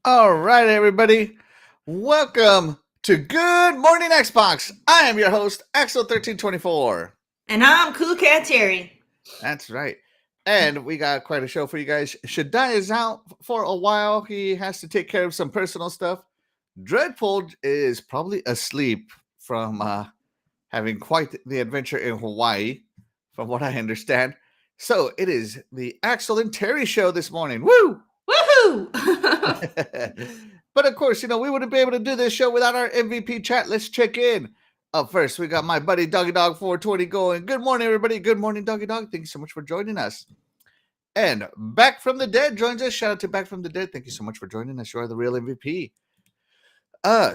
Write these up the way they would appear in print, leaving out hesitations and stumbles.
All right, everybody. Welcome to Good Morning Xbox. I am your host, Axel1324. And I'm coolcatterri. That's right. And we got quite a show for you guys. Shaddai is out for a while. He has to take care of some personal stuff. Dreadpool is probably asleep from having quite the adventure in Hawaii, from what I understand. So it is the Axel and Terri show this morning. Woo! Woohoo! But of course, we wouldn't be able to do this show without our MVP chat. Let's check in. Up first, we got my buddy Doggy Dog 420 going. Good morning, everybody. Good morning, Doggy Dog. Thank you so much for joining us. And Back from the Dead joins us. Shout out to Back from the Dead. Thank you so much for joining us. You are the real MVP.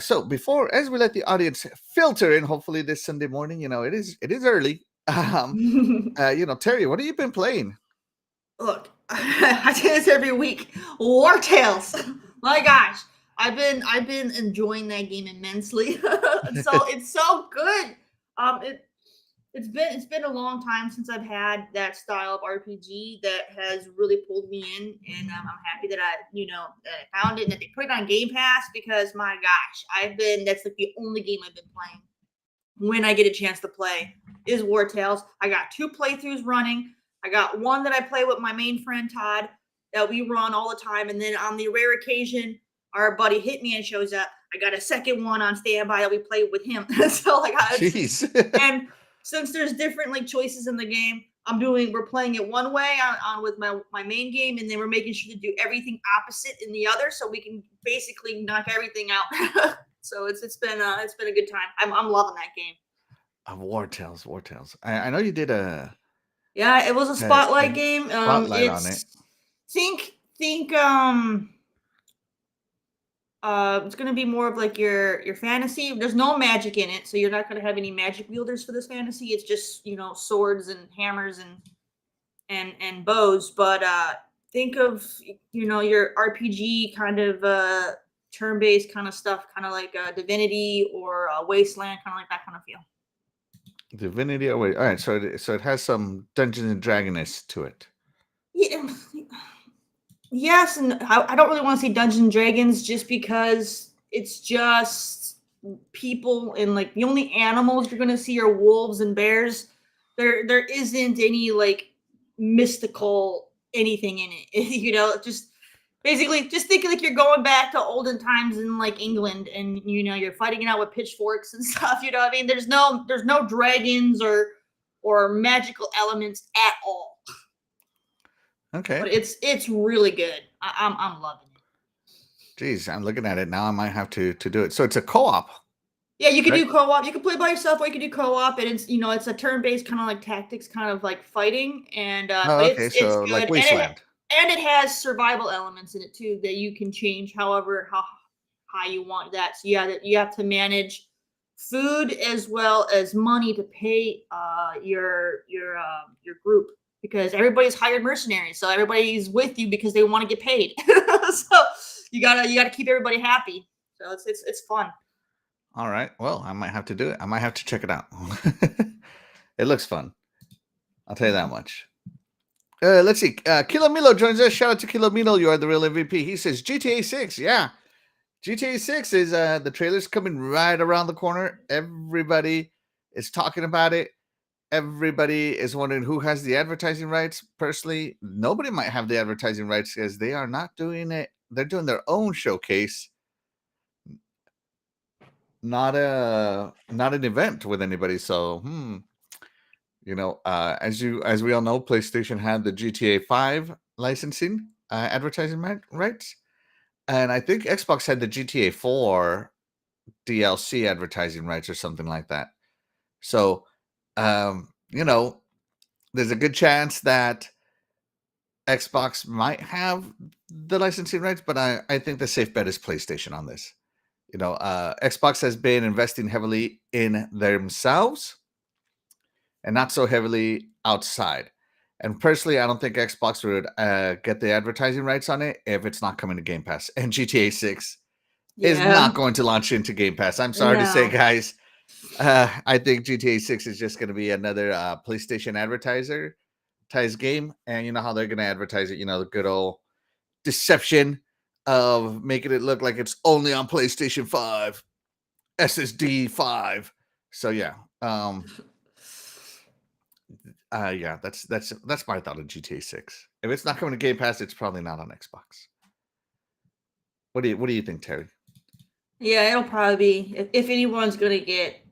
So before, as we let the audience filter in, hopefully this Sunday morning, it is early. Terri, what have you been playing? Look, I say this every week. War Tales. My gosh, I've been enjoying that game immensely. It's so good. It's been a long time since I've had that style of RPG that has really pulled me in, and I'm happy that I found it and that they put it on Game Pass because my gosh, that's like the only game I've been playing when I get a chance to play is War Tales. I got 2 playthroughs running. I got one that I play with my main friend Todd that we run all the time, and then on the rare occasion our buddy Hitman shows up, I got a second one on standby that we play with him. So Jeez. and since there's different like choices in the game, we're playing it one way on with my main game, and then we're making sure to do everything opposite in the other, so we can basically knock everything out. So it's been a good time. I'm loving that game. War Tales. I know you did a Yeah, it was a spotlight game. Spotlight on it. Think it's gonna be more of like your fantasy. There's no magic in it, so you're not gonna have any magic wielders for this fantasy. It's just swords and hammers and bows. But think of your RPG kind of turn-based kind of stuff, kind of like Divinity or Wasteland, kind of like that kind of feel. Divinity. Oh wait, all right. So it has some Dungeons and Dragonness to it. Yeah. Yes, and I don't really want to say Dungeons and Dragons just because it's just people, and like the only animals you're gonna see are wolves and bears. There isn't any like mystical anything in it. Just basically just think like you're going back to olden times in like England, and you're fighting it out with pitchforks and stuff. You know what I mean? There's no dragons or magical elements at all. Okay. But it's really good. I'm loving it. Jeez, I'm looking at it now. I might have to do it. So it's a co-op. Yeah, you can do co-op. You can play by yourself, or you can do co-op, and it's a turn-based kind of like tactics, kind of like fighting, and okay, it's good. Like Wasteland. And it has survival elements in it too that you can change how high you want that. So you have to manage food as well as money to pay your group, because everybody's hired mercenaries, so everybody's with you because they want to get paid. So you gotta keep everybody happy. So it's fun. All right. Well, I might have to do it. I might have to check it out. It looks fun. I'll tell you that much. Let's see. Kilomilo joins us. Shout out to Kilomilo. You are the real MVP. He says GTA 6. Yeah. GTA 6 is the trailer's coming right around the corner. Everybody is talking about it. Everybody is wondering who has the advertising rights. Personally, nobody might have the advertising rights because they are not doing it. They're doing their own showcase. Not an event with anybody. So, as we all know, PlayStation had the GTA 5 licensing advertising rights, and I think Xbox had the GTA 4 DLC advertising rights or something like that. So, there's a good chance that Xbox might have the licensing rights, but I think the safe bet is PlayStation on this. Xbox has been investing heavily in themselves and not so heavily outside. And personally, I don't think Xbox would get the advertising rights on it if it's not coming to Game Pass. And GTA 6 is not going to launch into Game Pass. I'm sorry to say, guys. I think GTA 6 is just going to be another PlayStation advertised game. And you know how they're going to advertise it, the good old deception. of making it look like it's only on PlayStation 5, SSD 5. So yeah. Yeah, that's my thought of GTA 6. If it's not coming to Game Pass, it's probably not on Xbox. What do you think, Terry? Yeah, it'll probably be if anyone's gonna get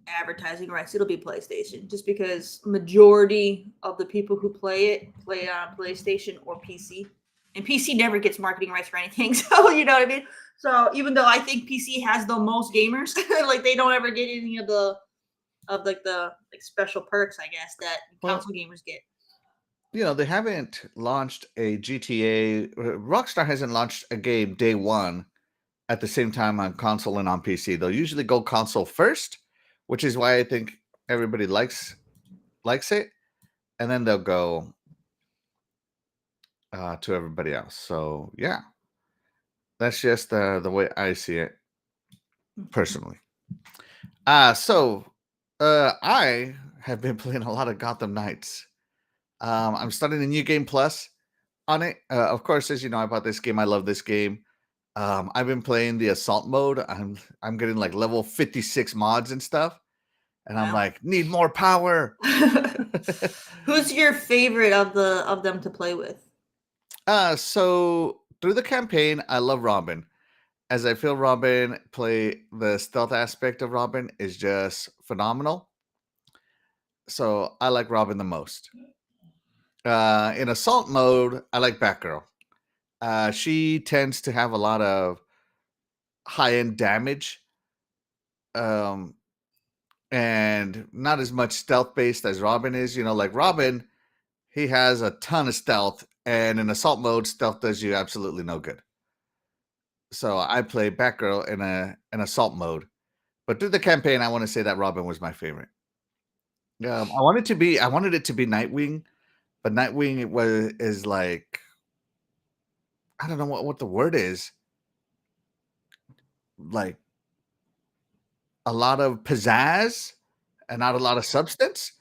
advertising rights, it'll be PlayStation, just because majority of the people who play it on PlayStation or PC, and PC never gets marketing rights for anything. So you know what I mean. So even though I think PC has the most gamers, like they don't ever get any of the special perks, I guess, that console gamers get. They haven't launched a GTA. Rockstar hasn't launched a game day one at the same time on console and on PC. They'll usually go console first, which is why I think everybody likes it, and then they'll go to everybody else. So yeah, that's just the way I see it personally. So I have been playing a lot of Gotham Knights. I'm starting a new game plus on it. Of course, as you know, I bought this game. I love this game. I've been playing the assault mode. I'm getting like level 56 mods and stuff, and I'm like, need more power. Who's your favorite of them to play with? So through the campaign, I love Robin, as I feel Robin play the stealth aspect of Robin is just phenomenal. So I like Robin the most. In assault mode, I like Batgirl. She tends to have a lot of high-end damage, and not as much stealth-based as Robin is. Like Robin, he has a ton of stealth, and in assault mode, stealth does you absolutely no good. So I play Batgirl in an assault mode. But through the campaign, I want to say that Robin was my favorite. I wanted it to be Nightwing, but Nightwing is like, I don't know what the word is. Like a lot of pizzazz and not a lot of substance.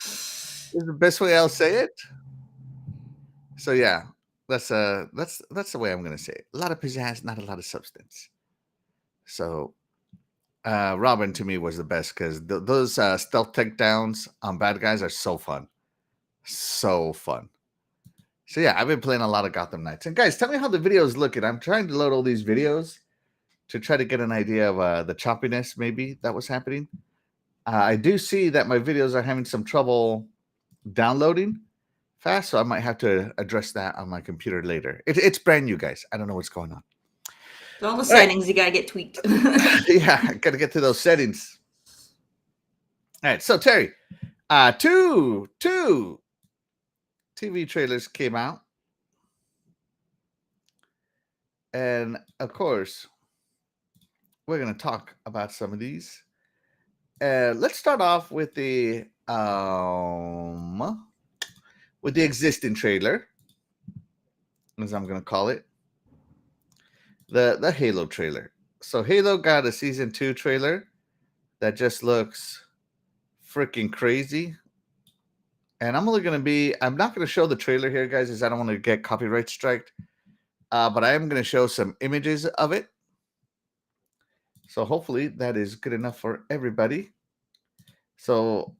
Is the best way I'll say it. So yeah, that's the way I'm gonna say it. A lot of pizzazz, not a lot of substance. So Robin to me was the best because those stealth takedowns on bad guys are so fun. So fun. So yeah, I've been playing a lot of Gotham Knights. And guys, tell me how the video's looking. I'm trying to load all these videos to try to get an idea of the choppiness maybe that was happening. I do see that my videos are having some trouble downloading fast, so I might have to address that on my computer later. It's brand new, guys. I don't know what's going on. All the settings you gotta get tweaked. Yeah, I gotta get to those settings. All right, so Terry, two TV trailers came out, and of course, we're gonna talk about some of these. Let's start off with the existing trailer, as I'm gonna call it, the Halo trailer. So Halo got a season 2 trailer that just looks freaking crazy. And I'm not gonna show the trailer here, guys, as I don't want to get copyright striked. But I am gonna show some images of it. So hopefully that is good enough for everybody. So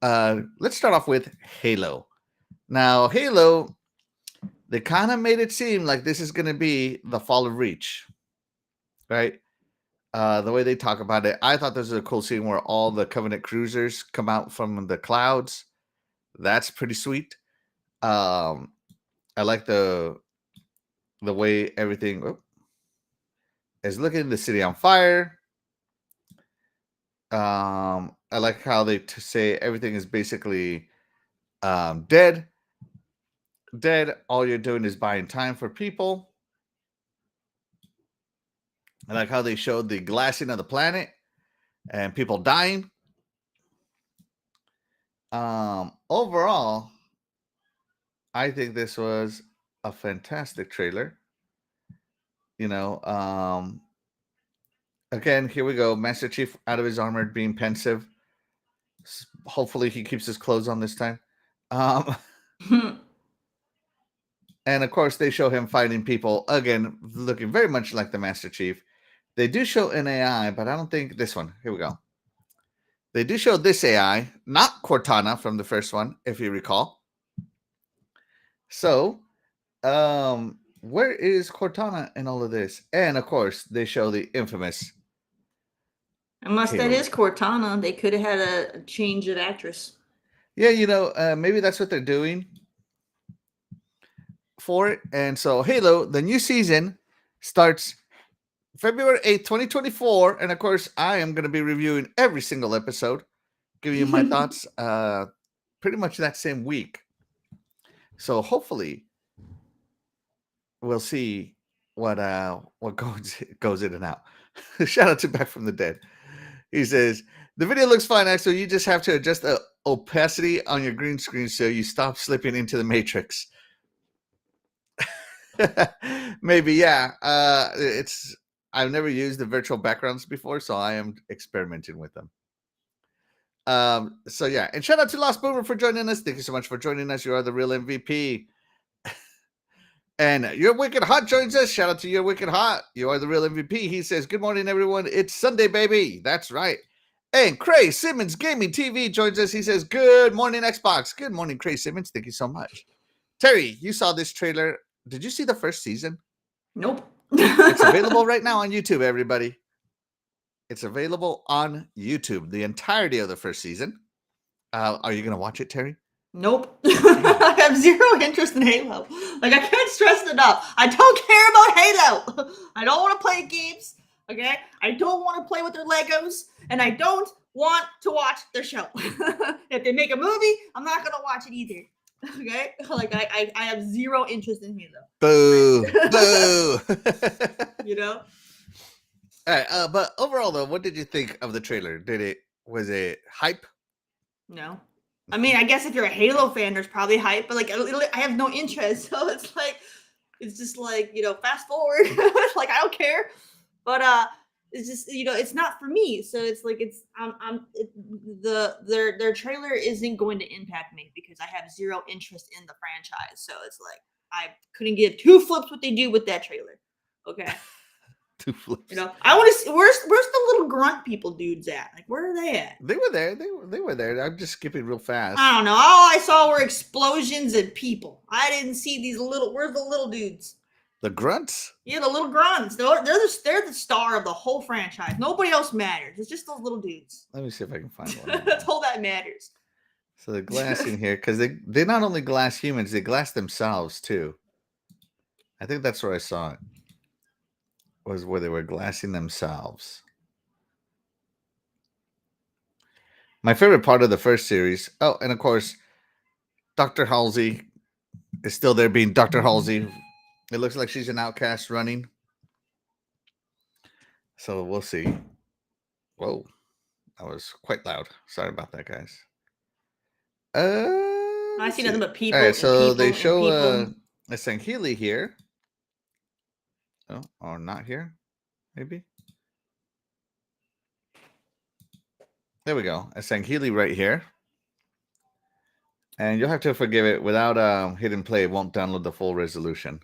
let's start off with Halo. Now, Halo, they kind of made it seem like this is gonna be the fall of Reach, right? The way they talk about it, I thought this was a cool scene where all the Covenant cruisers come out from the clouds. That's pretty sweet. I like the way everything is looking. The city on fire. I like how they say everything is basically dead. All you're doing is buying time for people. I like how they showed the glassing of the planet and people dying. Overall, I think this was a fantastic trailer. Again, here we go. Master Chief out of his armor, being pensive. Hopefully he keeps his clothes on this time. And of course, they show him fighting people again, looking very much like the Master Chief. They do show an AI, but I don't think this one. Here we go. They do show this AI, not Cortana from the first one, if you recall. So, where is Cortana in all of this? And of course, they show the infamous. Unless that Halo. is Cortana, they could have had a change of actress. Yeah, maybe that's what they're doing for it. And so, Halo, the new season starts February 8th, 2024. And of course, I am going to be reviewing every single episode, giving you my thoughts pretty much that same week. So hopefully we'll see what goes in and out. Shout out to Back from the Dead. He says, the video looks fine, actually. You just have to adjust the opacity on your green screen so you stop slipping into the matrix. Maybe, yeah. I've never used the virtual backgrounds before, so I am experimenting with them. So yeah, and shout out to Lost Boomer for joining us. Thank you so much for joining us. You are the real MVP. And Your Wicked Hot joins us. Shout out to Your Wicked Hot. You are the real MVP. He says, good morning, everyone. It's Sunday, baby. That's right. And Cray Simmons Gaming TV joins us. He says, good morning, Xbox. Good morning, Cray Simmons. Thank you so much. Terry, you saw this trailer. Did you see the first season? Nope. It's available right now on YouTube, everybody. It's available on YouTube, the entirety of the first season. Are you going to watch it, Terry? Nope. I have zero interest in Halo. Like, I can't stress it enough. I don't care about Halo. I don't want to play games. Okay? I don't want to play with their Legos. And I don't want to watch their show. If they make a movie, I'm not going to watch it either. Okay? Like, I have zero interest in Halo. Boo. Boo. You know? All right, but overall, though, what did you think of the trailer? Was it hype? No. I mean, I guess if you're a Halo fan, there's probably hype, but like, I have no interest. So it's just like, fast forward. Like, I don't care. But it's just, it's not for me. So it's like, their trailer isn't going to impact me because I have zero interest in the franchise. So it's like, I couldn't give two flips what they do with that trailer. Okay. Two flips. I want to see where's the little grunt people dudes at? Like, where are they at? They were there. They were there. I'm just skipping real fast. I don't know. All I saw were explosions and people. I didn't see these little. Where's the little dudes? The grunts? Yeah, the little grunts. They're the star of the whole franchise. Nobody else matters. It's just those little dudes. Let me see if I can find one. That's all that matters. So they're glassing here because they not only glass humans, they glass themselves too. I think that's where I saw it. Was where they were glassing themselves. My favorite part of the first series. Oh, and of course, Dr. Halsey is still there being Dr. Halsey. It looks like she's an outcast running. So we'll see. Whoa. That was quite loud. Sorry about that, guys. I see nothing but people. All right, so people, they show a Sanghili here. Oh, or not here, maybe. There we go. A Sanghili right here. And you'll have to forgive it. Without hidden play, it won't download the full resolution.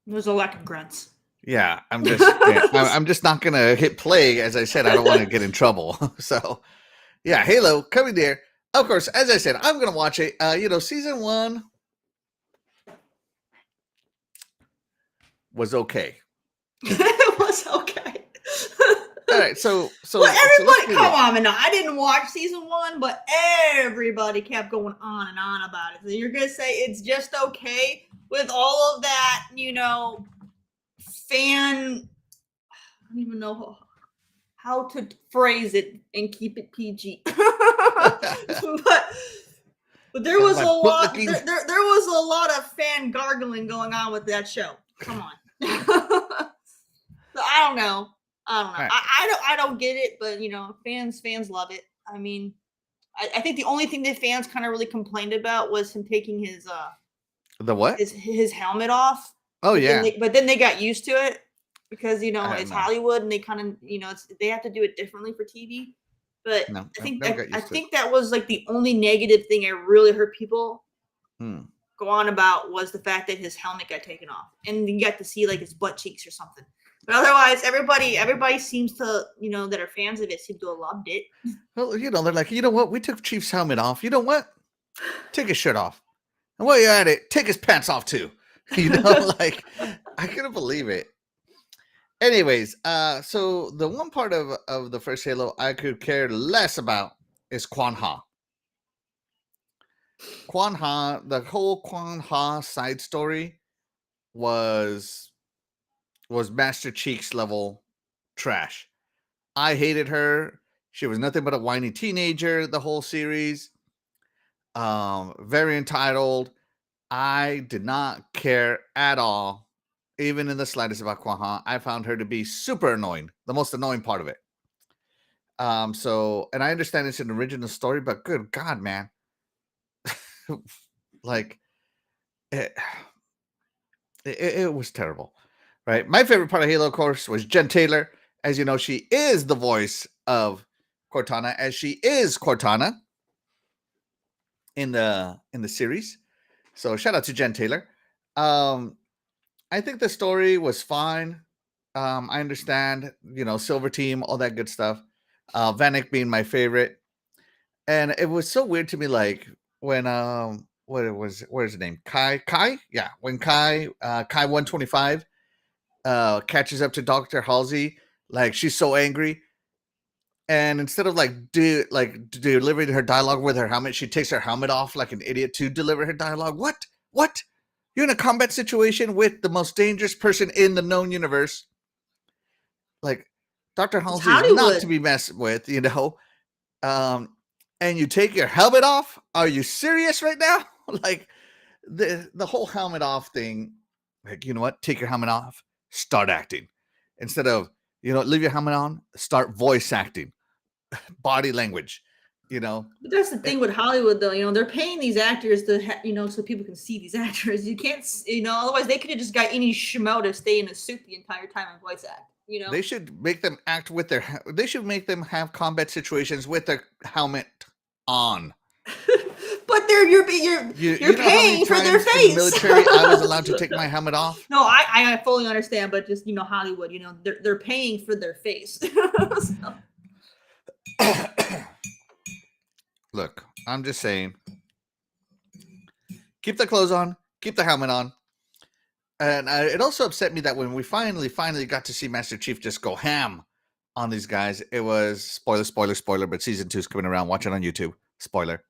There's a lack of grunts. Yeah, I'm just not gonna hit play. As I said, I don't want to get in trouble. So, yeah, Halo coming there. Of course, as I said, I'm gonna watch it. Season 1 was okay. It was okay. All right, so well, everybody, come on, man. I didn't watch season 1, but everybody kept going on and on about it. So you're gonna say it's just okay with all of that, fan. I don't even know how to phrase it and keep it PG. but there was a lot. There was a lot of fan gargling going on with that show. Come on. So I don't know. Right. I don't get it, but fans love it. I mean, I think the only thing that fans kind of really complained about was him taking his the what? His helmet off. Oh yeah. But then they got used to it because it's Hollywood and they kind of they have to do it differently for TV. But I think that was like the only negative thing I really heard people go on about was the fact that his helmet got taken off, and you got to see like his butt cheeks or something. But otherwise, everybody seems to, that are fans of it seem to have loved it. Well, they're like, you know what? We took Chief's helmet off. You know what? Take his shirt off. And while you're at it, take his pants off too. Like, I couldn't believe it. Anyways, so the one part of the first Halo I could care less about is Quan Ha. Quan Ha, the whole Quan Ha side story was Master Cheeks level trash. I hated her. She was nothing but a whiny teenager the whole series. Very entitled. I did not care at all, even in the slightest, about Quan Ha. I found her to be super annoying, the most annoying part of it. And I understand it's an original story, but good God, man. Like, it was terrible, right? My favorite part of Halo, of course, was Jen Taylor. As you know, she is the voice of Cortana, as she is Cortana in the series. So shout out to Jen Taylor. I think the story was fine. I understand, Silver Team, all that good stuff. Vanek being my favorite. And it was so weird to me, like, when where's his name? Kai? Yeah. When Kai 125 catches up to Dr. Halsey, like, she's so angry. And instead of delivering her dialogue with her helmet, she takes her helmet off like an idiot to deliver her dialogue. What? You're in a combat situation with the most dangerous person in the known universe. Like, Dr. Halsey is not to be messed with, and you take your helmet off? Are you serious right now? Like, the whole helmet off thing, like, you know what? Take your helmet off, start acting. Instead of, leave your helmet on, start voice acting, body language, But that's the thing with Hollywood, though. They're paying these actors to, so people can see these actors. You can't, otherwise they could have just got any schmo to stay in a suit the entire time and voice act. They should make them act with they should make them have combat situations with their helmet on. But you're paying for their face. In the military, I was allowed to take my helmet off. No, I fully understand, but just Hollywood, they're paying for their face. So. Look, I'm just saying, keep the clothes on, keep the helmet on. And it also upset me that when we finally got to see Master Chief just go ham on these guys, it was spoiler, but season 2 is coming around. Watch it on YouTube. Spoiler.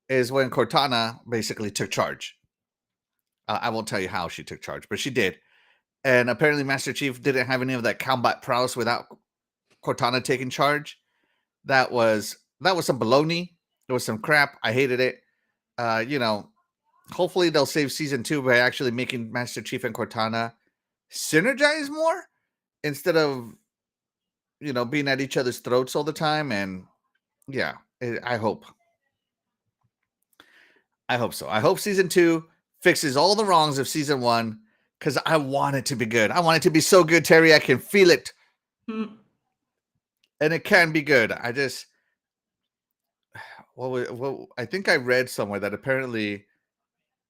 Is when Cortana basically took charge. I won't tell you how she took charge, but she did. And apparently Master Chief didn't have any of that combat prowess without Cortana taking charge. That was some baloney. It was some crap. I hated it. Hopefully they'll save season 2 by actually making Master Chief and Cortana synergize more instead of, being at each other's throats all the time. And yeah, I hope so. I hope season 2 fixes all the wrongs of season 1, because I want it to be good. I want it to be so good, Terry. I can feel it. And it can be good. I just, I think I read somewhere that apparently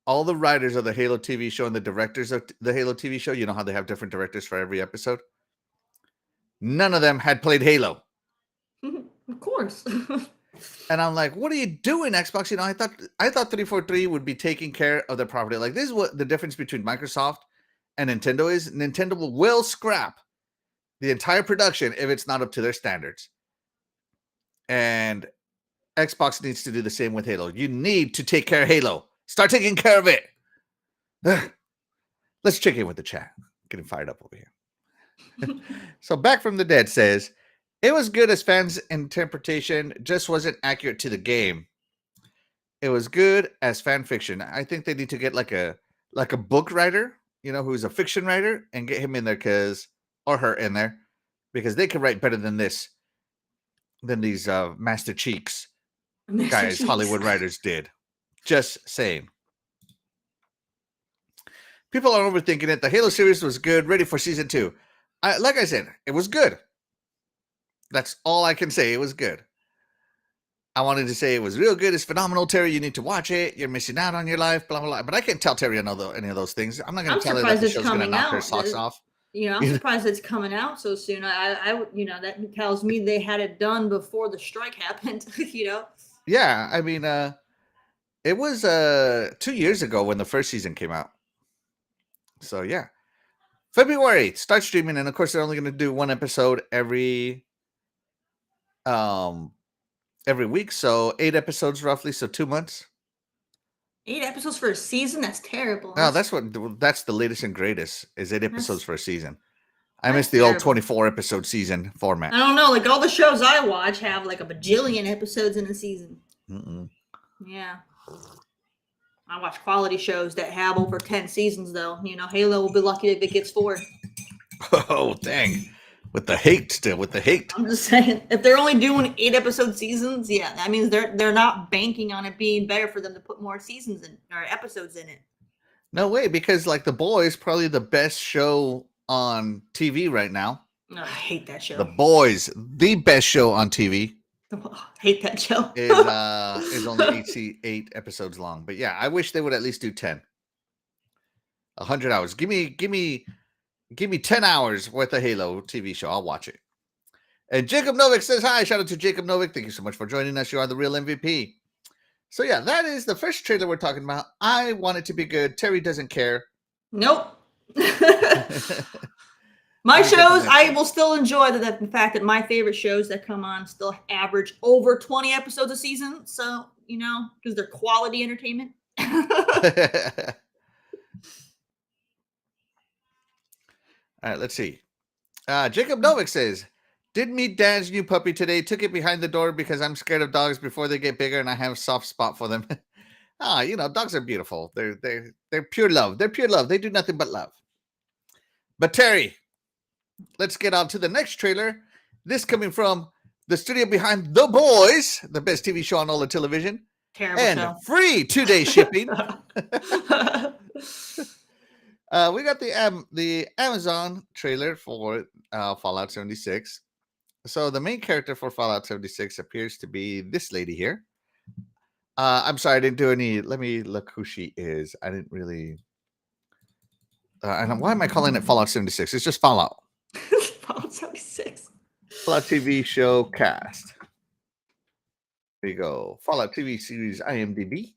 all the writers of the Halo TV show and the directors of the Halo TV show, you know how they have different directors for every episode? None of them had played Halo. Of course. And I'm like, what are you doing, Xbox? I thought 343 would be taking care of the property. Like, this is what the difference between Microsoft and Nintendo is. Nintendo will scrap the entire production if it's not up to their standards. And Xbox needs to do the same with Halo. You need to take care of Halo. Start taking care of it. Let's check in with the chat. Getting fired up over here. So Back from the Dead says, it was good as fans' interpretation, just wasn't accurate to the game. It was good as fan fiction. I think they need to get like a book writer, who's a fiction writer, and get him in there or her in there, because they can write better than these Master Cheeks guys, Hollywood writers did. Just saying. People are overthinking it. The Halo series was good, ready for season 2. Like I said, it was good. That's all I can say. It was good. I wanted to say it was real good. It's phenomenal, Terri. You need to watch it. You're missing out on your life, blah, blah, blah. But I can't tell Terri any of those things. I'm not going I'm to tell her that surprised the it's show's going to coming knock her out. socks off. I'm surprised it's coming out so soon. That tells me they had it done before the strike happened. Yeah, I mean, it was 2 years ago when the first season came out. So yeah, February 8th, start streaming, and of course they're only going to do one episode every week, so 8 episodes roughly, so 2 months. 8 episodes for a season? That's terrible. No, that's the latest and greatest is 8 episodes for a season. I miss that's the old terrible. 24 episode season format. I don't know. Like all the shows I watch have like a bajillion episodes in a season. Yeah. I watch quality shows that have over 10 seasons, though. Halo will be lucky if it gets 4. Oh, dang. With the hate still, with the hate. I'm just saying, if they're only doing 8 episode seasons, yeah, that means they're not banking on it being better for them to put more seasons in or episodes in it. No way, because like The Boys, probably the best show on TV right now. I hate that show. The Boys, the best show on TV. I hate that show. is only 8 episodes long. But yeah, I wish they would at least do 10. 100 hours. Give me 10 hours worth of Halo TV show. I'll watch it. And Jacob Novik says hi. Shout out to Jacob Novik. Thank you so much for joining us. You are the real MVP. So yeah, that is the first trailer we're talking about. I want it to be good. Terri doesn't care. Nope. My shows, I will still enjoy the fact that my favorite shows that come on still average over 20 episodes a season. So, because they're quality entertainment. All right, let's see. Jacob Novik says, did meet Dan's new puppy today. Took it behind the door because I'm scared of dogs before they get bigger and I have a soft spot for them. Dogs are beautiful. They're pure love. They're pure love. They do nothing but love. But Terri, let's get on to the next trailer. This coming from the studio behind The Boys, the best TV show on all the television. Terrible and show. Free 2-day shipping. We got the Amazon trailer for Fallout 76. So the main character for Fallout 76 appears to be this lady here. I'm sorry, I didn't do any. Let me look who she is. I didn't really. And why am I calling it Fallout 76? It's just Fallout. Fallout 76. Fallout TV show cast. There you go. Fallout TV series IMDb.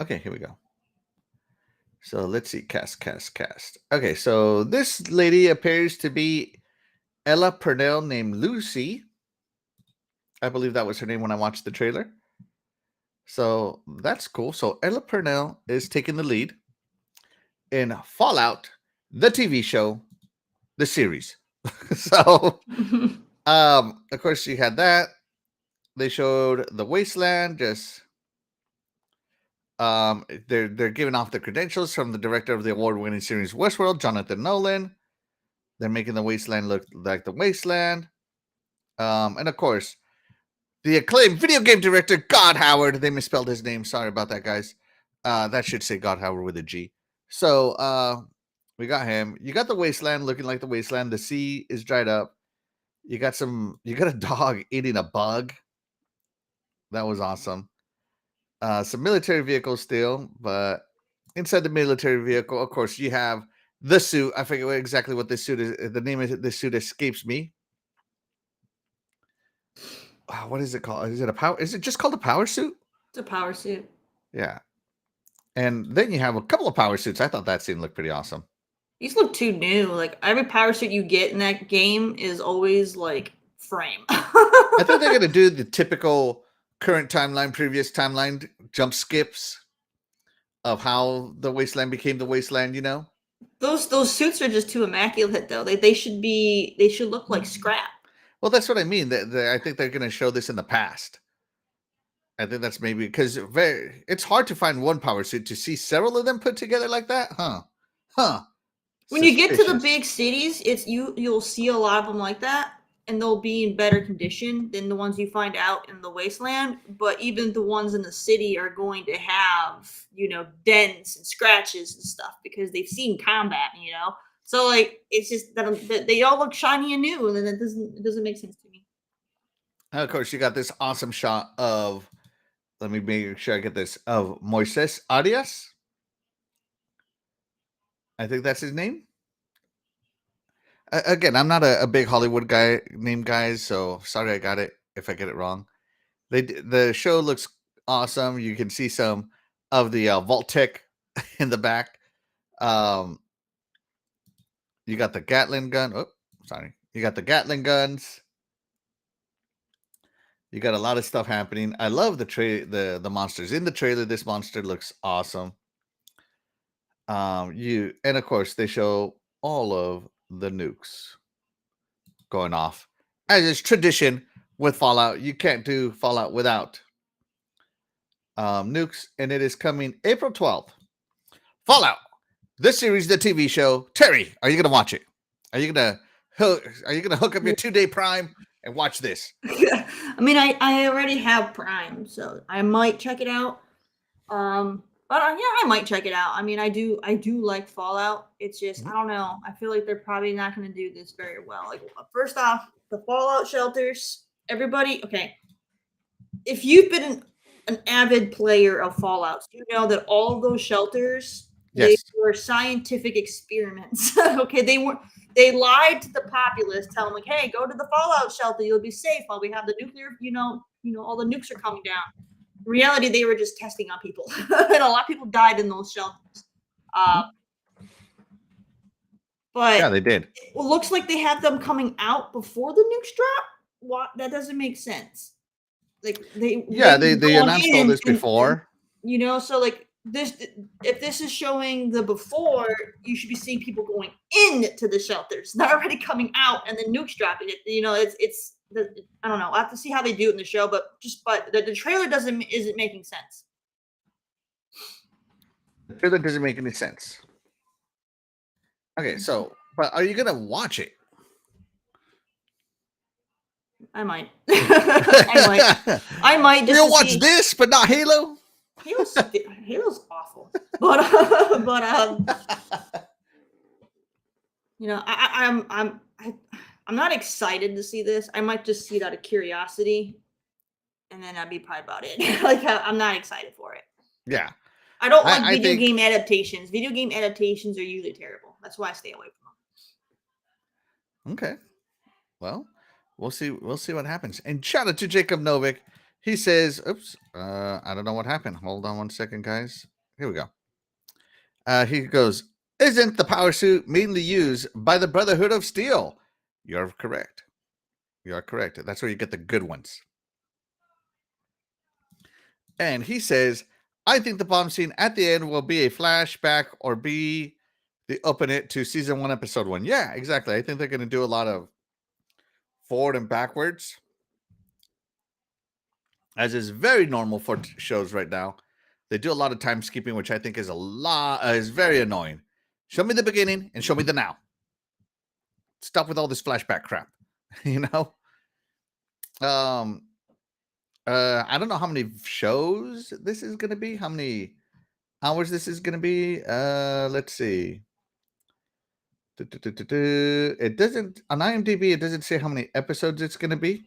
Okay, here we go. So let's see. Cast. Okay, so this lady appears to be Ella Purnell named Lucy. I believe that was her name when I watched the trailer. So that's cool. So Ella Purnell is taking the lead in Fallout, the TV show, the series. So, of course, you had that. They showed the Wasteland. Just they're giving off the credentials from the director of the award-winning series Westworld, Jonathan Nolan. They're making the Wasteland look like the Wasteland. And of course, the acclaimed video game director, God Howard. They misspelled his name. Sorry about that, guys. That should say God Howard with a G. So we got him. You got the Wasteland looking like the Wasteland. The sea is dried up. You got a dog eating a bug. That was awesome. Some military vehicles still, but inside the military vehicle, of course, you have the suit. I forget exactly what this suit is. The name of this suit escapes me. What is it called? Is it just called a power suit? It's a power suit. Yeah. And then you have a couple of power suits. I thought that scene looked pretty awesome. These look too new. Like every power suit you get in that game is always like frame. I think they're gonna do the typical current timeline, previous timeline jump skips of how the Wasteland became the Wasteland. Those suits are just too immaculate though. They should look like scrap. Well, that's what I mean. I think they're gonna show this in the past. I think that's maybe because it's hard to find one power suit to see several of them put together like that, huh? When you get to the big cities, you'll see a lot of them like that, and they'll be in better condition than the ones you find out in the Wasteland. But even the ones in the city are going to have dents and scratches and stuff because they've seen combat. So like it's just that they all look shiny and new, and then it doesn't make sense to me. And of course, you got this awesome shot of. Let me make sure I get this of Moises Arias. I think that's his name. Again, I'm not a big Hollywood name guy, so sorry I got it if I get it wrong. The show looks awesome. You can see some of the Vault Tech in the back. You got the Gatling gun. Oh, sorry. You got the Gatling guns. You got a lot of stuff happening. I love the monsters in the trailer. This monster looks awesome. And of course they show all of the nukes going off. As is tradition with Fallout, you can't do Fallout without nukes, and it is coming April 12th. Fallout, the series, the TV show. Terri, are you gonna watch it? Are you gonna hook up your 2-day Prime and watch this? I mean, I already have Prime, so I might check it out. But yeah, I might check it out. I mean, I do like Fallout. It's just I don't know. I feel like they're probably not going to do this very well. Like first off, the Fallout shelters. Everybody, okay. If you've been an avid player of Fallout, you know that all of those shelters they were scientific experiments. Okay, they lied to the populace, telling them like, "Hey, go to the Fallout shelter. You'll be safe while we have the nuclear. All the nukes are coming down." In reality, they were just testing on people, and a lot of people died in those shelters. But yeah, they did. It looks like they have them coming out before the nukes drop. What? That doesn't make sense. Like they announced all this before. So like this, if this is showing the before, you should be seeing people going into the shelters, not already coming out and then nukes dropping it. It's I don't know. I have to see how they do it in the show, but the trailer isn't making sense. The trailer doesn't make any sense. Okay, so but are you gonna watch it? I might. I might. Just You'll watch this, but not Halo. Halo's awful, but I'm not excited to see this. I might just see it out of curiosity, and then that'd be probably about it. Like I'm not excited for it. Yeah, I don't like video game adaptations. Video game adaptations are usually terrible. That's why I stay away from them. Okay, well, we'll see. We'll see what happens. And shout out to Jacob Novik. He says, "Oops, I don't know what happened. Hold on 1 second, guys. Here we go." He goes, "Isn't the power suit mainly used by the Brotherhood of Steel?" You're correct. You are correct. That's where you get the good ones. And he says, "I think the bomb scene at the end will be a flashback or be the open it to season 1, episode 1." Yeah, exactly. I think they're going to do a lot of forward and backwards, as is very normal for shows right now. They do a lot of time skipping, which I think is is very annoying. Show me the beginning and show me the now. Stop with all this flashback crap. I don't know how many shows this is going to be, how many hours this is going to be. Let's see. It doesn't, on IMDb, it doesn't say how many episodes it's going to be.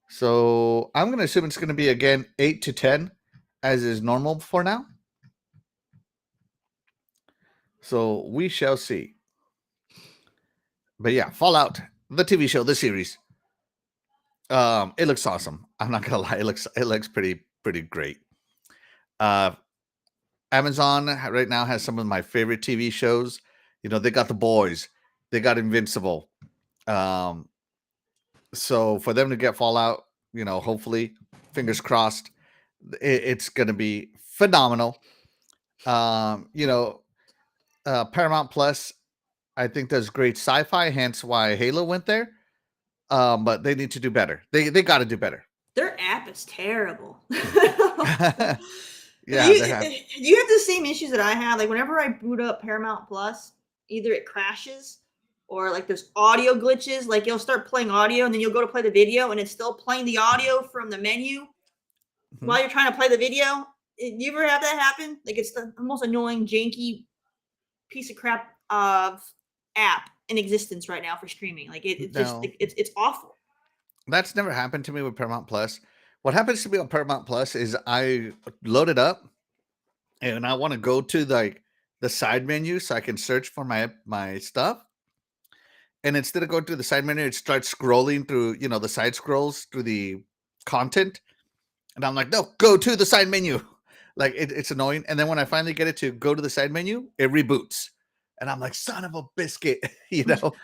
So I'm going to assume it's going to be, again, 8 to 10, as is normal for now. So we shall see. But yeah, Fallout, the TV show, the series. It looks awesome. I'm not gonna lie, it looks pretty great. Amazon right now has some of my favorite TV shows. They got The Boys, they got Invincible. So for them to get Fallout, hopefully, fingers crossed, it's gonna be phenomenal. Paramount Plus, I think, does great sci-fi, hence why Halo went there. But they need to do better. They got to do better. Their app is terrible. Yeah, do you have the same issues that I have? Like whenever I boot up Paramount Plus, either it crashes or like there's audio glitches. Like you'll start playing audio and then you'll go to play the video and it's still playing the audio from the menu while you're trying to play the video. Do you ever have that happen? Like it's the most annoying, janky piece of crap of app in existence right now for streaming. Like it's just No, it's awful. that's never happened to me with Paramount Plus. What happens to me on Paramount Plus is I load it up and I want to go to like the side menu so I can search for my stuff. And instead of going to the side menu, it starts scrolling through, the side scrolls through the content. And I'm like, no, go to the side menu. Like it's annoying. And then when I finally get it to go to the side menu, it reboots. And I'm like, son of a biscuit,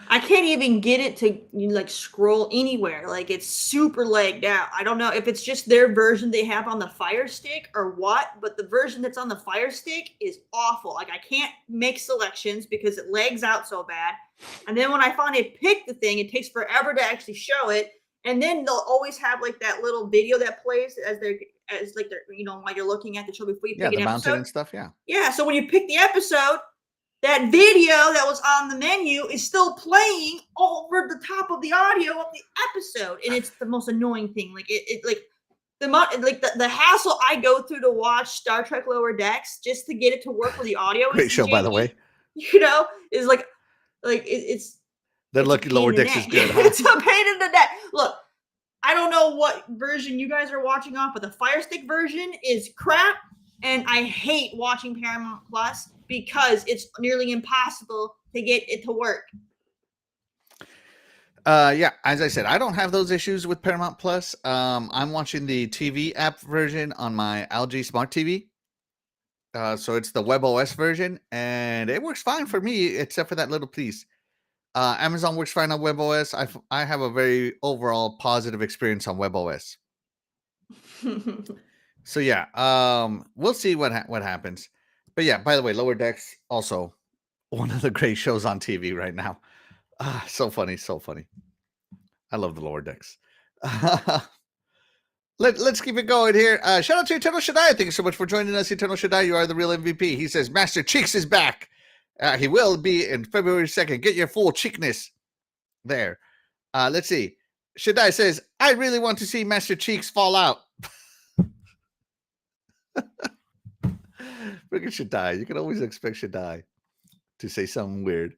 I can't even get it to like scroll anywhere. Like it's super lagged out. I don't know if it's just their version they have on the Fire Stick or what, but the version that's on the Fire Stick is awful. Like I can't make selections because it lags out so bad. And then when I finally pick the thing, it takes forever to actually show it. And then they'll always have like that little video that plays as they're while you're looking at the show before you pick the an mountain episode. and stuff. Yeah. Yeah. So when you pick the episode, that video that was on the menu is still playing over the top of the audio of the episode, and it's the most annoying thing. Like the hassle I go through to watch Star Trek Lower Decks just to get it to work with the audio. Great show, by the way. Is like it's. They're lucky Lower Decks is good. Huh? It's a pain in the neck. Look, I don't know what version you guys are watching off, but the Fire Stick version is crap, and I hate watching Paramount Plus because it's nearly impossible to get it to work. Yeah, as I said, I don't have those issues with Paramount Plus. I'm watching the TV app version on my LG Smart TV. So it's the WebOS version, and it works fine for me, except for that little piece. Amazon works fine on WebOS. I have a very overall positive experience on WebOS. So yeah, we'll see what happens. But yeah, by the way, Lower Decks also one of the great shows on TV right now. So funny, so funny. I love the Lower Decks. Let's keep it going here. Shout out to Eternal Shaddai. Thank you so much for joining us, Eternal Shaddai. You are the real MVP. He says Master Cheeks is back. He will be in February 2nd. Get your full cheekness there. Let's see. Shaddai says, I really want to see Master Cheeks fall out. Freaking Shaddai. You can always expect Shaddai to say something weird.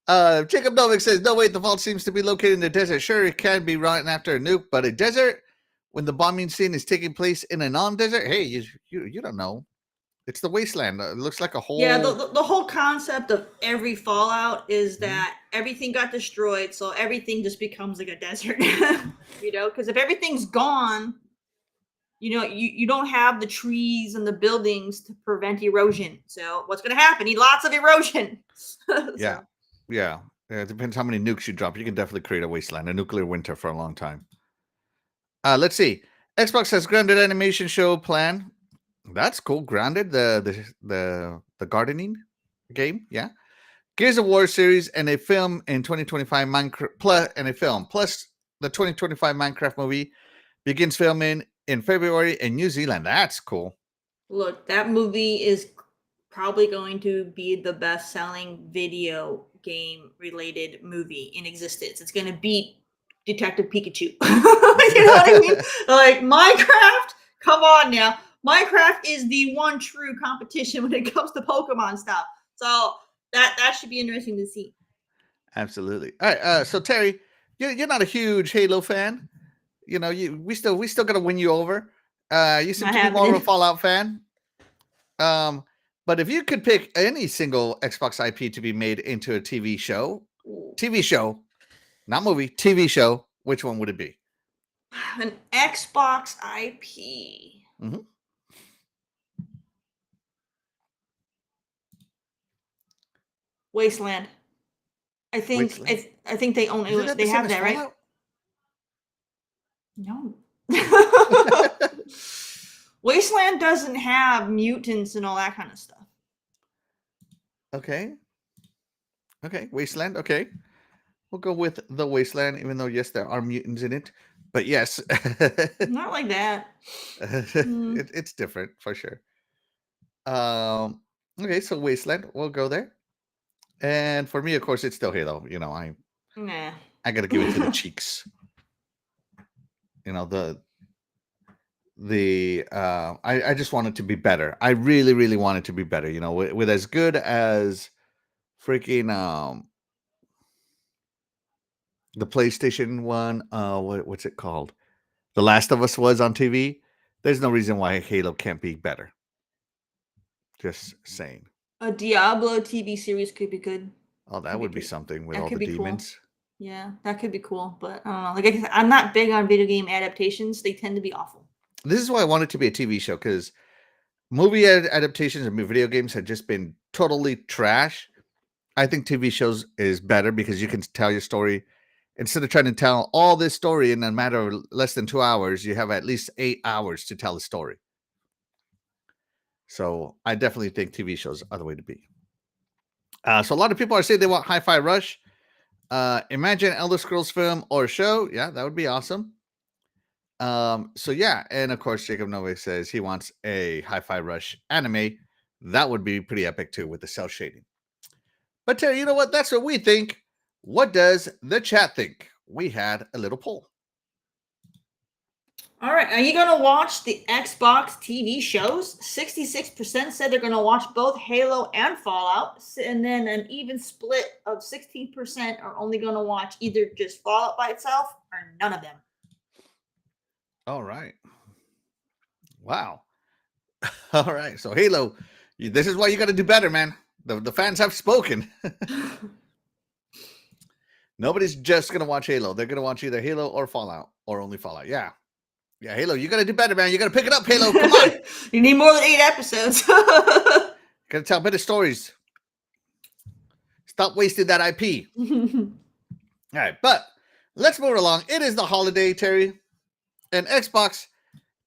Jacob Novik says, no, wait, the vault seems to be located in the desert. Sure, it can be right after a nuke, but a desert, when the bombing scene is taking place in a non-desert, hey, you don't know. It's the wasteland. It looks like a whole... Yeah, the whole concept of every Fallout is that everything got destroyed, so everything just becomes like a desert. Because if everything's gone, you don't have the trees and the buildings to prevent erosion. So what's going to happen? You need lots of erosion. Yeah. It depends how many nukes you drop. You can definitely create a wasteland, a nuclear winter for a long time. Let's see. Xbox has Grounded animation show plan. That's cool. Grounded, the gardening game. Yeah. Gears of War series and a film in 2025 Minecraft plus the 2025 Minecraft movie begins filming in February in New Zealand. That's cool. Look, that movie is probably going to be the best-selling video game related movie in existence. It's going to beat Detective Pikachu. You know what I mean? Like Minecraft, come on now. Minecraft is the one true competition when it comes to Pokemon stuff. So that should be interesting to see. Absolutely. All right. So Terry, you're not a huge Halo fan. We still gotta win you over. You seem to be more of a Fallout fan. But if you could pick any single Xbox IP to be made into a TV show, not movie, TV show, which one would it be? An Xbox IP. Mm-hmm. Wasteland. I think they own it. They have that, right? No. Wasteland doesn't have mutants and all that kind of stuff. Okay. Wasteland. Okay. We'll go with the Wasteland, even though, yes, there are mutants in it. But yes. Not like that. It's different for sure. Okay, so Wasteland. We'll go there. And for me, of course, it's still Halo. I got to give it to the cheeks. I just want it to be better. I really, really want it to be better. With as good as freaking the PlayStation one. What's it called? The Last of Us was on TV. There's no reason why Halo can't be better. Just saying. A Diablo TV series could be good. Oh, that would be something with That all the could be cool. demons. Yeah, that could be cool, but I don't know. Like I said, I'm not big on video game adaptations. They tend to be awful. This is why I want it to be a TV show, because movie adaptations of video games have just been totally trash. I think TV shows is better because you can tell your story. Instead of trying to tell all this story in a matter of less than 2 hours, you have at least 8 hours to tell a story. So I definitely think TV shows are the way to be. So a lot of people are saying they want Hi-Fi Rush. Imagine Elder Scrolls film or show. Yeah, that would be awesome. So yeah, and of course Jacob Novak says he wants a Hi-Fi Rush anime. That would be pretty epic too with the cell shading. But Terry, you know what? That's what we think. What does the chat think? We had a little poll. All right, are you going to watch the Xbox TV shows? 66% said they're going to watch both Halo and Fallout, and then an even split of 16% are only going to watch either just Fallout by itself or none of them. All right. Wow. All right. So Halo, this is why you got to do better, man. The fans have spoken. Nobody's just going to watch Halo. They're going to watch either Halo or Fallout, or only Fallout. Yeah. Yeah, Halo, you got to do better, man. You got to pick it up, Halo. Come on. You need more than 8 episodes. Got to tell better stories. Stop wasting that IP. All right, but let's move along. It is the holiday, Terry, and Xbox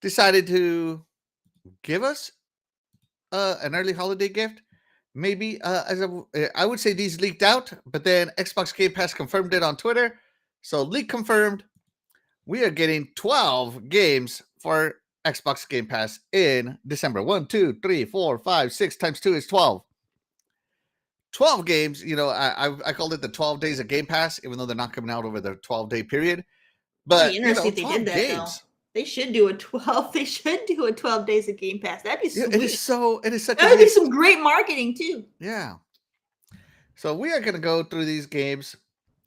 decided to give us an early holiday gift. Maybe I would say these leaked out, but then Xbox Game Pass confirmed it on Twitter. So leak confirmed. We are getting 12 games for Xbox Game Pass in December. 1, 2, 3, 4, 5, 6 times 2 is 12. 12 games. You know, I called it the 12 days of Game Pass, even though they're not coming out over the 12-day period. But interesting if they did that, games. Though. They should do a 12. They should do a 12 days of Game Pass. That'd be sweet. It is such. That would be some great marketing too. Yeah. So we are gonna go through these games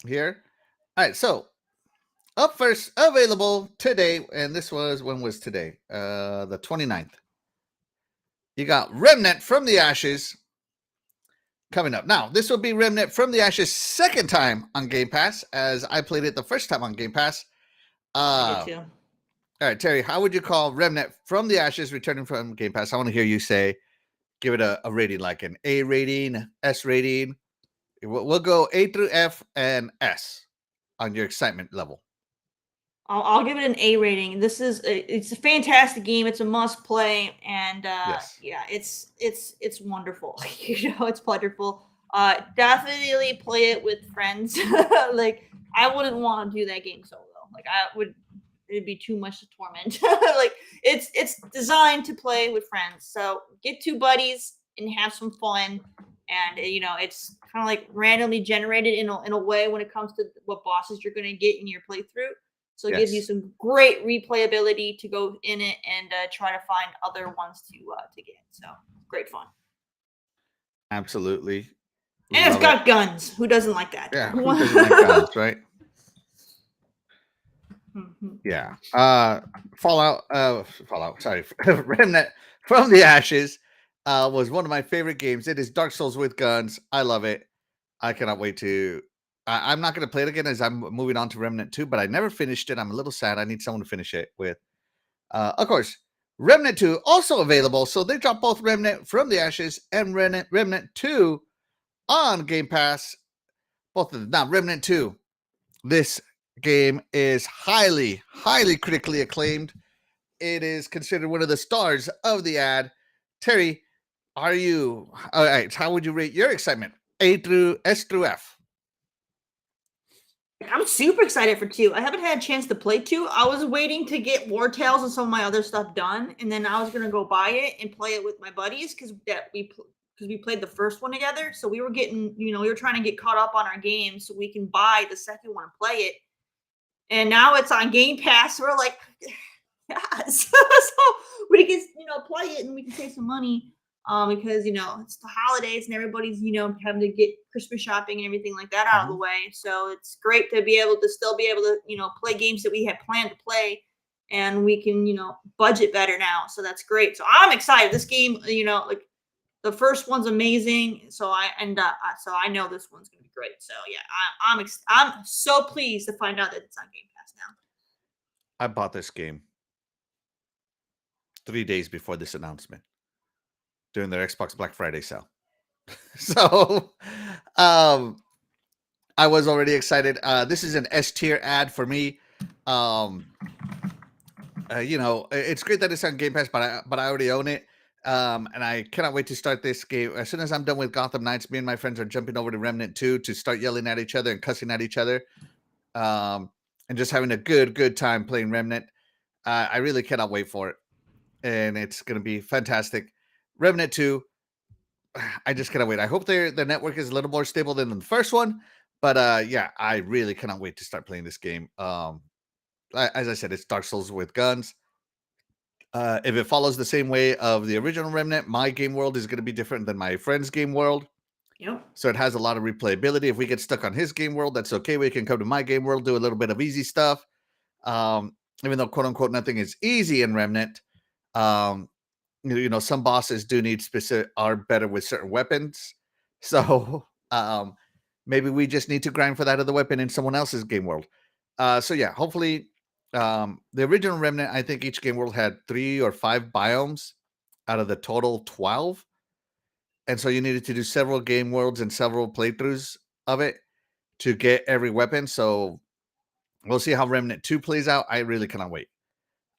here. All right. So up first, available today, and this was, when was today? The 29th. You got Remnant from the Ashes coming up. Now, this will be Remnant from the Ashes' second time on Game Pass, as I played it the first time on Game Pass. Me too. All right, Terry, how would you call Remnant from the Ashes returning from Game Pass? I want to hear you say, give it a rating, like an A rating, S rating. We'll go A through F and S on your excitement level. I'll give it an A rating. It's a fantastic game. It's a must play, and yes. Yeah, it's wonderful. It's wonderful. Definitely play it with friends. Like, I wouldn't want to do that game solo. Like, it'd be too much to torment. Like, it's designed to play with friends. So get 2 buddies and have some fun. And it's kind of like randomly generated in a way when it comes to what bosses you're going to get in your playthrough. So it gives you some great replayability to go in it and try to find other ones to get. So great fun. Absolutely. And it's got guns. Who doesn't like that? Yeah, who doesn't like guns, right? Mm-hmm. Yeah. Fallout. Sorry, Remnant from the Ashes was one of my favorite games. It is Dark Souls with guns. I love it. I cannot wait to. I'm not going to play it again as I'm moving on to Remnant 2, but I never finished it. I'm a little sad. I need someone to finish it with. Of course, Remnant 2 also available. So they dropped both Remnant from the Ashes and Remnant 2 on Game Pass. Both of them. Now, Remnant 2. This game is highly, highly critically acclaimed. It is considered one of the stars of the ad. Terry, all right, how would you rate your excitement? S through F. I'm super excited for 2. I haven't had a chance to play 2. I was waiting to get War Tales and some of my other stuff done, and then I was gonna go buy it and play it with my buddies because we played the first one together. So we were getting, we were trying to get caught up on our games so we can buy the second one and play it. And now it's on Game Pass. So we're like, yes. So we can, play it and we can save some money. because it's the holidays and everybody's having to get Christmas shopping and everything like that out of the way. So it's great to be able to still be able to play games that we had planned to play, and we can budget better now. So that's great. So I'm excited. This game, like the first one's amazing. So I know this one's gonna be great. So yeah, I'm so pleased to find out that it's on Game Pass now. I bought this game 3 days before this announcement during their Xbox Black Friday sale. So I was already excited. This is an S tier ad for me. It's great that it's on Game Pass, but I already own it. And I cannot wait to start this game. As soon as I'm done with Gotham Knights, me and my friends are jumping over to Remnant 2 to start yelling at each other and cussing at each other. And just having a good time playing Remnant. I really cannot wait for it. And it's going to be fantastic. Remnant 2, I just cannot wait. I hope the network is a little more stable than the first one. But yeah, I really cannot wait to start playing this game. As I said, it's Dark Souls with guns. If it follows the same way of the original Remnant, my game world is going to be different than my friend's game world. Yep. So it has a lot of replayability. If we get stuck on his game world, that's okay. We can come to my game world, do a little bit of easy stuff. Even though quote unquote nothing is easy in Remnant, some bosses do need are better with certain weapons. So maybe we just need to grind for that other weapon in someone else's game world. So yeah, hopefully the original Remnant, I think each game world had 3 or 5 biomes out of the total 12. And so you needed to do several game worlds and several playthroughs of it to get every weapon. So we'll see how Remnant 2 plays out. I really cannot wait.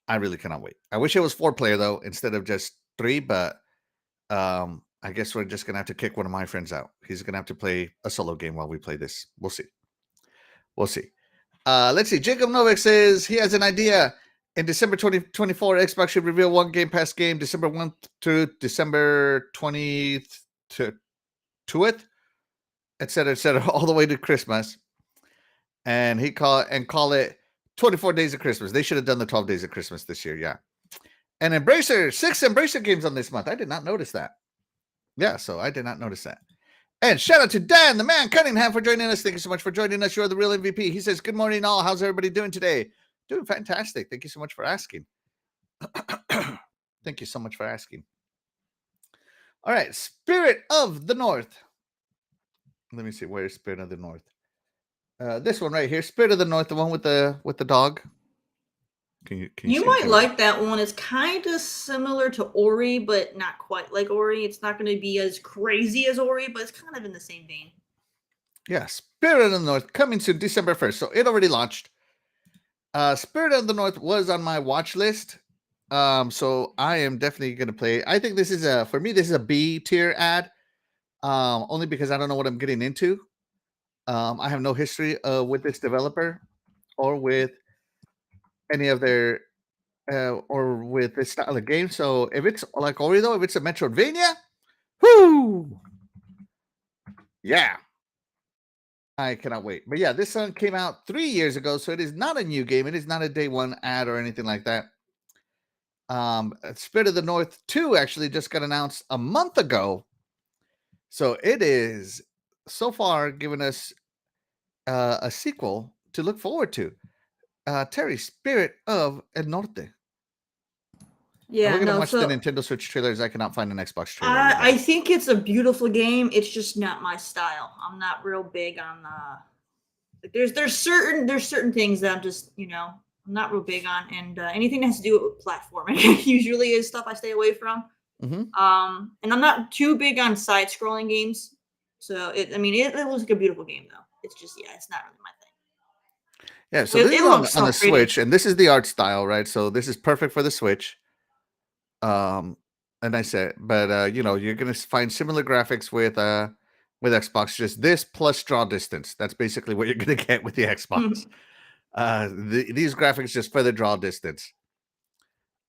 I really cannot wait. I wish it was 4-player though, instead of just 3, but I guess we're just gonna have to kick one of my friends out. He's gonna have to play a solo game while we play this. We'll see. We'll see. Let's see. Jacob Novak says he has an idea. In December 2024, Xbox should reveal one Game Pass game, December 1 to December 20th to 2th, etc., all the way to Christmas. And call it 24 days of Christmas. They should have done the 12 days of Christmas this year, yeah. And Embracer, 6 Embracer games on this month. I did not notice that. Yeah, so I did not notice that. And shout out to Dan, the man Cunningham, for joining us. Thank you so much for joining us. You're the real MVP. He says, good morning, all. How's everybody doing today? Doing fantastic. Thank you so much for asking. Thank you so much for asking. All right, Spirit of the North. Let me see, where's Spirit of the North? This one right here, Spirit of the North, the one with the dog. Can you might like that one. It's kind of similar to Ori, but not quite like Ori. It's not going to be as crazy as Ori, but it's kind of in the same vein. Yeah, Spirit of the North coming soon, December 1st. So it already launched. Spirit of the North was on my watch list. So I am definitely going to play. I think this is for me, this is a B tier ad. Only because I don't know what I'm getting into. I have no history with this developer or with any of their or with this style of game. So if it's like Ori though, if it's a Metroidvania, whoo, yeah, I cannot wait. But yeah, this one came out 3 years ago, so it is not a new game. It is not a day one ad or anything like that. Spirit of the North 2 actually just got announced a month ago. So it is so far given us a sequel to look forward to. Terri, Spirit of El Norte. Yeah, I'm looking to watch the Nintendo Switch trailers. I cannot find an Xbox trailer. I think it's a beautiful game. It's just not my style. I'm not real big on there's certain things that I'm just I'm not real big on, and anything that has to do with platforming usually is stuff I stay away from. Mm-hmm. And I'm not too big on side-scrolling games. So it looks like a beautiful game though. It's just it's not really my thing. Yeah, so this is on the Switch, and this is the art style, right? So this is perfect for the Switch. And I said, but you're gonna find similar graphics with Xbox, just this plus draw distance. That's basically what you're gonna get with the Xbox. These graphics just further draw distance.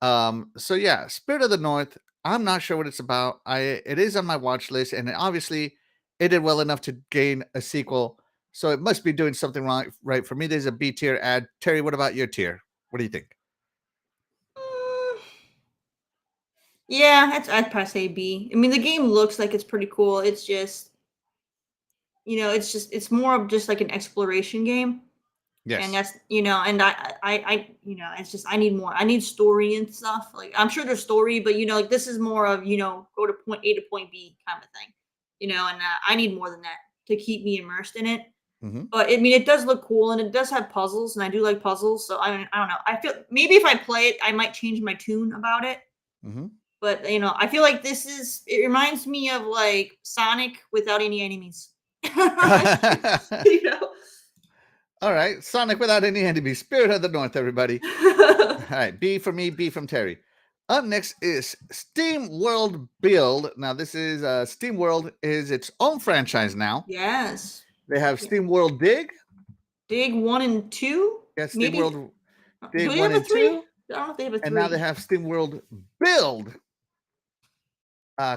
So yeah, Spirit of the North. I'm not sure what it's about. It is on my watch list, and obviously it did well enough to gain a sequel. So it must be doing something right. For me, there's a B tier ad. Terri, what about your tier? What do you think? Yeah, I'd probably say B. I mean, the game looks like it's pretty cool. It's just, it's more of just like an exploration game. And Yes. that's, and it's just, I need more. I need story and stuff. Like, I'm sure there's story, but like this is more of, go to point A to point B kind of thing, and I need more than that to keep me immersed in it. Hmm. But I mean, it does look cool and it does have puzzles, and I do like puzzles. So I mean, I don't know. I feel maybe if I play it, I might change my tune about it. Hmm. But I feel like it reminds me of like Sonic without any enemies. you know. All right, Sonic without any enemies. Spirit of the North, everybody. All right, B for me, B from Terry. Up next is Steam World Build. Now, this is Steam World is its own franchise now. Yes. They have Yeah. Steam World Dig. Dig 1 and 2? Yeah, Steam Maybe World do Dig they 1 have a and 3? 2. I don't know if they have a And now they 3. have Steam World Build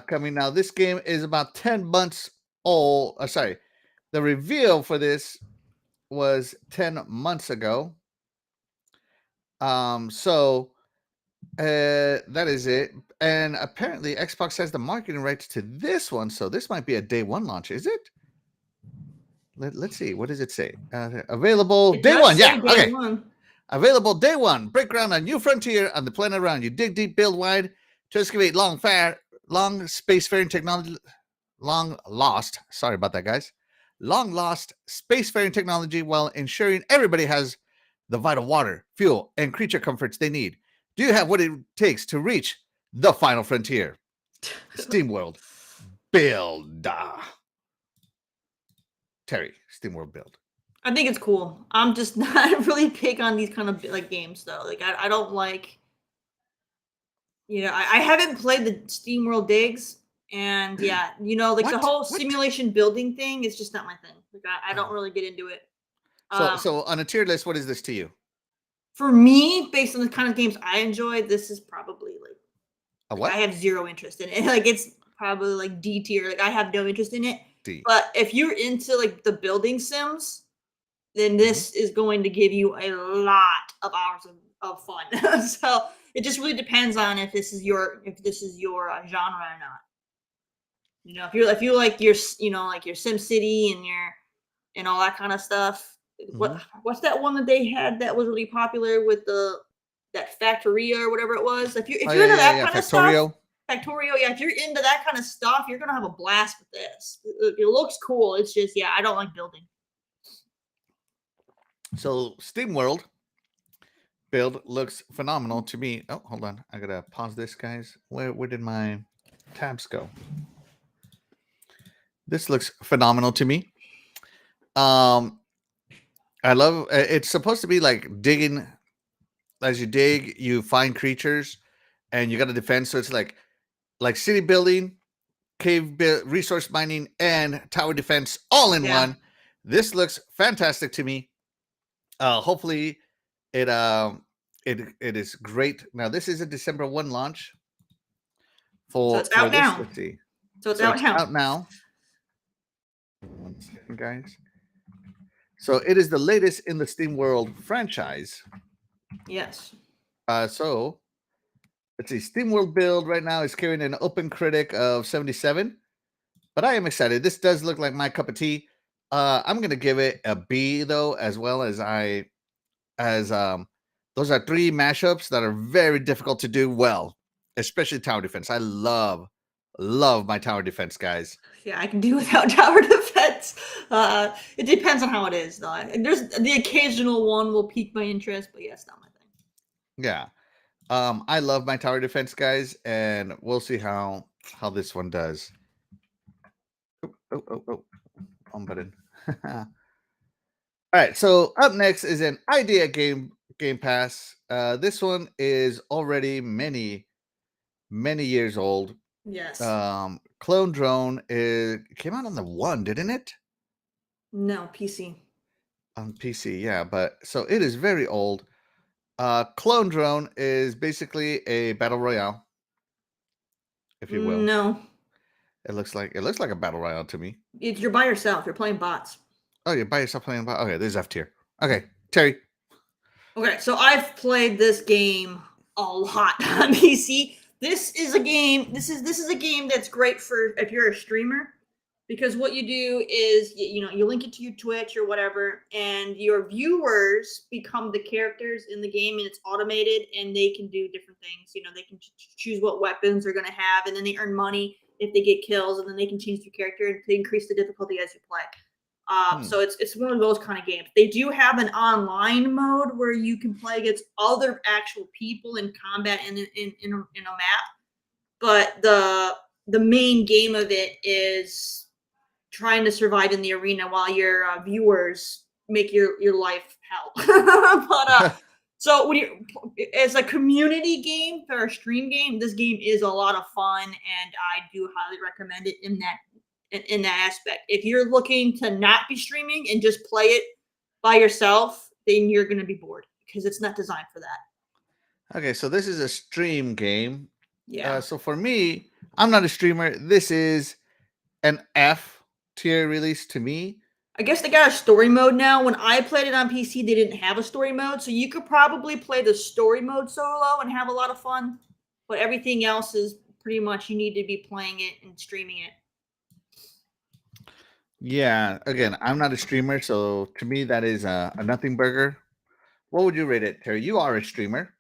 coming now. This game is about 10 months old. Sorry, the reveal for this was 10 months ago. So that is it. And apparently Xbox has the marketing rights to this one, so this might be a day one launch. Is it? Let's see. What does it say? Available It day does one. say Yeah. day Okay. 1. Available day one. Break ground on new frontier on the planet around you. Dig deep, build wide to excavate long spacefaring technology. Long lost. Sorry about that, guys. Long lost spacefaring technology while ensuring everybody has the vital water, fuel, and creature comforts they need. Do you have what it takes to reach the final frontier? SteamWorld Build. Terry, SteamWorld Build. I think it's cool. I'm just not really big on these kind of like games though. Like I don't like, I haven't played the Steam World Digs, and yeah, like the What? whole What? simulation building thing is just not my thing. Like I don't Oh. really get into it. So on a tier list, what is this to you? For me, based on the kind of games I enjoy, this is probably like A I what? have zero interest in it. Like it's probably like D tier. Like I have no interest in it. D. But if you're into like the building sims, then Mhm. this is going to give you a lot of hours of fun. So it just really depends on if this is your genre or not. If you like like your Sim City and your and all that kind of stuff. Mhm. What's that one that they had that was really popular with that Factoria or whatever it was? Oh If you're yeah, into yeah, that yeah. kind of stuff, Factorio. Factorio, yeah, if you're into that kind of stuff, you're gonna have a blast with this. It looks cool. It's just, yeah, I don't like building. So SteamWorld Build looks phenomenal to me. Oh, hold on. I gotta pause this, guys. Where did my tabs go? This looks phenomenal to me. I love it's supposed to be like digging. As you dig, you find creatures and you got to defend. So it's like city building, resource mining, and tower defense all in Yeah. one. This looks fantastic to me. Hopefully it it is great. Now this is a December 1 launch So it's for out this. now. Let's see. So it's So out it's now. out now. 1 second, guys. So it is the latest in the Steam World franchise. Yes. So let's see. Steam World Build right now is carrying an open critic of 77, but I am excited. This does look like my cup of tea. I'm gonna give it a B though, as well as those are 3 mashups that are very difficult to do well, especially tower defense. I love my tower defense, guys. Yeah, I can do without tower defense. It depends on how it is, though. There's the occasional one will pique my interest, but yeah, it's not my thing. Yeah. I love my tower defense, guys, and we'll see how this one does. Oh, on button. All right, so up next is an idea Game Pass. This one is already many years old. Yes. Clone Drone came out on the 1, didn't it? No, PC. On PC, yeah, but so it is very old. Clone Drone is basically a battle royale, if you will. No, It looks like a battle royale to me. you're by yourself. You're playing bots. Oh, you're by yourself playing. Okay, there's F tier. Okay, Terry. Okay, so I've played this game a lot on PC. This is a game. This is a game that's great for if you're a streamer, because what you do is you link it to your Twitch or whatever, and your viewers become the characters in the game, and it's automated, and they can do different things. They can choose what weapons they're going to have, and then they earn money if they get kills, and then they can change their character and they increase the difficulty as you play. So it's one of those kind of games. They do have an online mode where you can play against other actual people in combat in a map, but the main game of it is trying to survive in the arena while your viewers make your life hell. But so as a community game or a stream game, this game is a lot of fun, and I do highly recommend it in that aspect. If you're looking to not be streaming and just play it by yourself, then you're going to be bored because it's not designed for that. Okay, so this is a stream game. Yeah. So for me, I'm not a streamer. This is an F tier release to me. I guess they got a story mode now. When I played it on PC, they didn't have a story mode, so you could probably play the story mode solo and have a lot of fun. But everything else is pretty much you need to be playing it and streaming it. Yeah, again, I'm not a streamer, so to me that is a nothing burger. What would you rate it, Terry? You are a streamer.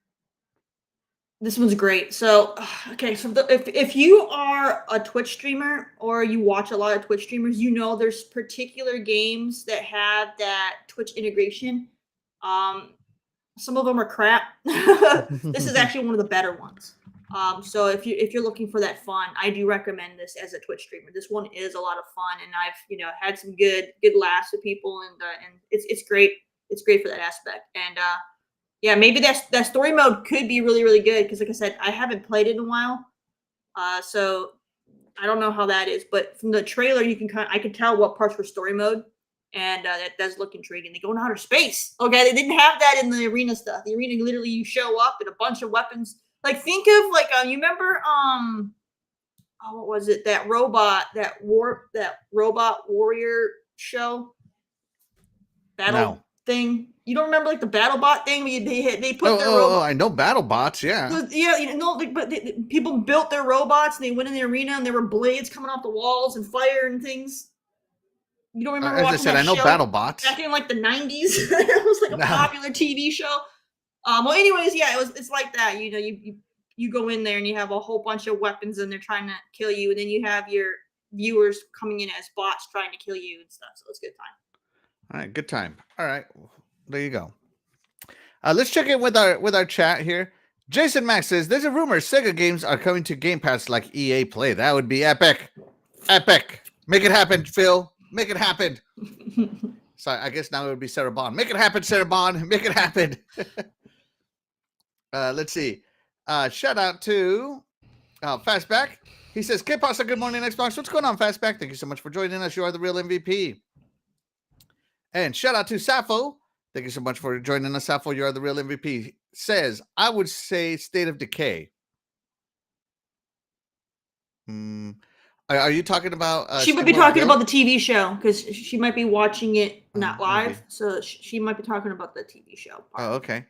This one's great. So, okay, so if you are a Twitch streamer or you watch a lot of Twitch streamers, there's particular games that have that Twitch integration. Some of them are crap. This is actually one of the better ones. So if you're looking for that fun, I do recommend this as a Twitch streamer. This one is a lot of fun, and I've had some good laughs with people, and it's great. It's great for that aspect, and yeah, maybe that story mode could be really, really good because, like I said, I haven't played it in a while, so I don't know how that is. But from the trailer, I can tell what parts were story mode, and that does look intriguing. They go in outer space. Okay, they didn't have that in the arena stuff. The arena, literally, you show up and a bunch of weapons. Like, think of you remember what was it, that robot warrior show battle thing? You don't remember like the BattleBot thing? They put their robot. I know BattleBots. Yeah. Yeah, but people built their robots and they went in the arena and there were blades coming off the walls and fire and things. You don't remember watching that show? I know BattleBots. Back in like the 90s, it was like a popular TV show. Well, anyways, yeah, it's like that. You go in there and you have a whole bunch of weapons and they're trying to kill you, and then you have your viewers coming in as bots trying to kill you and stuff. So it's a good time. All right, good time. All right, there you go. Let's check in with our chat here. Jason Max says there's a rumor Sega games are coming to Game Pass like EA Play. That would be epic. Epic. Make it happen, Phil. Make it happen. Sorry, I guess now it would be Sarah Bond. Make it happen, Sarah Bond. Make it happen. Let's see. Shout out to Fastback. He says, K-Pasta, good morning, Xbox. What's going on, Fastback? Thank you so much for joining us. You are the real MVP. And shout out to Sappho. Thank you so much for joining us, Sappho. You are the real MVP. Says, I would say State of Decay. Are you talking about... she might be talking about the TV show because she might be watching it not live. Maybe. So she might be talking about the TV show part. Oh, okay.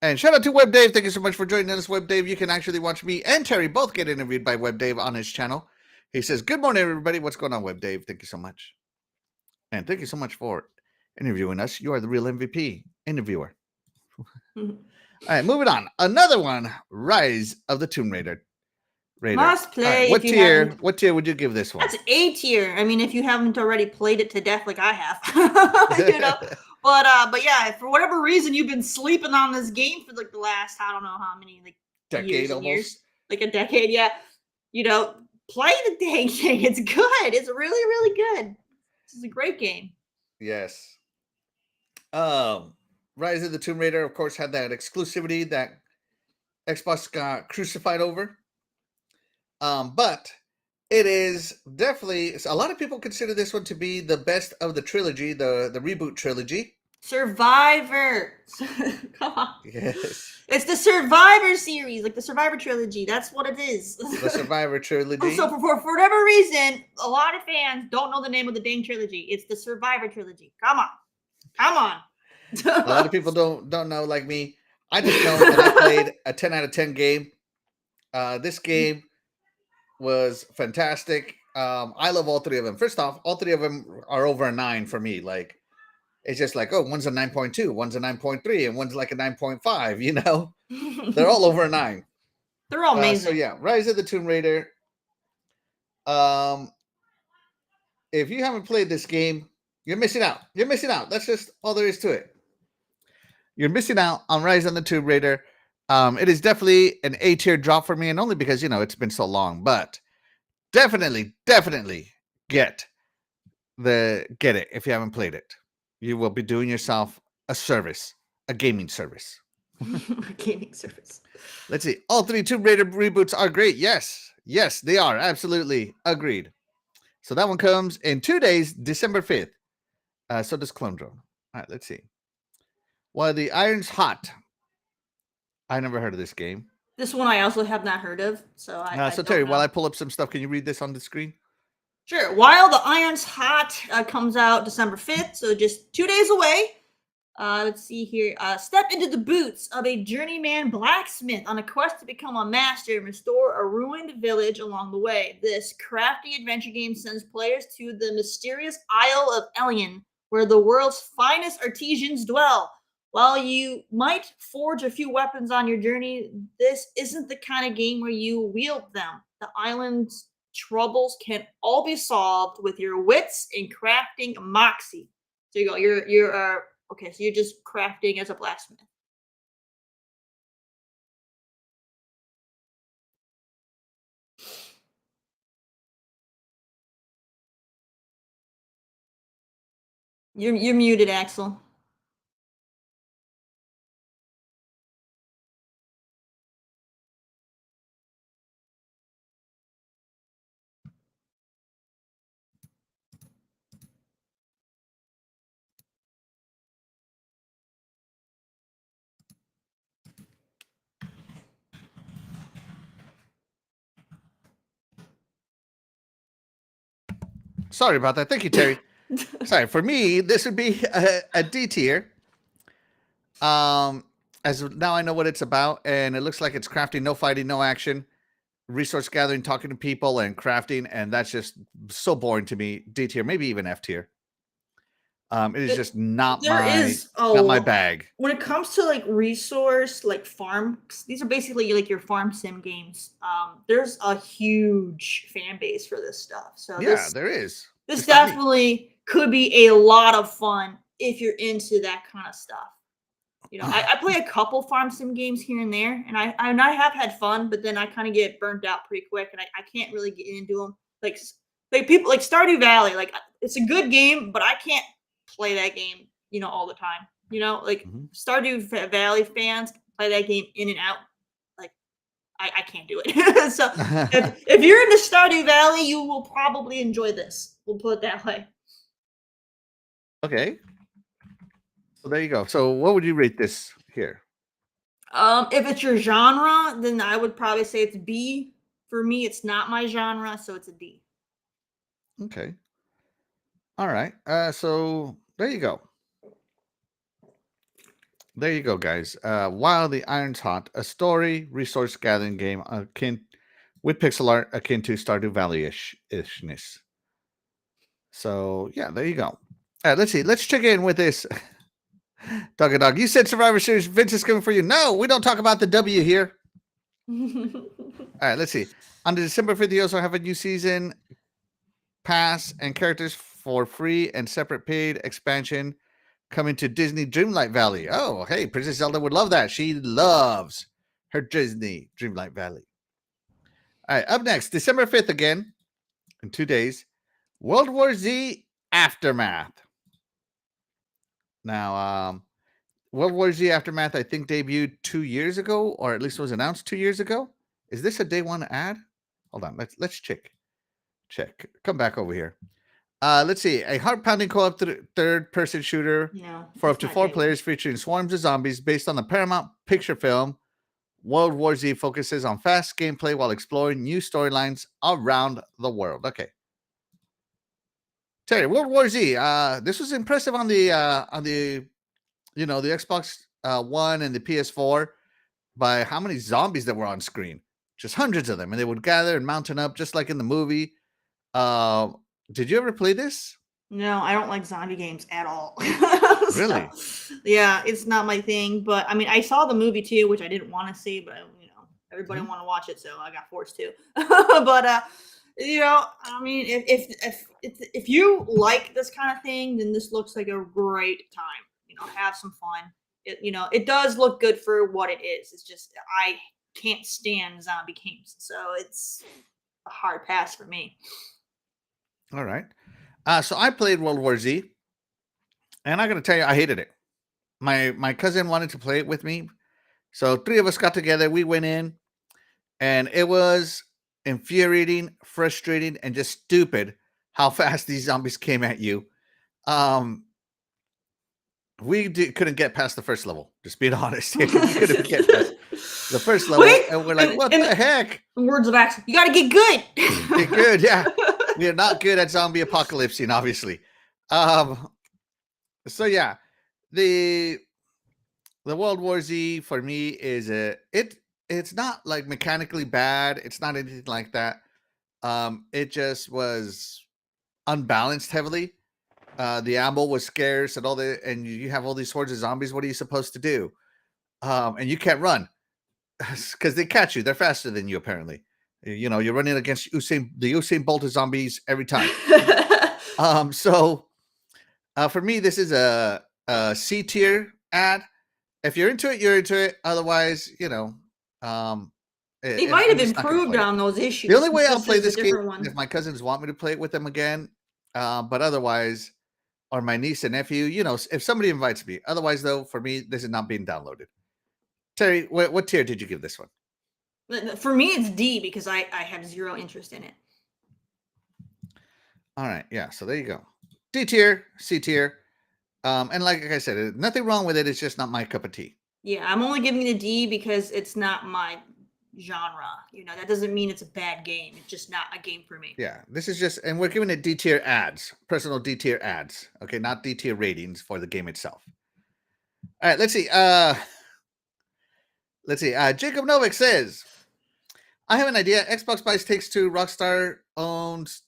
And shout out to Web Dave. Thank you so much for joining us, Web Dave. You can actually watch me and Terry both get interviewed by Web Dave on his channel. He says, good morning, everybody. What's going on, Web Dave? Thank you so much. And thank you so much for interviewing us. You are the real MVP interviewer. All right, moving on. Another one, Rise of the Tomb Raider. Must play. What tier would you give this one? That's A tier. I mean, if you haven't already played it to death like I have. But yeah, for whatever reason you've been sleeping on this game for like the last, I don't know how many, like decade almost. Years. Like a decade, yeah. Play the dang thing. It's good. It's really, really good. This is a great game. Yes. Rise of the Tomb Raider, of course, had that exclusivity that Xbox got crucified over. But it is definitely, a lot of people consider this one to be the best of the trilogy, the reboot trilogy. Survivor. Come on. Yes. It's the Survivor series, like the Survivor trilogy. That's what it is. The Survivor trilogy. So for whatever reason, a lot of fans don't know the name of the dang trilogy. It's the Survivor trilogy. Come on. A lot of people don't know, like me. I just know that I played a 10 out of 10 game. This game was fantastic. I love all three of them. First off, all three of them are over a 9 for me. Like, it's just like, oh, one's a 9.2, one's a 9.3, and one's like a 9.5, you know? They're all over a 9. They're all amazing. So yeah, Rise of the Tomb Raider. If you haven't played this game, you're missing out. You're missing out. That's just all there is to it. You're missing out on Rise of the Tomb Raider. It is definitely an A tier drop for me, and only because, you know, it's been so long. But definitely get it if you haven't played it. You will be doing yourself a service, a gaming service. A gaming service. Let's see. All three Tomb Raider reboots are great. Yes, they are. Absolutely agreed. So that one comes in 2 days, December 5th. So does Clone Drone. All right, let's see. While the Iron's Hot. I never heard of this game. This one I also have not heard of. So Terri, while I pull up some stuff, can you read this on the screen? Sure. While the Iron's Hot comes out December 5th, so just 2 days away. Let's see here. Step into the boots of a journeyman blacksmith on a quest to become a master and restore a ruined village along the way. This crafty adventure game sends players to the mysterious Isle of Elion, where the world's finest artisans dwell. While you might forge a few weapons on your journey, this isn't the kind of game where you wield them. The island's troubles can all be solved with your wits and crafting moxie. So you go. You're okay, so you're just crafting as a blacksmith. You're muted, Axel. Sorry about that. Thank you, Terri. Sorry, for me, this would be a D tier. As now I know what it's about, and it looks like it's crafting, no fighting, no action, resource gathering, talking to people, and crafting, and that's just so boring to me. D tier, maybe even F tier. It is just not my bag. When it comes to like resource, like farm, these are basically like your farm sim games. There's a huge fan base for this stuff. So yeah, there is. This definitely could be a lot of fun if you're into that kind of stuff. You know, I play a couple farm sim games here and there, and I have had fun, but then I kind of get burnt out pretty quick, and I can't really get into them. Like people like Stardew Valley, like it's a good game, but I can't play that game, you know, all the time. You know, like Stardew Valley fans play that game in and out. Like I can't do it. So if you're into Stardew Valley, you will probably enjoy this. We'll put it that way. Okay. So there you go. So what would you rate this here? If it's your genre, then I would probably say it's B. For me, it's not my genre, so it's a D. Okay. All right. So there you go. There you go, guys. While the Iron's Hot, a story resource gathering game akin with pixel art akin to Stardew Valley-ishness. So yeah, there you go. Let's see. Let's check in with this. Dog, you said Survivor Series. Vince is coming for you. No, we don't talk about the W here. All right, let's see. On December 5th, you also have a new season pass and characters for free and separate paid expansion coming to Disney Dreamlight Valley. Oh, hey, Princess Zelda would love that. She loves her Disney Dreamlight Valley. All right, up next, December 5th again, in 2 days, World War Z Aftermath. Now, World War Z Aftermath, I think, debuted 2 years ago, or at least was announced 2 years ago. Is this a day one ad? Hold on, let's check. Come back over here. Let's see. A heart-pounding co-op third-person shooter for up to 4 players featuring swarms of zombies based on the Paramount picture film. World War Z focuses on fast gameplay while exploring new storylines around the world. Okay. Terri, World War Z. This was impressive on the the Xbox One and the PS4 by how many zombies that were on screen. just hundreds of them, and they would gather and mountain up just like in the movie. Uh, did you ever play this? No, I don't like zombie games at all. Really? Yeah, it's not my thing. But I mean, I saw the movie too, which I didn't want to see, but everybody Mhm. want to watch it, so I got forced to. But I mean, if you like this kind of thing, then this looks like a great time. Have some fun. It does look good for what it is. It's just I can't stand zombie games, so it's a hard pass for me. All right. So I played World War Z, and I got to tell you, I hated it. My cousin wanted to play it with me, so three of us got together. We went in, and it was infuriating, frustrating, and just stupid how fast these zombies came at you. Um, couldn't get past the first level. Just being honest, we couldn't get past the first level, Wait, and we're like, "What the heck?" in words of action, you got to get good. Get good, yeah. We are not good at zombie apocalypsing, obviously. Um, so yeah, the World War Z for me is it's not like mechanically bad. It's not anything like that. It just was unbalanced heavily. The ammo was scarce and and you have all these hordes of zombies. What are you supposed to do? And you can't run because they catch you. They're faster than you apparently. You're running against the Usain Bolt of zombies every time. So for me, this is a C tier ad. If you're into it, you're into it. Otherwise, They might I'm have just not going to improved play it. on those issues. The only way I'll This play is a this game different is one. if my cousins want me to play it with them again. But otherwise, or my niece and nephew, if somebody invites me. Otherwise, though, for me, this is not being downloaded. Terry, what tier did you give this one? For me, it's D because I have zero interest in it. All right, yeah. So there you go. D tier, C tier. And like I said, nothing wrong with it. It's just not my cup of tea. Yeah, I'm only giving it a D because it's not my genre. That doesn't mean it's a bad game. It's just not a game for me. Yeah, this is just, and we're giving it D tier ads, personal D tier ads. Okay, not D tier ratings for the game itself. All right, let's see. Jacob Novik says, I have an idea. Xbox buys Takes-Two. Rockstar owns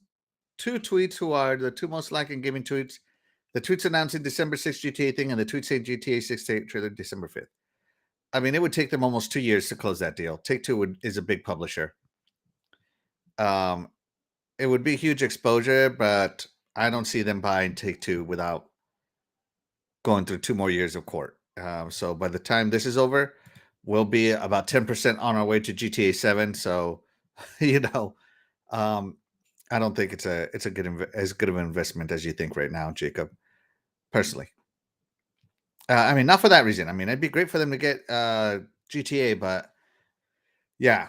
two tweets who are the two most liked in gaming tweets. The tweets announcing December 6th GTA thing and the tweet saying GTA 6 trailer December 5th. I mean, it would take them almost 2 years to close that deal. Take-Two is a big publisher. It would be huge exposure, but I don't see them buying Take-Two without going through 2 more years of court. So by the time this is over, we'll be about 10% on our way to GTA 7. So, I don't think it's a good as good of an investment as you think right now, Jacob. Personally, I mean, not for that reason. I mean, it'd be great for them to get GTA, but yeah,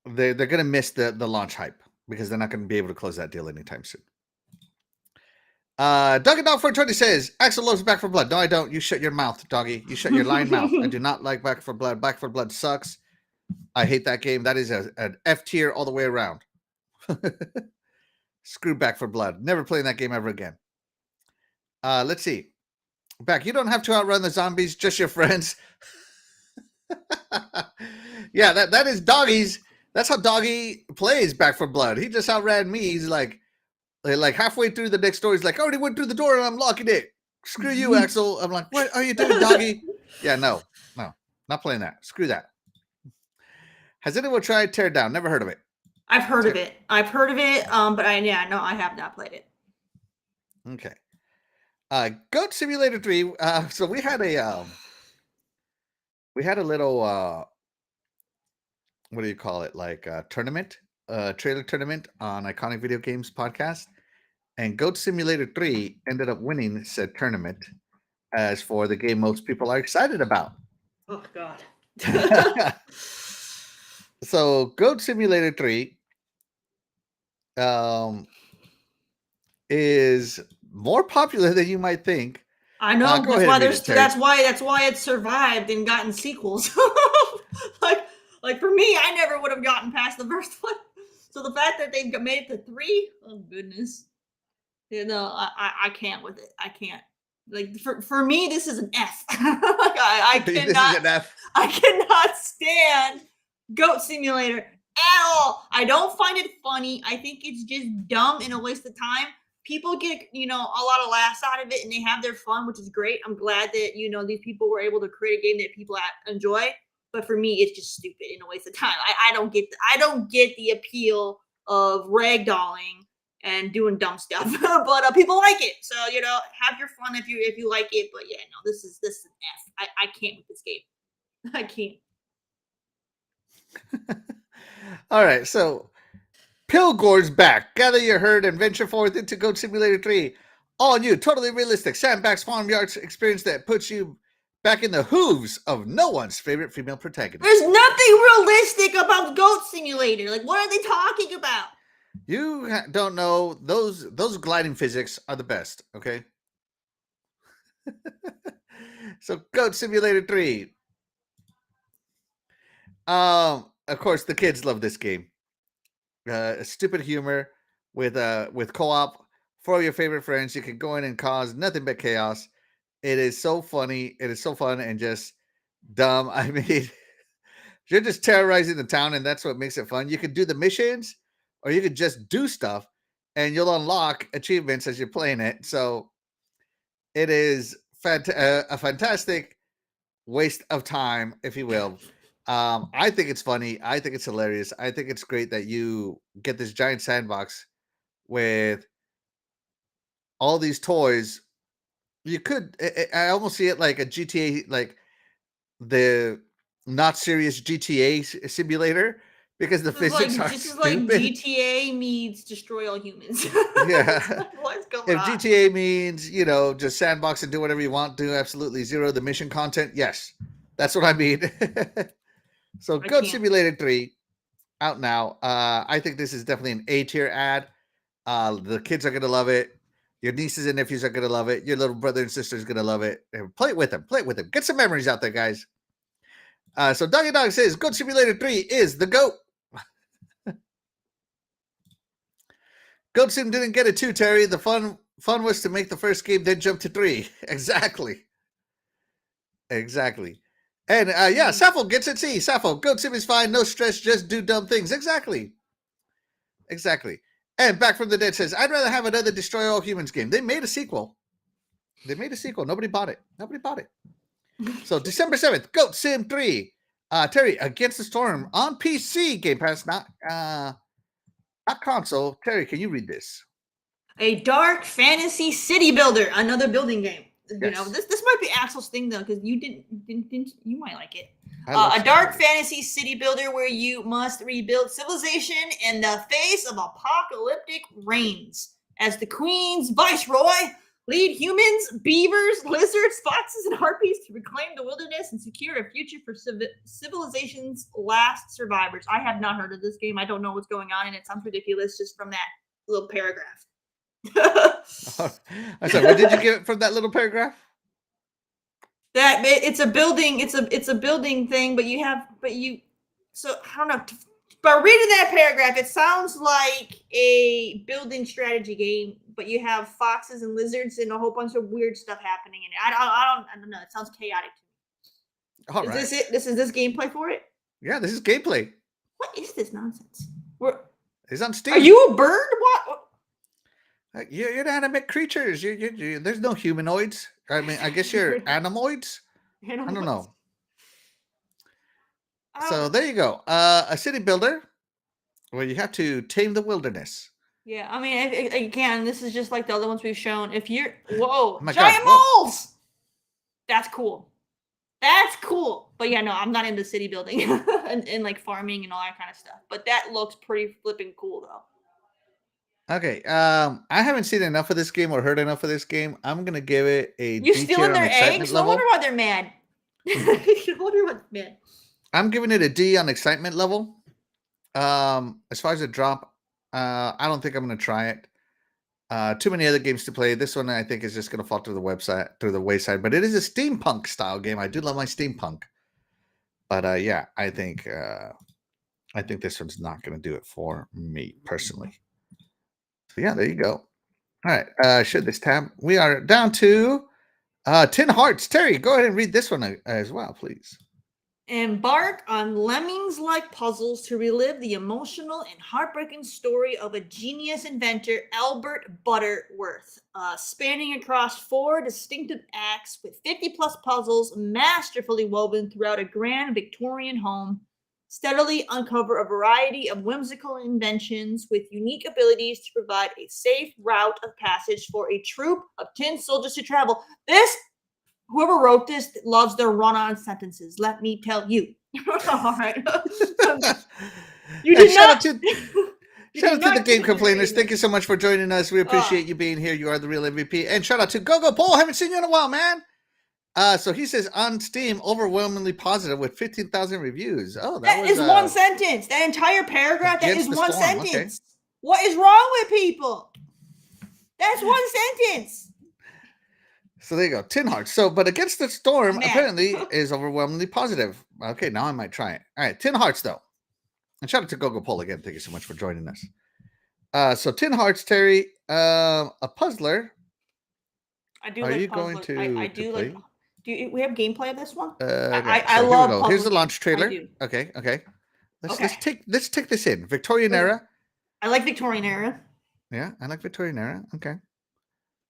they're gonna miss the launch hype because they're not gonna be able to close that deal anytime soon. Doggy Dog 420 says, Axel loves Back for Blood. No, I don't. You shut your mouth, doggy. You shut your lying mouth. I do not like Back for Blood. Back for Blood sucks. I hate that game. That is an F tier all the way around. Screw Back for Blood. Never playing that game ever again. Let's see. Back, you don't have to outrun the zombies, just your friends. Yeah, that is Doggy's. That's how Doggy plays Back for Blood. He just outran me. He's like halfway through the next door, he's like, I already went through the door and I'm locking it. Screw you, Axel. I'm like, what are you doing, Doggy? Yeah, no, not playing that. Screw that. Has anyone tried Tear Down? Never heard of it. I've heard of it. But I have not played it. Okay. Goat Simulator 3. So we had a little what do you call it? Like a tournament, trailer tournament on Iconic Video Games podcast. And Goat Simulator 3 ended up winning said tournament as for the game most people are excited about. Oh, God. So Goat Simulator 3 is more popular than you might think. I know. That's why it survived and gotten sequels. like for me, I never would have gotten past the first one. So the fact that they've made it to 3, oh goodness. I can't with it. I can't. Like for me, this is an F. I This is cannot. an F. I cannot stand Goat Simulator at all. I don't find it funny. I think it's just dumb and a waste of time. People get, a lot of laughs out of it and they have their fun, which is great. I'm glad that, these people were able to create a game that people enjoy. But for me, it's just stupid and a waste of time. I don't get the appeal of ragdolling and doing dumb stuff. But people like it. So, have your fun if you like it. But yeah, no, this is an F. I can't with this game. I can't. All right, so Pilgor's back. Gather your herd and venture forth into Goat Simulator 3. All new, totally realistic sandbags farmyard experience that puts you back in the hooves of no one's favorite female protagonist. There's nothing realistic about Goat Simulator. Like, what are they talking about? You don't know. Those gliding physics are the best, okay? So, Goat Simulator 3. Of course, the kids love this game. Stupid humor with co-op for your favorite friends. You can go in and cause nothing but chaos. It is so funny. It is so fun and just dumb. I mean, you're just terrorizing the town, and that's what makes it fun. You can do the missions, or you could just do stuff, and you'll unlock achievements as you're playing it. So it is a fantastic waste of time, if you will. I think it's funny. I think it's hilarious. I think it's great that you get this giant sandbox with all these toys. You could, I almost see it like a GTA, like the not serious GTA simulator, because the physics are this is stupid. like GTA meets Destroy All Humans. Yeah. What's going If on? GTA means, just sandbox and do whatever you want, do absolutely zero the mission content, yes. That's what I mean. So Goat Simulator 3 out now. I think this is definitely an A-tier ad. The kids are going to love it. Your nieces and nephews are going to love it. Your little brother and sister is going to love it. And play it with them. Play it with them. Get some memories out there, guys. So Doggy Dog says, Goat Simulator 3 is the GOAT. Goat Sim didn't get it too, Terry. The fun was to make the first game, then jump to 3. Exactly. And yeah, Sappho gets it. See, Sappho, Goat Sim is fine. No stress. Just do dumb things. Exactly. And Back from the Dead says, I'd rather have another Destroy All Humans game. They made a sequel. Nobody bought it. So December 7th, Goat Sim 3. Terry, Against the Storm on PC, Game Pass, not console. Terry, can you read this? A dark fantasy city builder, another building game. Yes. This might be Axel's thing though, because you didn't you might like it. A dark fantasy city builder where you must rebuild civilization in the face of apocalyptic rains. As the Queen's viceroy, lead humans, beavers, lizards, foxes, and harpies to reclaim the wilderness and secure a future for civilization's last survivors. I have not heard of this game. I don't know what's going on, and it sounds ridiculous just from that little paragraph. I said, what did you get from that little paragraph? That it's a building, it's a building thing, so I don't know. But reading that paragraph, it sounds like a building strategy game, but you have foxes and lizards and a whole bunch of weird stuff happening in it. I don't know. It sounds chaotic to me. All right. Is this it? This is gameplay for it? Yeah, this is gameplay. What is this nonsense? It's on Steam. Are you a bird? What? You're animate creatures. There's no humanoids. I mean, I guess you're animoids. I don't know. So there you go. A city builder where you have to tame the wilderness. Yeah, I mean, again, this is just like the other ones we've shown. If you're giant moles, that's cool. But yeah, no, I'm not into city building and like farming and all that kind of stuff. But that looks pretty flipping cool though. Okay, I haven't seen enough of this game or heard enough of this game. I'm gonna give it a D tier stealing their eggs? No wonder why they're mad. No wonder what's mad. I'm giving it a D on excitement level. As far as a drop, I don't think I'm gonna try it. Too many other games to play. This one I think is just gonna fall through the wayside. But it is a steampunk style game. I do love my steampunk. But yeah, I think this one's not gonna do it for me personally. So yeah, there you go. All right, share this tab. We are down to Tin Hearts. Terry, go ahead and read this one as well, please. Embark on lemmings-like puzzles to relive the emotional and heartbreaking story of a genius inventor, Albert Butterworth, spanning across 4 distinctive acts with 50-plus puzzles masterfully woven throughout a grand Victorian home. Steadily uncover a variety of whimsical inventions with unique abilities to provide a safe route of passage for a troop of tin soldiers to travel. Whoever wrote this loves their run-on sentences. Let me tell you. All right. You did not. Shout out to the game complainers. Thank you so much for joining us. We appreciate you being here. You are the real MVP. And shout out to Gogo Paul. Haven't seen you in a while, man. So he says on Steam, overwhelmingly positive with 15,000 reviews. Oh, that is one sentence. That entire paragraph, that is one sentence. Okay. What is wrong with people? That's one sentence. So there you go. Tin Hearts. So, but Against the Storm apparently is overwhelmingly positive. Okay, now I might try it. All right, Tin Hearts though. And shout out to Gogo Paul again. Thank you so much for joining us. So Tin Hearts, Terry, a puzzler. I do. Are like you puzzler. going to? I do play? Like. Do we have gameplay of this one? I love. Here we go. Here's the launch trailer. Okay. Let's take this in. Victorian era. I like Victorian era. Yeah, I like Victorian era. Okay.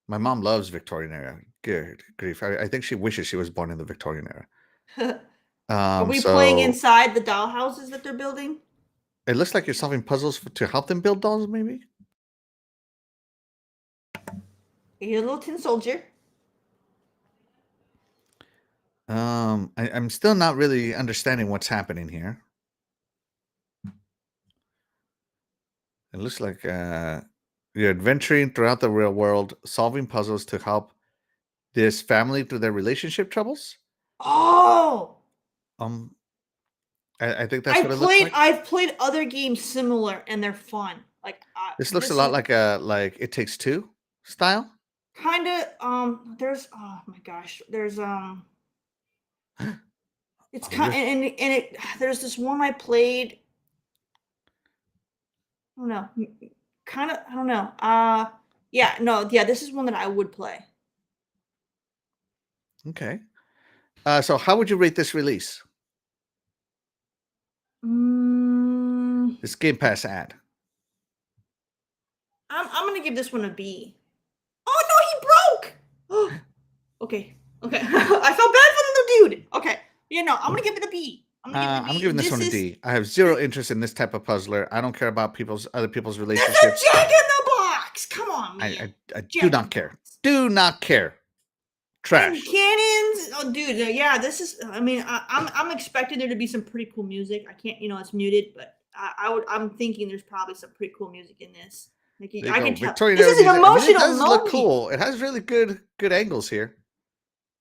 My mom loves Victorian era. Good grief. I think she wishes she was born in the Victorian era. Are we playing inside the dollhouses that they're building? It looks like you're solving puzzles to help them build dolls, maybe? You're a little tin soldier. I'm still not really understanding what's happening here. It looks like you're adventuring throughout the real world, solving puzzles to help this family through their relationship troubles. Oh! I think that's what it looks like. I've played other games similar, and they're fun. Like this looks a lot like It Takes Two style. Kind of. There's. Oh my gosh. There's. It's kind and it. There's this one I played. I don't know. Kind of. I don't know. Yeah. No. Yeah. This is one that I would play. Okay. So how would you rate this release? This Game Pass ad. I'm gonna give this one a B. Oh no, he broke. Okay. I felt bad for the little dude. Okay. Yeah, no, I'm gonna give it a B. I'm giving this one a D. I have zero interest in this type of puzzler. I don't care about other people's relationships. There's a Jack in the Box. Come on, man. I do not care. Do not care. Trash. And cannons. Oh, dude. Yeah, this is. I mean, I'm expecting there to be some pretty cool music. I can't. It's muted, but I'm thinking there's probably some pretty cool music in this. Like, I can tell. This is an emotional it does look cool. It has really good angles here.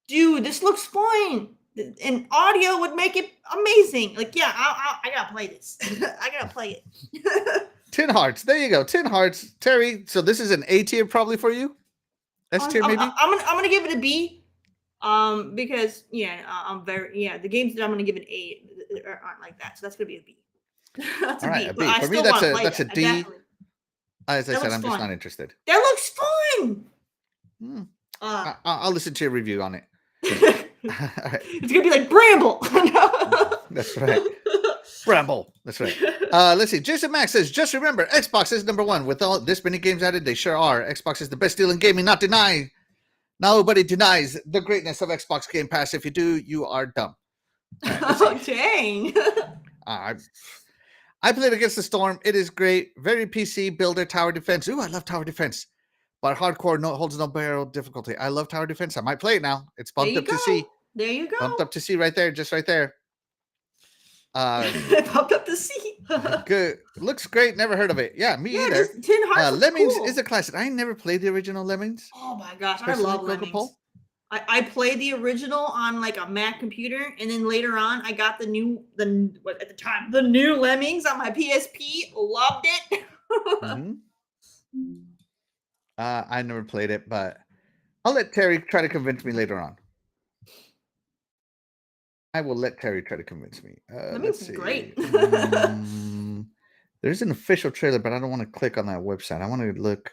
Dude, this looks fine. And audio would make it amazing. Like, yeah, I gotta play this. I gotta play it. Tin Hearts. There you go. Tin Hearts. Terry, so this is an A tier probably for you? S tier maybe? I'm gonna give it a B. Because the games that I'm gonna give an A aren't like that. So that's gonna be a B. That's all right, a B. For me, that's a D. As I said, I'm just not interested. That looks fun. I'll listen to your review on it. Right. It's gonna be like Bramble. That's right. Bramble. That's right. Let's see. Jason Max says, just remember, Xbox is number one. With all this many games added, they sure are. Xbox is the best deal in gaming, not deny. Nobody denies the greatness of Xbox Game Pass. If you do, you are dumb. Right, dang. I played Against the Storm. It is great. Very PC builder, tower defense. Ooh, I love tower defense. But hardcore holds no barrel difficulty. I love tower defense. I might play it now. It's bumped up to C. There you go. Bumped up to C right there, just right there. Bumped up to C. Good. Looks great. Never heard of it. Yeah, me either. Tin Hearts Lemmings cool. is a classic. I never played the original Lemmings. Oh my gosh, I love Lemmings. I played the original on like a Mac computer, and then later on I got the new Lemmings on my PSP. Loved it. I never played it, but I'll let Terry try to convince me later on. I will let Terry try to convince me. Lemmings is great. There's an official trailer, but I don't want to click on that website. I want to look.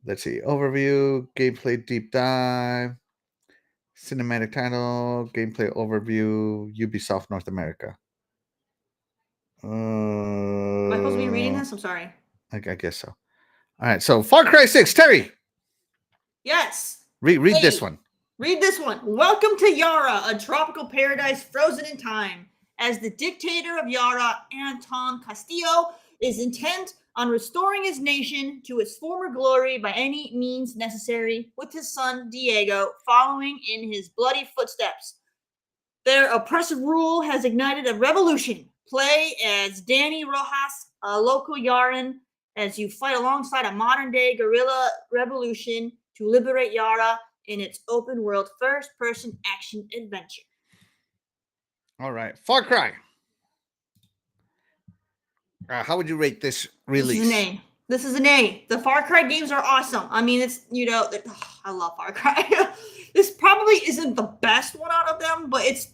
Let's see. Overview, gameplay deep dive. Cinematic title, gameplay overview, Ubisoft North America. Am I supposed to be reading this? I'm sorry. I guess so. All right, so Far Cry 6, Terry. Yes. Read this one. Read this one. Welcome to Yara, a tropical paradise frozen in time. As the dictator of Yara, Anton Castillo, is intent on restoring his nation to its former glory by any means necessary, with his son Diego following in his bloody footsteps. Their oppressive rule has ignited a revolution. Play as Danny Rojas, a local Yaran, as you fight alongside a modern-day guerrilla revolution to liberate Yara in its open-world first-person action adventure. All right, Far Cry. How would you rate this release? This is an A. This is an A. The Far Cry games are awesome. I mean, it's, I love Far Cry. This probably isn't the best one out of them, but it's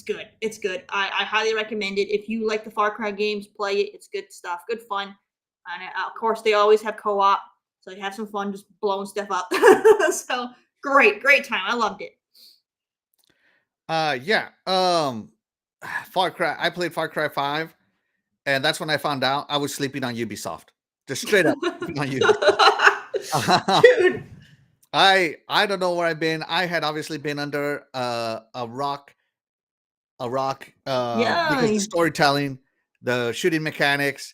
good. It's good. I highly recommend it. If you like the Far Cry games, play it. It's good stuff. Good fun. And of course, they always have co-op, so you have some fun just blowing stuff up. So great time. I loved it. Yeah. Far Cry. I played Far Cry 5, and that's when I found out I was sleeping on Ubisoft. Just straight up sleeping on Ubisoft. Dude. I don't know where I've been. I had obviously been under a rock. Because the storytelling, the shooting mechanics,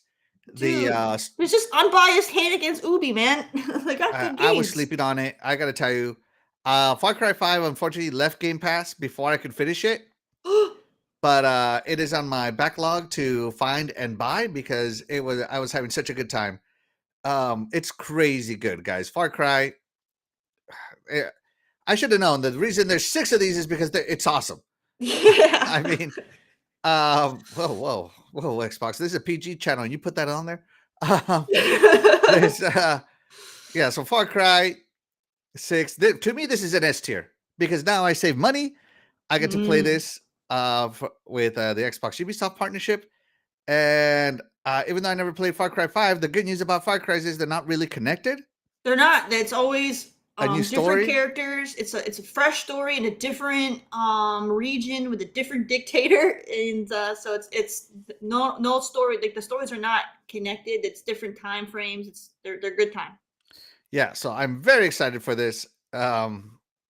Dude, there's just unbiased hate against Ubi, man. They got good games. I was sleeping on it. I gotta tell you, Far Cry 5 unfortunately left Game Pass before I could finish it. But it is on my backlog to find and buy because I was having such a good time. It's crazy good, guys. Far Cry. I should have known. The reason there's 6 of these is because it's awesome. Yeah. I mean, whoa, Xbox. This is a PG channel. You put that on there. Yeah. So Far Cry 6. To me, this is an S tier because now I save money. I get to play this with the Xbox Ubisoft partnership, and even though I never played Far Cry 5, the good news about Far Cry is they're not really connected. They're not. It's always a new different characters. It's a fresh story in a different region with a different dictator, and so it's no story. Like the stories are not connected. It's different time frames. They're good time. Yeah, so I'm very excited for this. Yeah,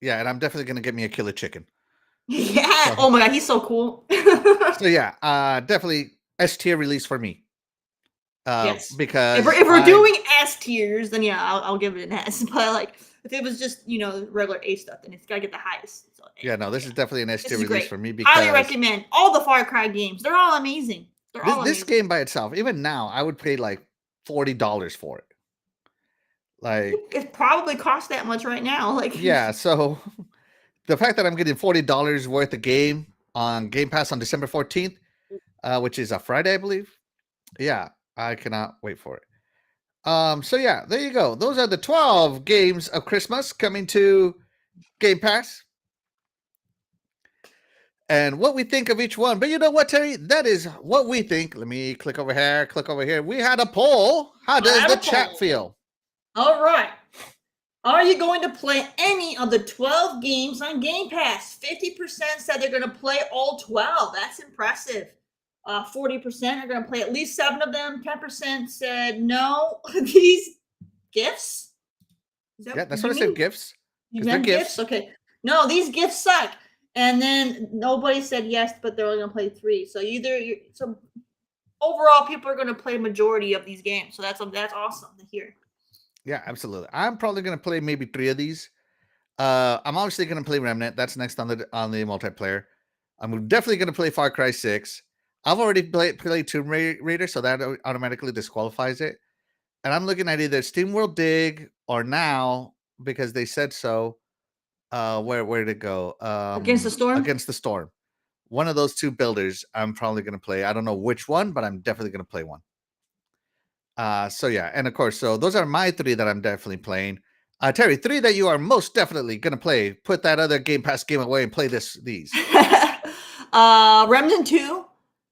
and I'm definitely gonna get me a killer chicken. Yeah. So, oh my god, he's so cool. So yeah, definitely S tier release for me. Yes. Because if we're doing S tiers, then yeah, I'll give it an S. But like if it was just regular A stuff, then it's gotta get the highest. So, yeah, no, this is definitely an S tier release for me because highly recommend all the Far Cry games. They're all amazing. This game by itself, even now, I would pay like $40 for it. Like it probably costs that much right now. Like yeah, so the fact that I'm getting $40 worth of game on Game Pass on December 14th, which is a Friday, I believe. Yeah, I cannot wait for it. So yeah, there you go. Those are the 12 games of Christmas coming to Game Pass. And what we think of each one. But you know what, Terry? That is what we think. Let me click over here, click over here. We had a poll. How does the chat feel? All right. Are you going to play any of the 12 games on Game Pass? 50% said they're going to play all 12. That's impressive. 40% are going to play at least 7 of them. 10% said no. These gifts? Yeah, that's what I said, gifts. They're gifts? Okay. No, these gifts suck. And then nobody said yes, but they're only going to play 3. So so overall, people are going to play majority of these games. So that's awesome to hear. Yeah, absolutely. I'm probably going to play maybe 3 of these. I'm obviously going to play Remnant. That's next on the multiplayer. I'm definitely going to play Far Cry 6. I've already played Tomb Raider, so that automatically disqualifies it. And I'm looking at either SteamWorld Dig or now, because they said so. Where did it go? Against the Storm? Against the Storm. One of those 2 builders I'm probably going to play. I don't know which one, but I'm definitely going to play one. So yeah, and of course, so those are my 3 that I'm definitely playing. Terry, 3 that you are most definitely gonna play. Put that other Game Pass game away and play these. Remnant 2.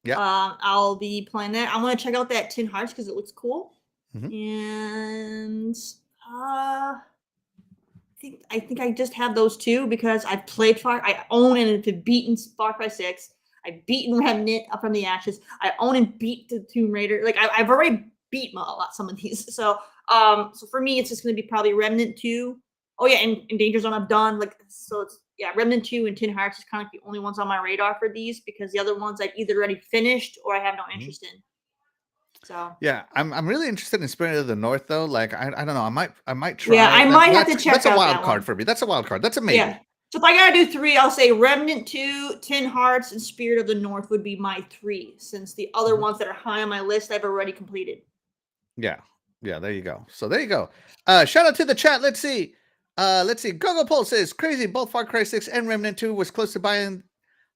Yeah. I'll be playing that. I want to check out that Tin Hearts because it looks cool. Mm-hmm. And I think I just have those two because I've played I own and have beaten Far Cry 6. I've beaten Remnant Up from the Ashes. I own and beat the Tomb Raider. Like I've already beat a lot some of these. So so for me, it's just going to be probably Remnant 2. Oh yeah, and Danger Zone I've done. Like so, it's Remnant 2 and Tin Hearts is kind of the only ones on my radar for these because the other ones I've either already finished or I have no interest in. So yeah, I'm really interested in Spirit of the North though. Like I don't know, I might try. Yeah, I might have to check. That's a out wild that card one. for me. That's a wild card. That's a maybe. Yeah. So if I gotta do 3, I'll say Remnant 2, Tin Hearts, and Spirit of the North would be my 3, since the other ones that are high on my list I've already completed. Yeah. Yeah, there you go. So there you go. Shout out to the chat. Let's see. Gogo Pole says crazy. Both Far Cry 6 and Remnant 2 was close to buying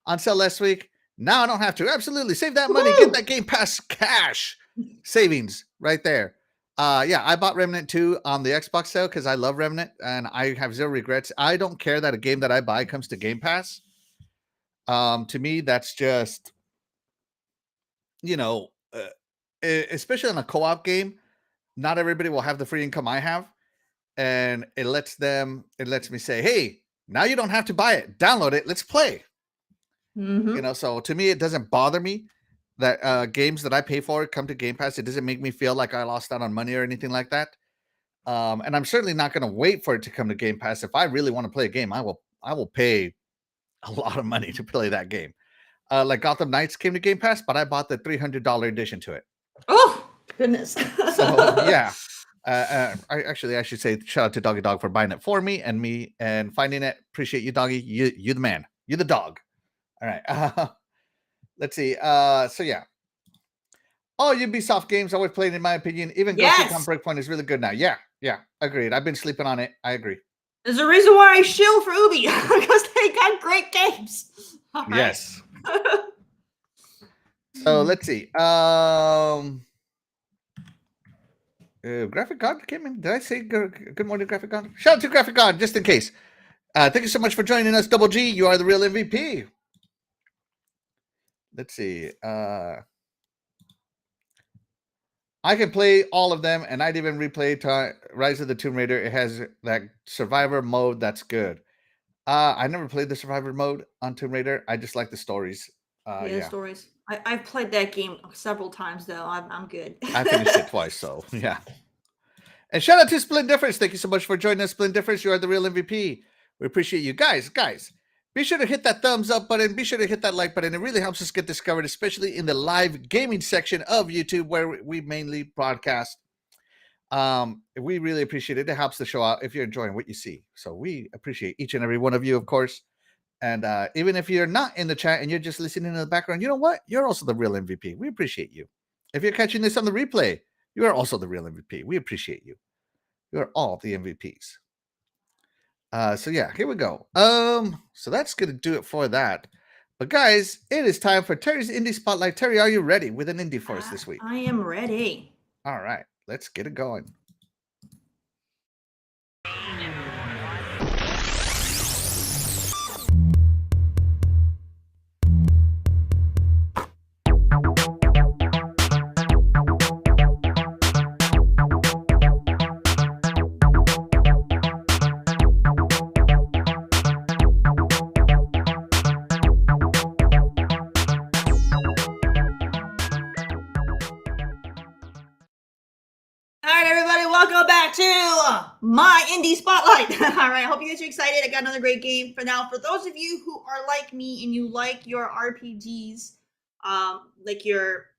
on sale last week. Now I don't have to. Absolutely. Save that money. Get that Game Pass cash savings right there. Yeah, I bought Remnant 2 on the Xbox sale because I love Remnant and I have zero regrets. I don't care that a game that I buy comes to Game Pass. To me, that's just, especially on a co-op game, not everybody will have the free income I have. And it lets me say, hey, now you don't have to buy it. Download it. Let's play. So to me, it doesn't bother me that games that I pay for come to Game Pass. It doesn't make me feel like I lost out on money or anything like that. And I'm certainly not going to wait for it to come to Game Pass. If I really want to play a game, I will pay a lot of money to play that game. Like Gotham Knights came to Game Pass, but I bought the $300 edition to it. Oh goodness! So yeah, I should say shout out to Doggy Dog for buying it for me and finding it. Appreciate you, Doggy. You the man. You the dog. All right. Let's see. So yeah. All Ubisoft games always played, in my opinion. Even Ghost Recon Breakpoint is really good now. Yeah, agreed. I've been sleeping on it. I agree. There's a reason why I shill for Ubi because they got great games. All right. Yes. So let's see. Graphic God came in. Did I say good morning, Graphic God? Shout out to Graphic God, just in case. Thank you so much for joining us, Double G. You are the real MVP. Let's see. I can play all of them, and I'd even replay Rise of the Tomb Raider. It has that survivor mode that's good. I never played the survivor mode on Tomb Raider. I just like the stories. The stories. I've played that game several times, though. I'm good. I finished it twice, so yeah. And shout out to Splint Difference. Thank you so much for joining us, Splint Difference. You are the real MVP. We appreciate you. Guys, be sure to hit that thumbs up button. Be sure to hit that like button. It really helps us get discovered, especially in the live gaming section of YouTube where we mainly broadcast. We really appreciate it. It helps the show out if you're enjoying what you see. So we appreciate each and every one of you, of course. And even if you're not in the chat and you're just listening in the background, you know what? You're also the real MVP. We appreciate you. If you're catching this on the replay, you are also the real MVP. We appreciate you. You are all the MVPs. So yeah, here we go. So that's gonna do it for that. But guys, it is time for Terry's Indie Spotlight. Terry, are you ready with an indie for us this week? I am ready. All right, let's get it going. To my indie spotlight. All right, I hope you guys are excited. I got another great game for now. For those of you who are like me and you like your RPGs, like your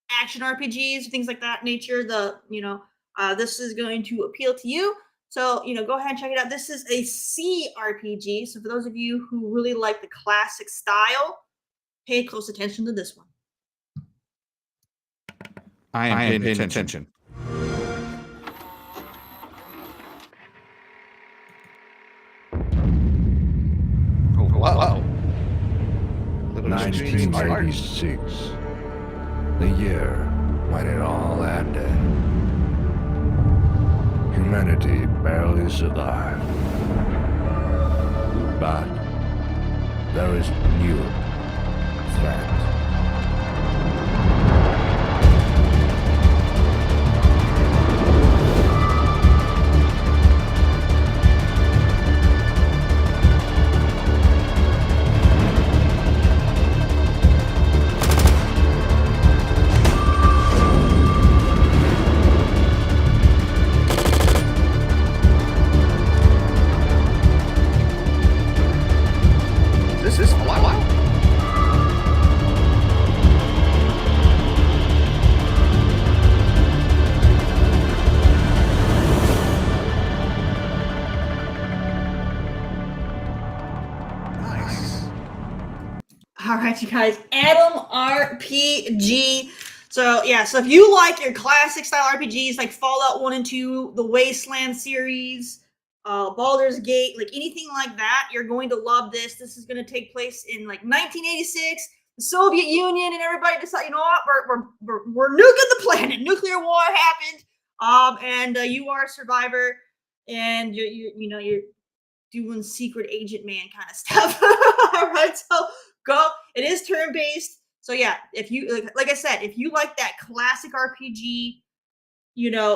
action RPGs, things like that nature, this is going to appeal to you. So, go ahead and check it out. This is a CRPG. So for those of you who really like the classic style, pay close attention to this one. I am paying attention. Wow. 1986. The year when it all ended. Humanity barely survived. But there is new threat. right, you guys. Adam RPG. So yeah, so if you like your classic style RPGs like Fallout 1 and 2, the Wasteland series, Baldur's Gate, like anything like that, you're going to love this. This is going to take place in like 1986. The Soviet Union and everybody decided, you know what, we're nuking the planet. Nuclear war happened, and you are a survivor, and you're doing secret agent man kind of stuff. All right, so go. It is turn based. So yeah, if you like I said, if you like that classic RPG,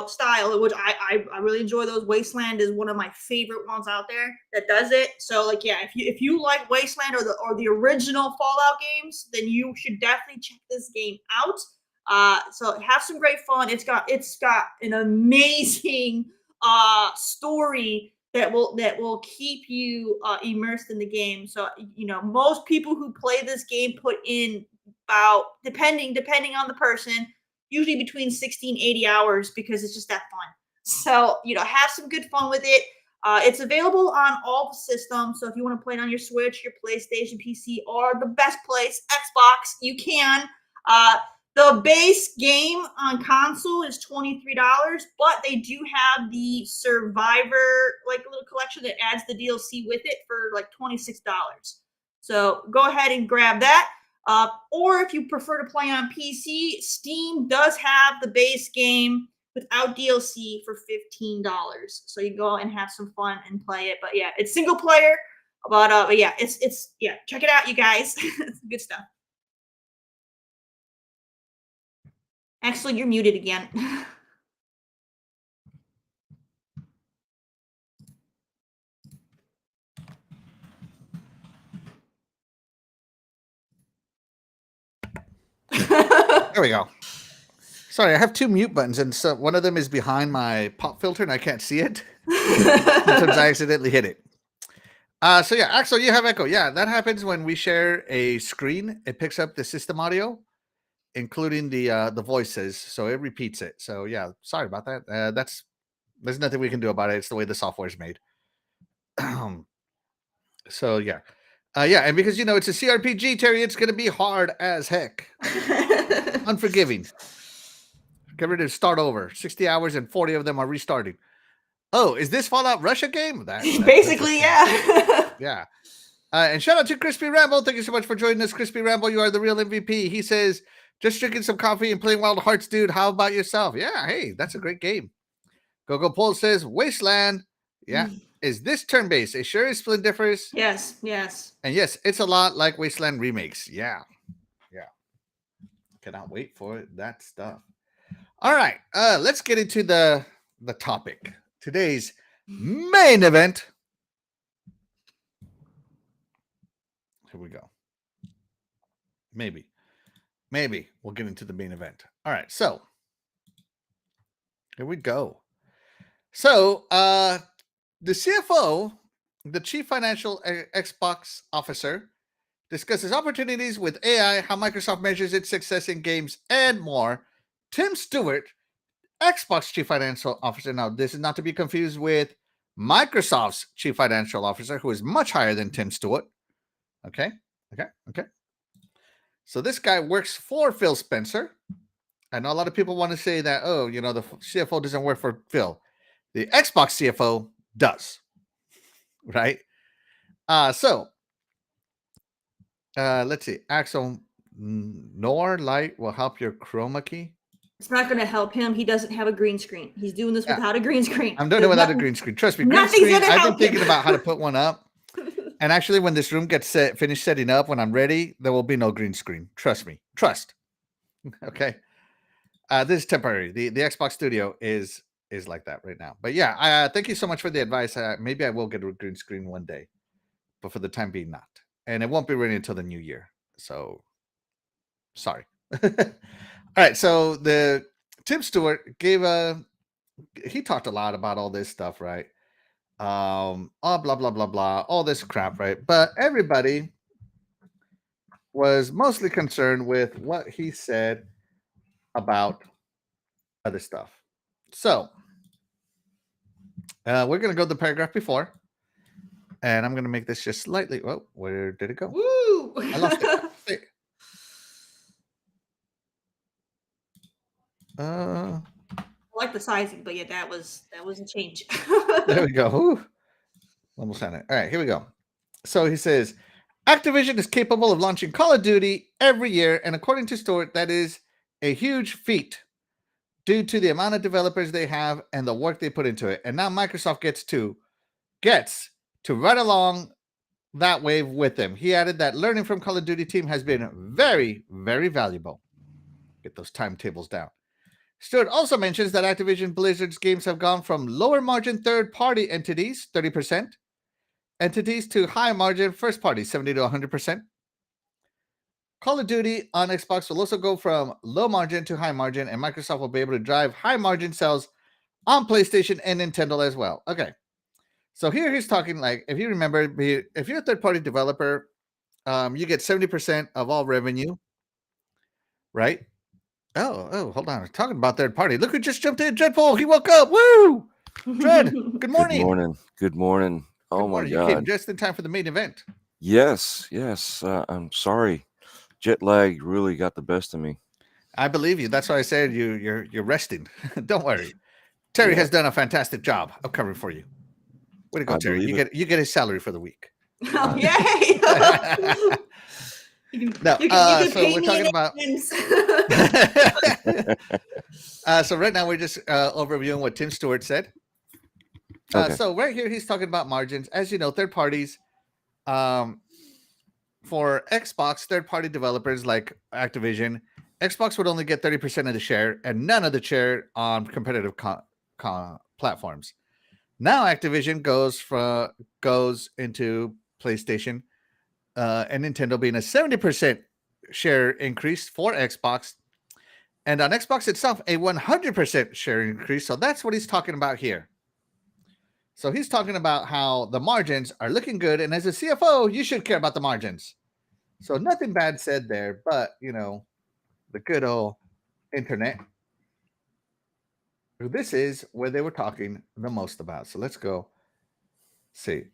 style, which I really enjoy those. Wasteland is one of my favorite ones out there that does it. So like, yeah, if you like Wasteland or the original Fallout games, then you should definitely check this game out. So have some great fun. It's got an amazing story that will keep you immersed in the game. So most people who play this game put in about, depending on the person, usually between 60 and 80 hours, because it's just that fun. So, have some good fun with it. It's available on all the systems. So if you want to play it on your Switch, your PlayStation, PC, or the best place, Xbox, you can. The base game on console is $23, but they do have the Survivor little collection that adds the DLC with it for $26. So go ahead and grab that. Or if you prefer to play on PC, Steam does have the base game without DLC for $15. So you go and have some fun and play it. But yeah, it's single player. But yeah, it's check it out, you guys. It's good stuff. Actually, you're muted again. There we go. Sorry, I have two mute buttons, and so one of them is behind my pop filter, and I can't see it. Sometimes I accidentally hit it. So yeah, Axel, you have echo. Yeah, that happens when we share a screen. It picks up the system audio, including the voices, so it repeats it. So yeah, sorry about that. There's nothing we can do about it. It's the way the software is made. So yeah. Yeah, and because it's a CRPG, Terry, it's gonna be hard as heck. Unforgiving. Get ready to start over. 60 hours and 40 of them are restarting. Oh, is this Fallout Russia game? Basically, yeah. Yeah. And shout out to Crispy Rambo. Thank you so much for joining us, Crispy Rambo. You are the real MVP. He says, just drinking some coffee and playing Wild Hearts, dude. How about yourself? Yeah, hey, that's a great game. Gogo Pole says, Wasteland. Yeah. Is this turn-based? It sure is splendiferous. Yes. And yes, it's a lot like Wasteland remakes. Yeah. Cannot wait for that stuff. All right. Let's get into the topic. Today's main event. Here we go. Maybe we'll get into the main event. All right. So here we go. So the CFO, the Chief Financial Xbox Officer, discusses opportunities with AI, how Microsoft measures its success in games, and more. Tim Stuart, Xbox Chief Financial Officer. Now, this is not to be confused with Microsoft's Chief Financial Officer, who is much higher than Tim Stuart. Okay. So this guy works for Phil Spencer. I know a lot of people want to say that, the CFO doesn't work for Phil. The Xbox CFO does. Right? So let's see. Axel Nor Light will help your chroma key. It's not going to help him. He doesn't have a green screen. He's doing this without a green screen. I'm doing it without a green screen. Trust me. Green screen, I've been thinking about how to put one up. And actually, when this room gets finished setting up, when I'm ready, there will be no green screen. Trust me. Trust. Okay. This is temporary. The Xbox Studio is like that right now. But yeah, thank you so much for the advice. Maybe I will get a green screen one day, but for the time being, not. And it won't be ready until the new year. So, sorry. All right. So the Tim Stewart he talked a lot about all this stuff, right? Blah blah blah blah, all this crap, right? But everybody was mostly concerned with what he said about other stuff. So we're gonna go to the paragraph before, and I'm gonna make this just slightly. Oh, where did it go? Woo! I lost it. Uh, I like the sizing, but yeah, that was a change. there we go. Whew. Almost on it. All right, here we go. So he says, Activision is capable of launching Call of Duty every year, and according to Stuart, that is a huge feat due to the amount of developers they have and the work they put into it. And now Microsoft gets to ride along that wave with them. He added that learning from Call of Duty team has been very, very valuable. Get those timetables down. Stuart also mentions that Activision Blizzard's games have gone from lower margin third-party entities, 30%, entities to high margin first-party, 70 to 100%. Call of Duty on Xbox will also go from low margin to high margin, and Microsoft will be able to drive high margin sales on PlayStation and Nintendo as well. Okay. So here he's talking like, if you remember, if you're a third-party developer, you get 70% of all revenue, right? Oh, hold on. We're talking about third party. Look who just jumped in, Dreadpool. He woke up. Woo! Dread, good morning. Good morning. Good morning. Oh Good my morning. You God. came just in time for the main event. Yes. I'm sorry. Jet lag really got the best of me. I believe you. That's why I said you're resting. Don't worry. Terri has done a fantastic job of covering for you. Way to go, I Terri. believe You get his salary for the week. Oh, yay! You can So pay we're me talking in about. advance. So right now we're just overviewing what Tim Stewart said. Okay. So right here he's talking about margins. As you know, third parties, for Xbox, third-party developers like Activision, Xbox would only get 30% of the share and none of the share on competitive platforms. Now Activision goes into PlayStation and Nintendo being a 70% share increase for Xbox, and on Xbox itself a 100% share increase. So that's what he's talking about here. So he's talking about how the margins are looking good, and as a CFO, you should care about the margins. So nothing bad said there, but the good old internet. This is where they were talking the most about. So let's go see.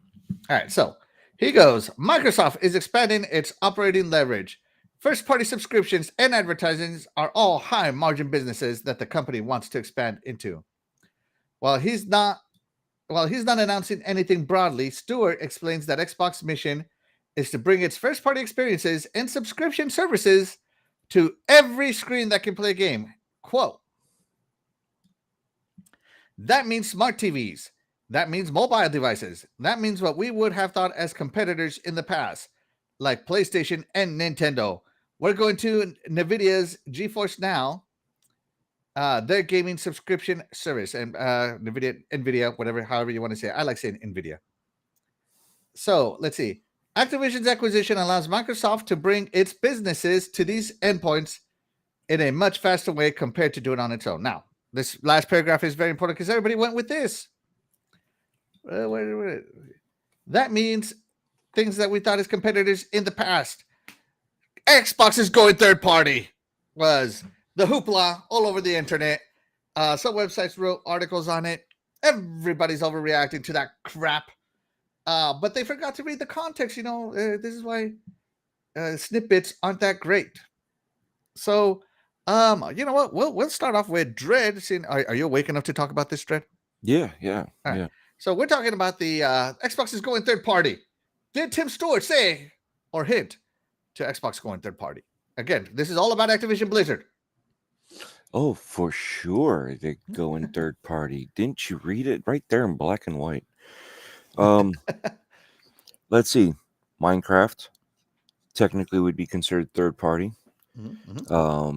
All right, so he goes, Microsoft is expanding its operating leverage. First-party subscriptions and advertising are all high-margin businesses that the company wants to expand into. While he's not announcing anything broadly, Stuart explains that Xbox's mission is to bring its first-party experiences and subscription services to every screen that can play a game. Quote, that means smart TVs. That means mobile devices. That means what we would have thought as competitors in the past, like PlayStation and Nintendo. We're going to NVIDIA's GeForce Now, their gaming subscription service, and NVIDIA, whatever, however you want to say it. I like saying NVIDIA. So let's see. Activision's acquisition allows Microsoft to bring its businesses to these endpoints in a much faster way compared to doing it on its own. Now, this last paragraph is very important because everybody went with this. That means things that we thought as competitors in the past. Xbox is going third party was the hoopla all over the internet. Some websites wrote articles on it. Everybody's overreacting to that crap. But they forgot to read the context. This is why snippets aren't that great. So, you know what? We'll start off with Dread. Are you awake enough to talk about this, Dread? Yeah. All right. Yeah. So we're talking about the Xbox is going third party. Did Tim Stewart say or hint to Xbox going third party? Again, this is all about Activision Blizzard. Oh, for sure. They go in third party. Didn't you read it right there in black and white? Let's see. Minecraft technically would be considered third party. Mm-hmm. A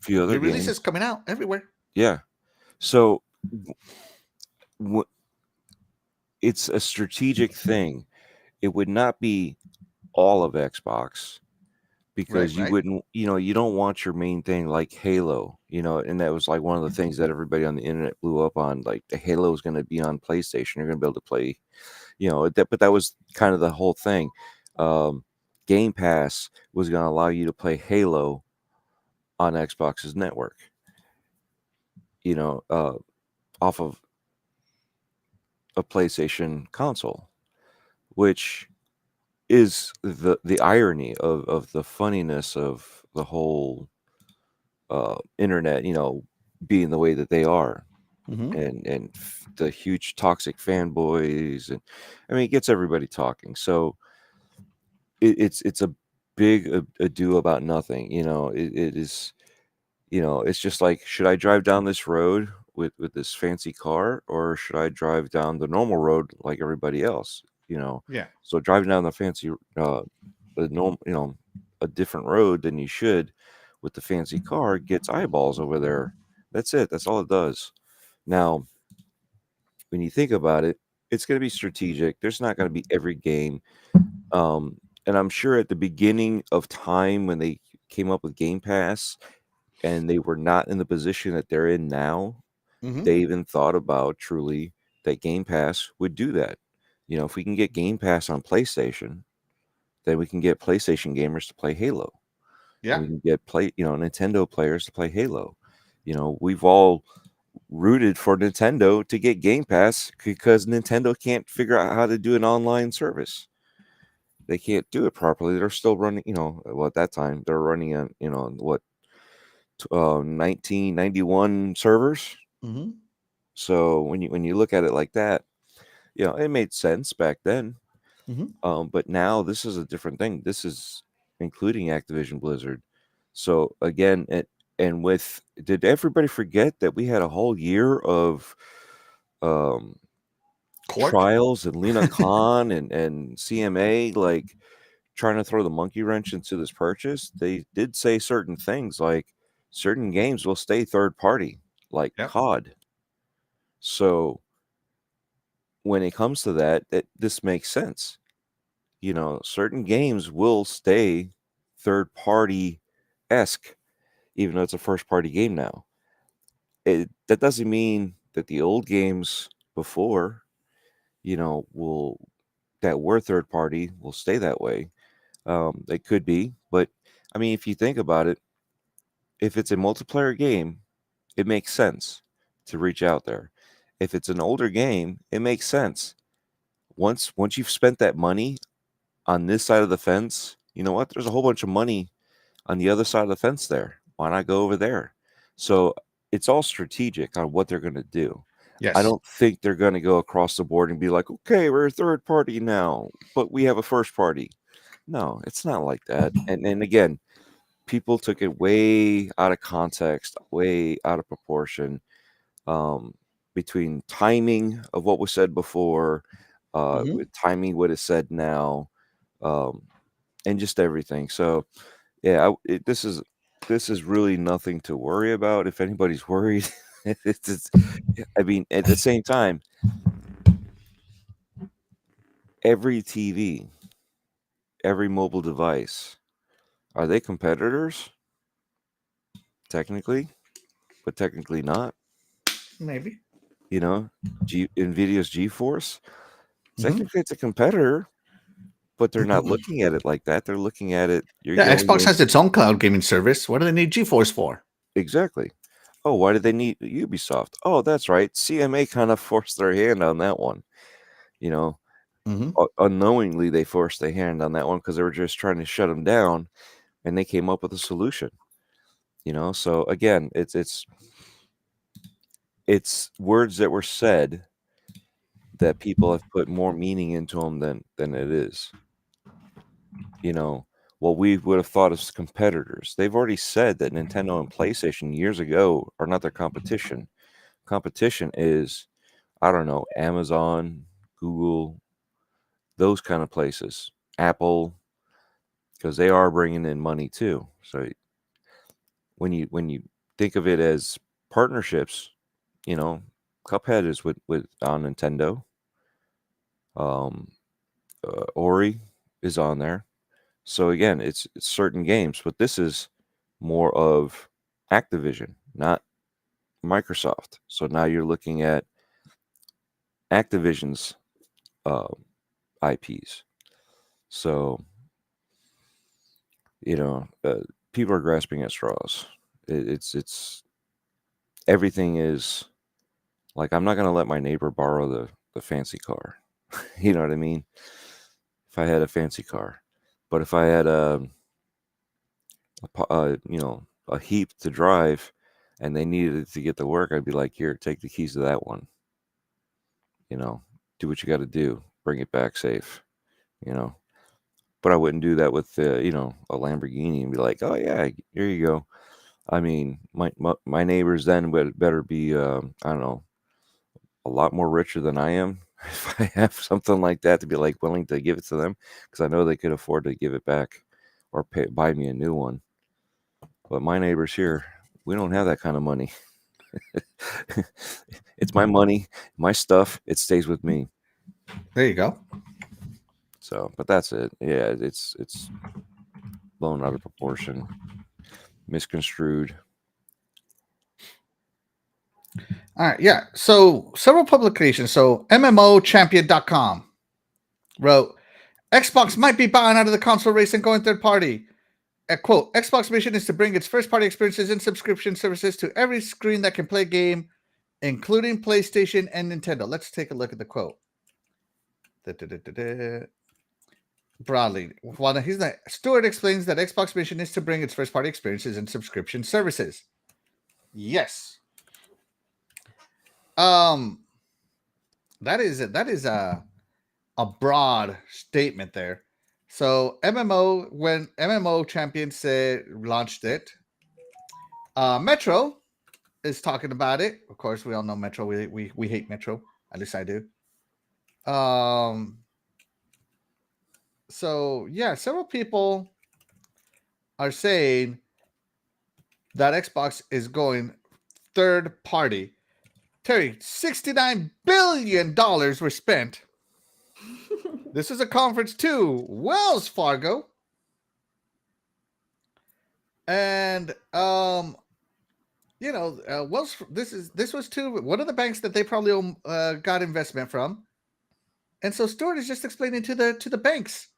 few other The releases games coming out everywhere. Yeah. So it's a strategic thing. It would not be all of Xbox because you wouldn't, you don't want your main thing like Halo, and that was like one of the things that everybody on the internet blew up on. Like the Halo is going to be on PlayStation. You're going to be able to play, but that was kind of the whole thing. Game Pass was going to allow you to play Halo on Xbox's network, off of a PlayStation console, which is the irony of the funniness of the whole internet, being the way that they are, Mhm. and the huge toxic fanboys, and I mean, it gets everybody talking. So it's a big ado about nothing. It is. It's just like, should I drive down this road with this fancy car, or should I drive down the normal road like everybody else? Yeah. So driving down the fancy, the norm, a different road than you should with the fancy car gets eyeballs over there. That's it. That's all it does. Now, when you think about it, it's going to be strategic. There's not going to be every game. Um, and I'm sure at the beginning of time when they came up with Game Pass and they were not in the position that they're in now, Mhm. they even thought about truly that Game Pass would do that. If we can get Game Pass on PlayStation, then we can get PlayStation gamers to play Halo. And Yeah. we can get Nintendo players to play Halo. We've all rooted for Nintendo to get Game Pass because Nintendo can't figure out how to do an online service. They can't do it properly. They're still running, at that time they're running on, what, 1991 servers. Mhm. So when you look at it like that, it made sense back then. Mhm. But now this is a different thing. This is including Activision Blizzard. So again, did everybody forget that we had a whole year of um, Court. trials and Lena Khan and CMA like trying to throw the monkey wrench into this purchase? They did say certain things like certain games will stay third party, like Yep. COD. So when it comes to that, this makes sense. Certain games will stay third party esque, even though it's a first party game now. That doesn't mean that the old games before, will that were third party will stay that way. They could be, but I mean, if you think about it, if it's a multiplayer game, it makes sense to reach out there. If it's an older game, it makes sense. Once you've spent that money on this side of the fence, you know what? There's a whole bunch of money on the other side of the fence there. Why not go over there? So it's all strategic on what they're going to do. I Yes. don't think they're going to go across the board and be like, okay, we're a third party now, but we have a first party. No, it's not like that. And again, people took it way out of context, way out of proportion, um, between timing of what was said before, Mhm. with timing what is said now, um, and just everything. So yeah, this is really nothing to worry about. If anybody's worried, I mean, at the same time, every TV, every mobile device, are they competitors? Technically, but technically not. Maybe. Nvidia's GeForce, Mhm. technically it's a competitor, but they're not looking at it like that. They're looking at it. You're Yeah, going Xbox in has its own cloud gaming service. What do they need GeForce for? exactly. Oh, why did they need Ubisoft? Oh, that's right. CMA kind of forced their hand on that one. You know, Mhm. unknowingly they forced their hand on that one because they were just trying to shut them down, and they came up with a solution. So again, it's words that were said that people have put more meaning into them than it is. What we would have thought as competitors. They've already said that Nintendo and PlayStation years ago are not their competition. Competition is, I don't know, Amazon, Google, those kind of places, Apple, because they are bringing in money too. So when you think of it as partnerships, you know, Cuphead is with on Nintendo. Um, Ori is on there. So again, it's certain games, but this is more of Activision, not Microsoft. So now you're looking at Activision's uh, IPs. So people are grasping at straws. It's everything is like, I'm not going to let my neighbor borrow the fancy car. You know what I mean? If I had a fancy car, but if I had a heap to drive, and they needed it to get to work, I'd be like, here, take the keys to that one. Do what you got to do, bring it back safe, But I wouldn't do that with, a Lamborghini and be like, oh yeah, here you go. I mean, my neighbors then would better be, I don't know, a lot more richer than I am if I have something like that to be like willing to give it to them, because I know they could afford to give it back or buy me a new one. But my neighbors here, we don't have that kind of money. It's my money, my stuff. It stays with me. There you go. So, but that's it. Yeah, it's blown out of proportion, misconstrued. All right, yeah. So several publications. So MMOchampion.com wrote, Xbox might be buying out of the console race and going third party. Quote, Xbox mission is to bring its first party experiences and subscription services to every screen that can play a game, including PlayStation and Nintendo. Let's take a look at the quote. Broadly, while he's not, Stuart explains that Xbox mission is to bring its first party experiences and subscription services. Yes. That is a broad statement there. So MMO, when MMO Champion launched it, Metro is talking about it. Of course, we all know Metro. We hate Metro. At least I do. So yeah, several people are saying that Xbox is going third party. Terri, $69 billion were spent. This is a conference to Wells Fargo. And this was to one of the banks that they probably got investment from. And so Stuart is just explaining to the banks.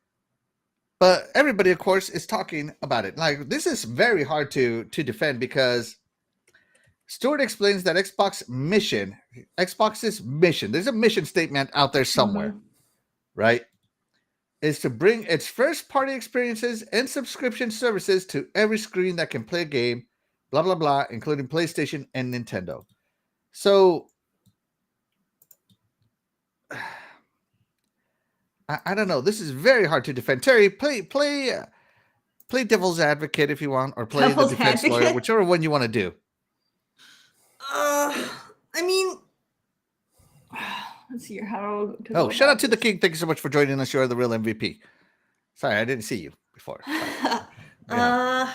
But everybody, of course, is talking about it. Like, this is very hard to defend, because Stuart explains that Xbox's mission, there's a mission statement out there somewhere, right? Is to bring its first-party experiences and subscription services to every screen that can play a game, blah, blah, blah, including PlayStation and Nintendo. So, I don't know. This is very hard to defend. Terri, play devil's advocate if you want, or play the defense lawyer, whichever one you want to do. I mean, let's see how. Shout out to the King. Thank you so much for joining us. You're the real MVP. Sorry, I didn't see you before. I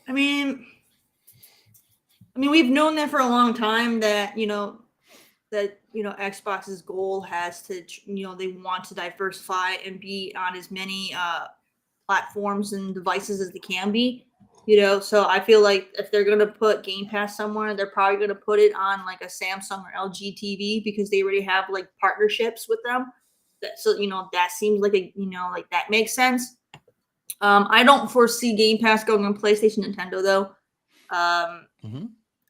mean, we've known that for a long time that Xbox's goal has to, they want to diversify and be on as many platforms and devices as they can be. So I feel like if they're going to put Game Pass somewhere, they're probably going to put it on like a Samsung or LG TV, because they already have like partnerships with them. So, that seems like that makes sense. I don't foresee Game Pass going on PlayStation, Nintendo though.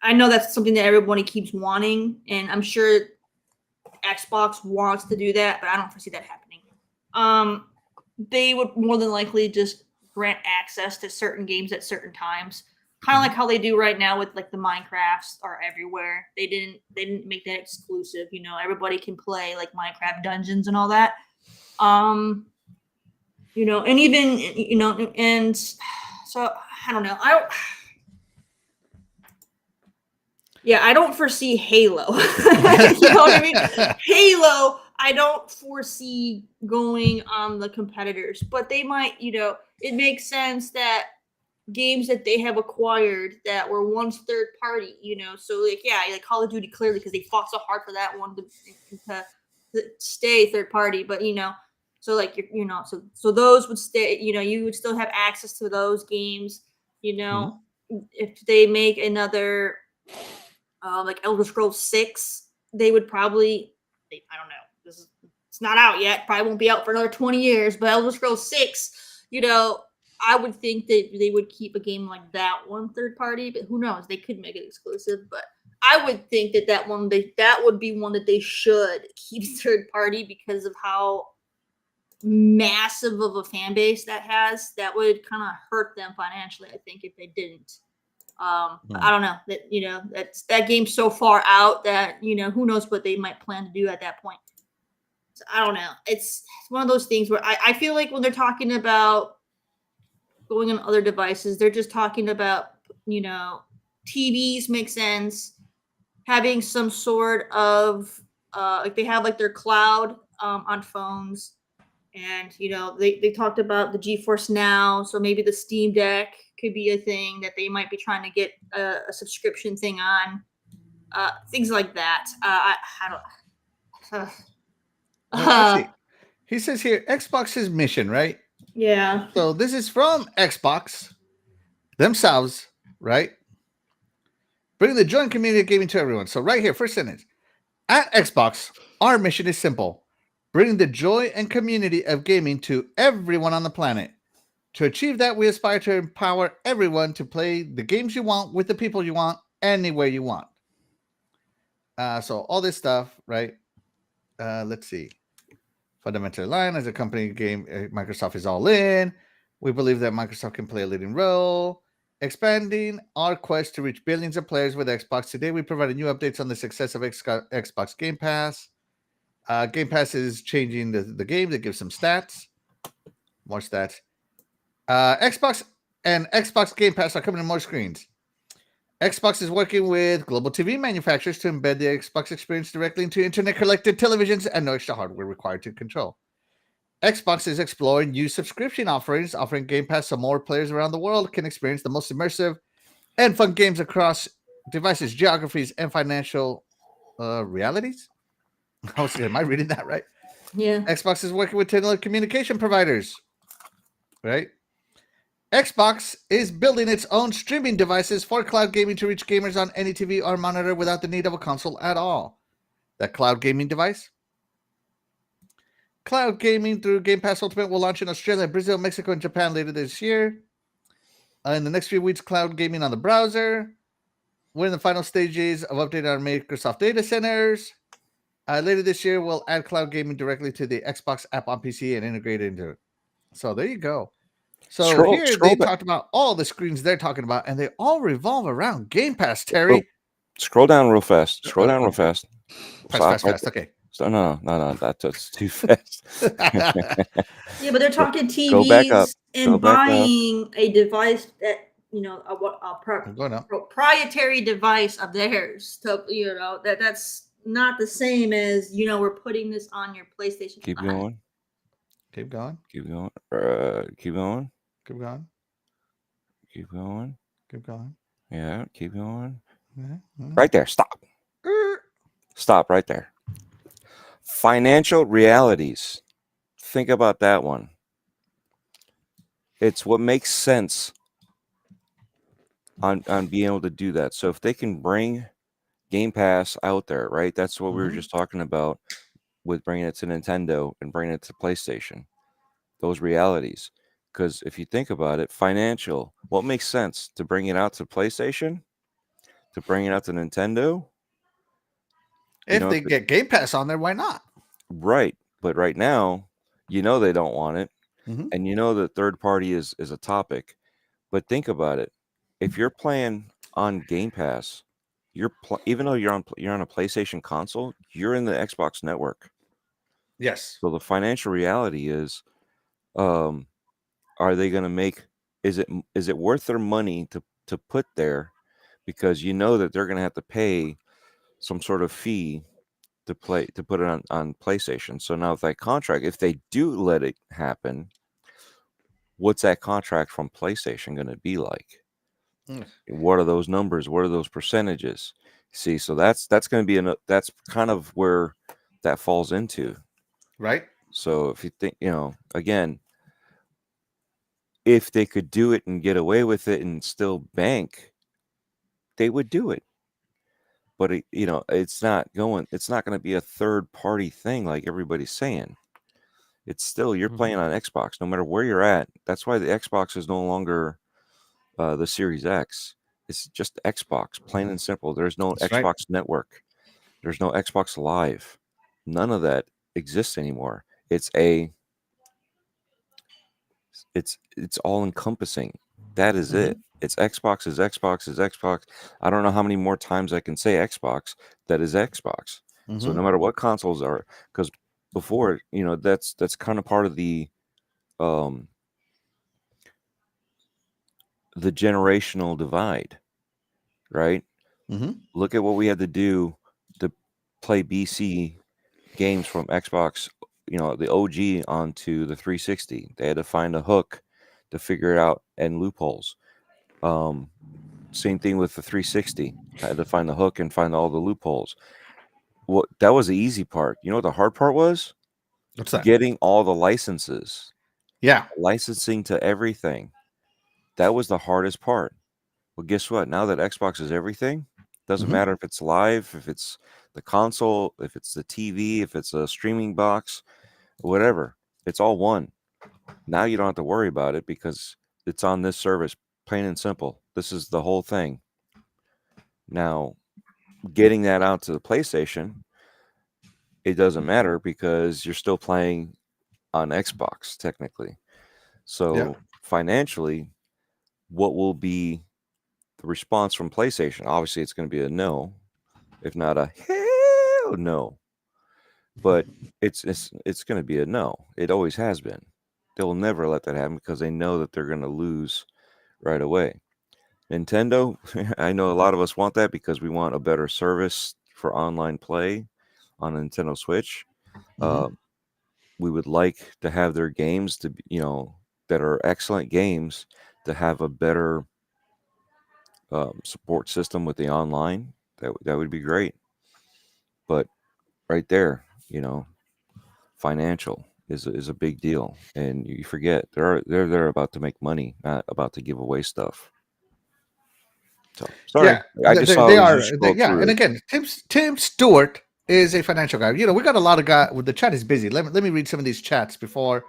I know that's something that everybody keeps wanting, and I'm sure Xbox wants to do that, but I don't foresee that happening. They would more than likely just grant access to certain games at certain times, kind of like how they do right now with like the Minecrafts are everywhere. They didn't make that exclusive. Everybody can play like Minecraft Dungeons and all that. And even and so I don't know. I don't foresee Halo. You know what I mean? Halo, I don't foresee going on the competitors, but they might, it makes sense that games that they have acquired that were once third party, so like Call of Duty, clearly, because they fought so hard for that one to stay third party, but so like so those would stay, you would still have access to those games, if they make another like Elder Scrolls 6, they would probably, I don't know, it's not out yet, probably won't be out for another 20 years, but Elder Scrolls 6, I would think that they would keep a game like that one third party, but who knows, they could make it exclusive, but I would think that would be one that they should keep third party, because of how massive of a fan base that has. That would kind of hurt them financially, I think, if they didn't. I don't know that that game's so far out that who knows what they might plan to do at that point. So I don't know. It's one of those things where I feel like when they're talking about going on other devices, they're just talking about TVs make sense, having some sort of like they have like their cloud on phones. And they talked about the GeForce Now, so maybe the Steam Deck could be a thing that they might be trying to get a subscription thing on, things like that. I don't. Let's see. He says here Xbox's mission, right? Yeah. So this is from Xbox themselves, right? Bring the joy and community of gaming to everyone. So right here, first sentence. At Xbox, our mission is simple. Bring the joy and community of gaming to everyone on the planet. To achieve that, we aspire to empower everyone to play the games you want with the people you want, anywhere you want. So all this stuff, right? Let's see. Fundamental line as a company game, Microsoft is all in. We believe that Microsoft can play a leading role. Expanding our quest to reach billions of players with Xbox. Today, we provided new updates on the success of Xbox Game Pass. Game Pass is changing the game that gives some stats. More stats. Xbox and Xbox Game Pass are coming to more screens. Xbox is working with global TV manufacturers to embed the Xbox experience directly into internet-connected televisions and no extra hardware required to control. Xbox is exploring new subscription offerings, offering Game Pass so more players around the world can experience the most immersive and fun games across devices, geographies, and financial realities. Am I reading that right? Yeah. Xbox is working with telecommunication providers, right? Xbox is building its own streaming devices for cloud gaming to reach gamers on any TV or monitor without the need of a console at all. That cloud gaming device? Cloud gaming through Game Pass Ultimate will launch in Australia, Brazil, Mexico, and Japan later this year. In the next few weeks, cloud gaming on the browser. We're in the final stages of updating our Microsoft data centers. Later this year, we'll add cloud gaming directly to the Xbox app on PC and integrate it into it. So there you go. So here they talked about all the screens they're talking about, and they all revolve around Game Pass, Terry. Scroll down real fast. Fast. Okay. So no, that's too fast. Yeah, but they're talking TVs and buying a device that a proprietary device of theirs. So that's not the same as we're putting this on your PlayStation. Keep going. Keep going. Keep going. Keep going. Keep going. Keep going. Keep going. Yeah, keep going. Mm-hmm. Right there. Stop. Stop right there. Financial realities. Think about that one. It's what makes sense on being able to do that. So if they can bring Game Pass out there, right? That's what we were just talking about with bringing it to Nintendo and bringing it to PlayStation. Those realities. Because if you think about it, financial, what makes sense? To bring it out to PlayStation? To bring it out to Nintendo? If they get Game Pass on there, why not? Right. But right now, they don't want it. Mm-hmm. And that third party is a topic. But think about it. If you're playing on Game Pass, even though you're on a PlayStation console, you're in the Xbox network. Yes. So the financial reality is, are they going to make? Is it worth their money to put there, because that they're going to have to pay some sort of fee to put it on PlayStation. So now with that contract, if they do let it happen, what's that contract from PlayStation going to be like? What are those numbers? What are those percentages? See, so that's going to be that's kind of where that falls into, right? So if you think, again, if they could do it and get away with it and still bank, they would do it. But it's not going to be a third party thing like everybody's saying. It's still you're playing on Xbox no matter where you're at. That's why the Xbox is no longer the Series X. It's just Xbox, plain and simple. There's no Xbox Network. There's no Xbox Live. None of that exists anymore. It's all encompassing. That is it. It's Xbox is Xbox is Xbox. I don't know how many more times I can say Xbox. That is Xbox. So no matter what consoles are, because before, that's kind of part of the generational divide, right? Look at what we had to do to play BC games from Xbox, the OG onto the 360. They had to find a hook to figure it out and loopholes. Same thing with the 360. I had to find the hook and find all the loopholes. Well, that was the easy part. You know what the hard part was? What's that? Getting all the licenses. Yeah. Licensing to everything. That was the hardest part. Well, guess what? Now that Xbox is everything, doesn't matter if it's live, if it's the console, if it's the TV, if it's a streaming box, whatever. It's all one. Now you don't have to worry about it because it's on this service, plain and simple. This is the whole thing. Now, getting that out to the PlayStation, it doesn't matter because you're still playing on Xbox, technically. So financially, what will be the response from PlayStation? Obviously, it's going to be a no, if not a hell no. But it's going to be a no. It always has been. They'll never let that happen because they know that they're going to lose right away. Nintendo, I know a lot of us want that because we want a better service for online play on a Nintendo Switch. We would like to have their games to be, that are excellent games, to have a better support system with the online. That would be great. But right there, financial is a big deal, and you forget they're about to make money, not about to give away stuff. So sorry, I just saw they it as are. you scroll through And it. again, Tim Stewart is a financial guy. We got a lot of guys. The chat is busy. Let me read some of these chats before,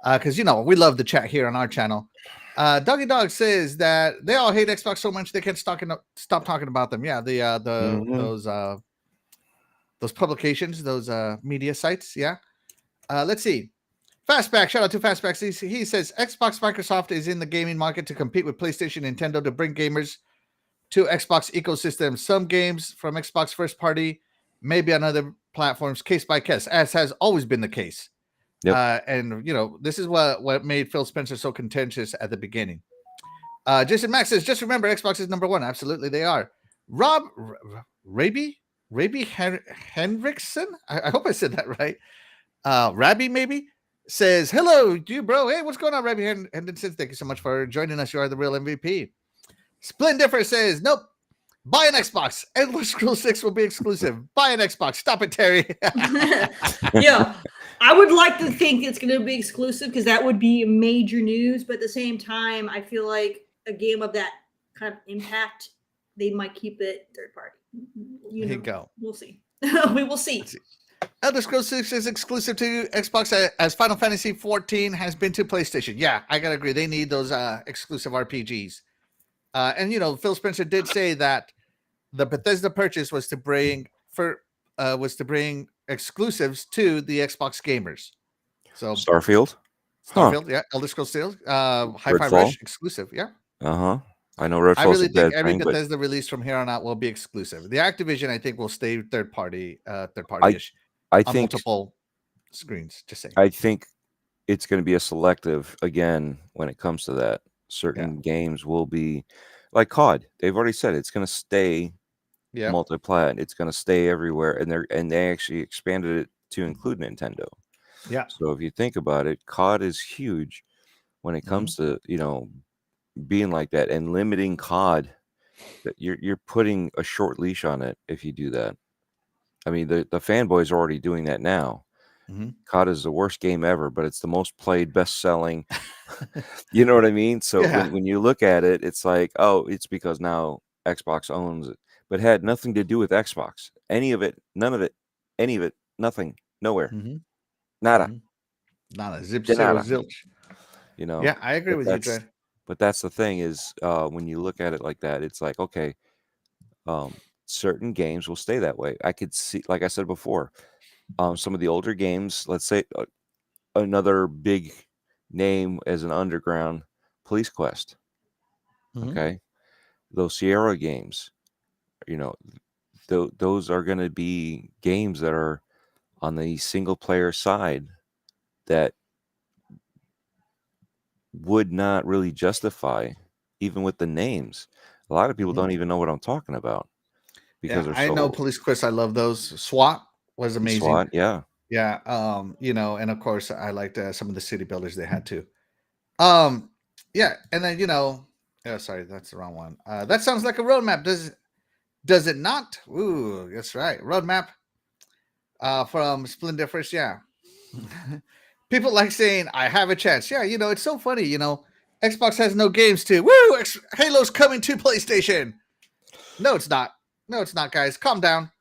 because we love the chat here on our channel. Doggy Dog says that they all hate Xbox so much they can't stop talking about them. Yeah, those publications, those media sites. Yeah. Let's see. Fastback, shout out to Fastback. He says Xbox Microsoft is in the gaming market to compete with PlayStation, Nintendo to bring gamers to Xbox ecosystem. Some games from Xbox first party, maybe on other platforms, case by case, as has always been the case. And this is what made Phil Spencer so contentious at the beginning. Jason Max says, just remember, Xbox is number one. Absolutely, they are. Rob Raby Henriksen. I hope I said that right. Rabbi maybe says, hello, you bro. Hey, what's going on, Rabbi Henderson? Thank you so much for joining us. You are the real MVP. Splendifer says, nope. Buy an Xbox. Endless Scrolls 6 will be exclusive. Buy an Xbox. Stop it, Terry. Yeah, I would like to think it's going to be exclusive because that would be major news. But at the same time, I feel like a game of that kind of impact, they might keep it third party. Here you go. We'll see. We will see. Elder Scrolls 6 is exclusive to Xbox as Final Fantasy 14 has been to PlayStation. Yeah, I gotta agree. They need those exclusive RPGs. And Phil Spencer did say that the Bethesda purchase was to bring exclusives to the Xbox gamers. So Starfield, yeah, Elder Scrolls Steel, Hi-Fi Rush exclusive, yeah. I know Redfall's I really a dead think every thing, Bethesda release from here on out will be exclusive. The Activision, I think, will stay third party-ish. I on think multiple screens. Just saying. I think it's going to be a selective again when it comes to that. Certain games will be like COD. They've already said it's going to stay multi-plat. It's going to stay everywhere, and they actually expanded it to include Nintendo. Yeah. So if you think about it, COD is huge when it comes to being like that and limiting COD. That you're putting a short leash on it if you do that. I mean, the fanboys are already doing that now. COD is the worst game ever, but it's the most played, best-selling. You know what I mean? So when you look at it, it's like, oh, it's because now Xbox owns it, but it had nothing to do with Xbox. Any of it, none of it, any of it, nothing, nowhere, nada, nada, zilch. Yeah, I agree with you, Trey. But that's the thing is, when you look at it like that, it's like, okay, certain games will stay that way. I could see, like I said before, some of the older games, let's say another big name as an underground, Police Quest. Mhm. Okay, those Sierra games, you know, those are going to be games that are on the single player side that would not really justify, even with the names. A lot of people Mhm. don't even know what I'm talking about because Yeah, they're I know so Police Quest. I love those. SWAT was amazing. SWAT. Yeah. Yeah, and of course I liked some of the city builders they had too. Um, yeah, and then oh, sorry, that's the wrong one. That sounds like a roadmap. Does it not? Ooh, that's right, roadmap. From Splendiferous, yeah. People like saying I have a chance. Yeah, it's so funny. Xbox has no games to. Woo! Halo's coming to PlayStation. No, it's not. No, it's not, guys. Calm down.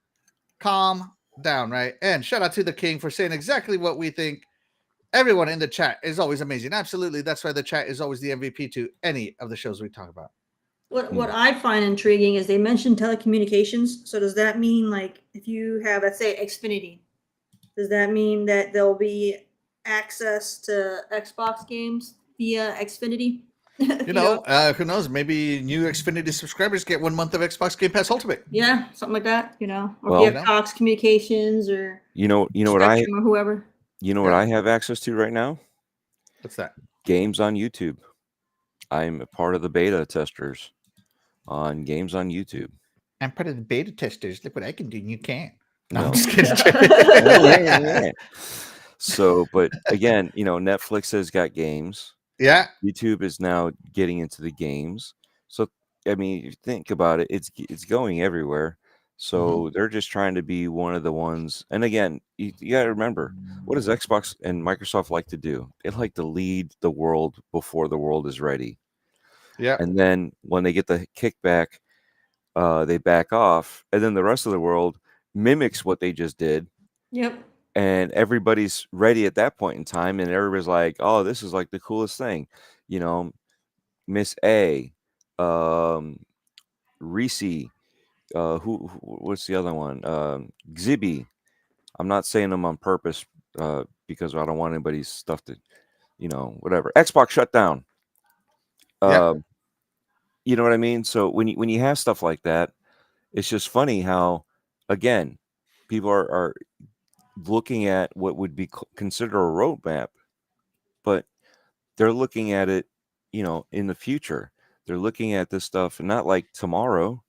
Calm down, right? And shout out to the King for saying exactly what we think. Everyone in the chat is always amazing. Absolutely. That's why the chat is always the MVP to any of the shows we talk about. What I find intriguing is they mentioned telecommunications. So does that mean, like, if you have, let's say, Xfinity, does that mean that there'll be access to Xbox games via Xfinity? Who knows? Maybe new Xfinity subscribers get 1 month of Xbox Game Pass Ultimate. Yeah, something like that. Or Well, if you have Cox Communications or you know what Spectrum or whoever. what I have access to right now? What's that? Games on YouTube. I'm a part of the beta testers on games on YouTube. I'm part of the beta testers. Look what I can do, and you can't. No, No. I'm just kidding. Yeah. So, but again, Netflix has got games. Yeah. YouTube is now getting into the games. So, I mean, if you think about it, it's going everywhere. So they're just trying to be one of the ones. And again, you got to remember, what does Xbox and Microsoft like to do? They like to lead the world before the world is ready. Yeah. And then when they get the kickback, they back off. And then the rest of the world mimics what they just did. Yep. And everybody's ready at that point in time. And everybody's like, oh, this is like the coolest thing. Miss A, Reese, what's the other one? Xibby. I'm not saying them on purpose because I don't want anybody's stuff to, whatever. Xbox shut down. Yeah. You know what I mean? So when you have stuff like that, it's just funny how, again, people are looking at what would be considered a roadmap, but they're looking at it, in the future. They're looking at this stuff not like tomorrow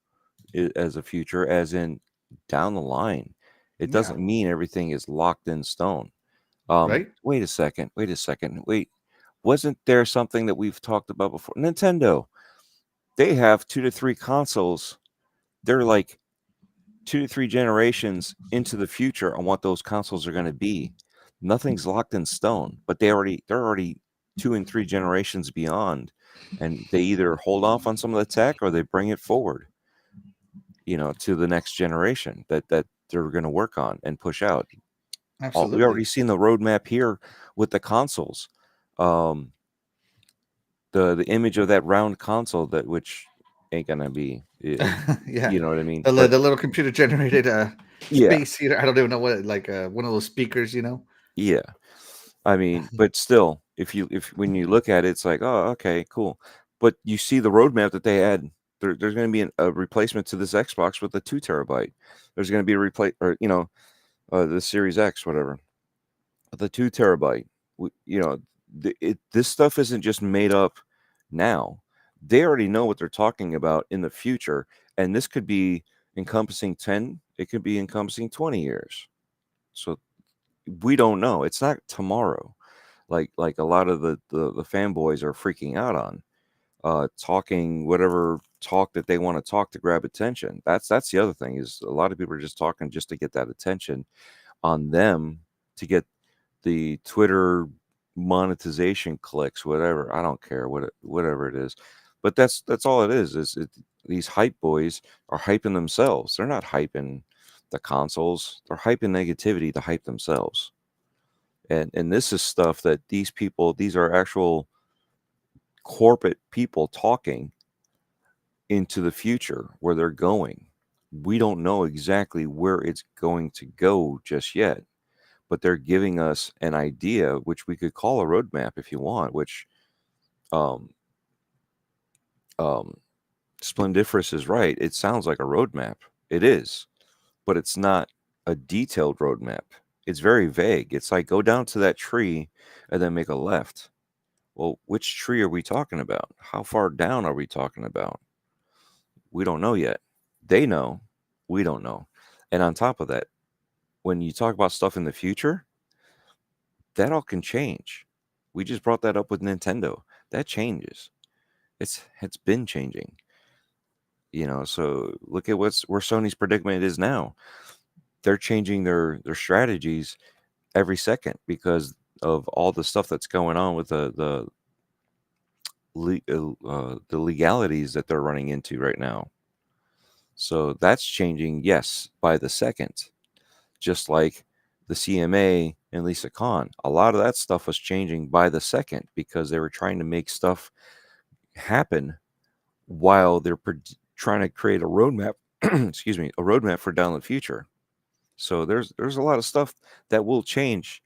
as a future, as in down the line. It doesn't mean everything is locked in stone. Right. Wait a second. Wait, wasn't there something that we've talked about before? Nintendo, they have 2 to 3 consoles. They're like 2 to 3 generations into the future on what those consoles are going to be. Nothing's locked in stone, but they're already 2 and 3 generations beyond, and they either hold off on some of the tech or they bring it forward, to the next generation that they're going to work on and push out. Absolutely. We already seen the roadmap here with the consoles. The image of that round console which ain't gonna be, Yeah. you know what I mean? The little computer generated Yeah. space heater. I don't even know what, like one of those speakers, Yeah. I mean, but still, if when you look at it, it's like, oh, okay, cool. But you see the roadmap that they had. There's going to be a replacement to this Xbox with a 2 terabyte. There's going to be a the Series X, whatever, the 2 terabyte. This stuff isn't just made up now. They already know what they're talking about in the future, and this could be encompassing 10. It could be encompassing 20 years. So we don't know. It's not tomorrow, like a lot of the fanboys are freaking out on, talking whatever talk that they want to talk to grab attention. That's the other thing, is a lot of people are just talking just to get that attention on them, to get the Twitter monetization clicks, whatever. I don't care whatever it is, but that's all it is. These hype boys are hyping themselves. They're not hyping the consoles. They're hyping negativity to hype themselves. And this is stuff that these are actual corporate people talking into the future, where they're going. We don't know exactly where it's going to go just yet, but they're giving us an idea, which we could call a roadmap if you want, which Splendiferous is right. It sounds like a roadmap. It is, but it's not a detailed roadmap. It's very vague. It's like go down to that tree and then make a left. Well, which tree are we talking about? How far down are we talking about? We don't know yet. They know. We don't know. And on top of that, when you talk about stuff in the future, that all can change. We just brought that up with Nintendo. That changes. It's been changing. So look at where Sony's predicament is now. They're changing their strategies every second because of all the stuff that's going on with the legalities that they're running into right now. So that's changing, yes, by the second. Just like the CMA and Lisa Khan, a lot of that stuff was changing by the second because they were trying to make stuff happen while they're trying to create a roadmap. Excuse me, a roadmap for down the future. So there's a lot of stuff that will change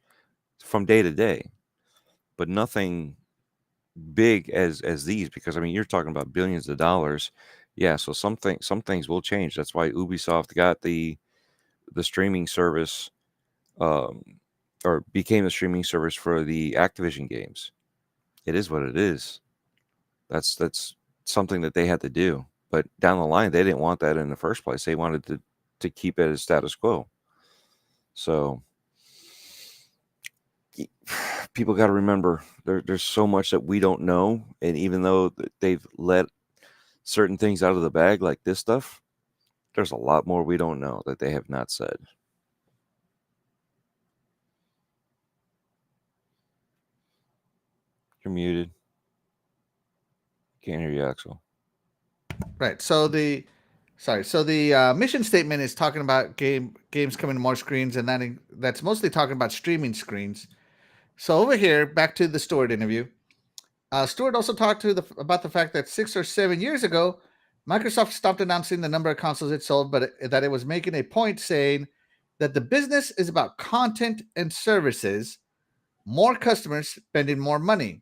from day to day, but nothing big as these, because I mean you're talking about billions of dollars. Yeah, so some things will change. That's why Ubisoft got the streaming service, or became the streaming service for the Activision games. It is what it is. That's something that they had to do. But down the line, they didn't want that in the first place. They wanted to keep it as status quo. So people got to remember there's so much that we don't know. And even though they've let certain things out of the bag like this stuff, there's a lot more we don't know that they have not said. You're muted. Can't hear you, Axel. Right. So the mission statement is talking about games coming to more screens, and that's mostly talking about streaming screens. So over here, back to the Stuart interview. Stuart also talked about the fact that 6 or 7 years ago, Microsoft stopped announcing the number of consoles it sold, but that it was making a point saying that the business is about content and services, more customers spending more money.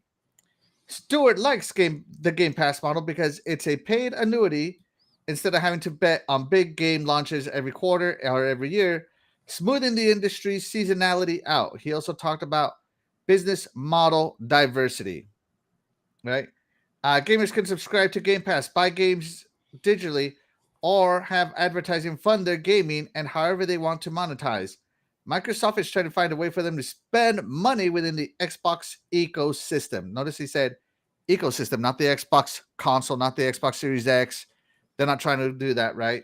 Stuart likes the Game Pass model because it's a paid annuity instead of having to bet on big game launches every quarter or every year, smoothing the industry's seasonality out. He also talked about business model diversity, right? Gamers can subscribe to Game Pass, buy games digitally, or have advertising fund their gaming and however they want to monetize. Microsoft is trying to find a way for them to spend money within the Xbox ecosystem. Notice he said ecosystem, not the Xbox console, not the Xbox Series X. They're not trying to do that, right?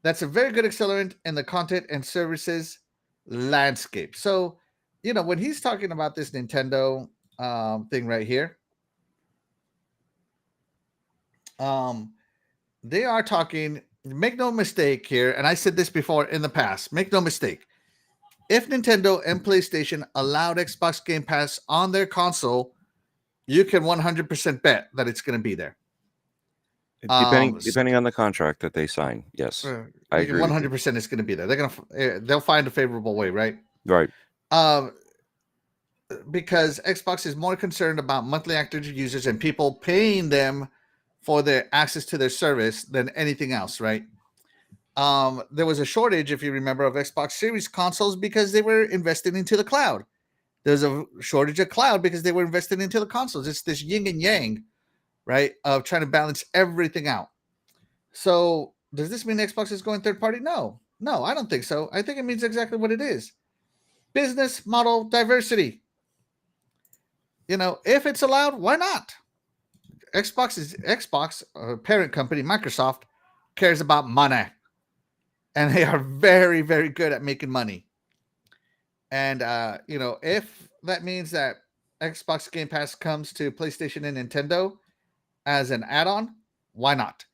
That's a very good accelerant in the content and services landscape. So, when he's talking about this Nintendo thing right here, they are talking, make no mistake here, and I said this before in the past, make no mistake. If Nintendo and PlayStation allowed Xbox Game Pass on their console, you can 100% bet that it's going to be there. Depending on the contract that they sign, yes, I agree. 100% it's going to be there. They'll find a favorable way, right? Right. Because Xbox is more concerned about monthly active users and people paying them for their access to their service than anything else, right? There was a shortage, if you remember, of Xbox Series consoles because they were investing into the cloud. There's a shortage of cloud because they were investing into the consoles. It's this yin and yang, right, of trying to balance everything out. So does this mean Xbox is going third party? No, I don't think so. I think it means exactly what it is. Business model diversity. If it's allowed, why not? Xbox, parent company, Microsoft, cares about money. And they are very, very good at making money. And, if that means that Xbox Game Pass comes to PlayStation and Nintendo as an add-on, why not?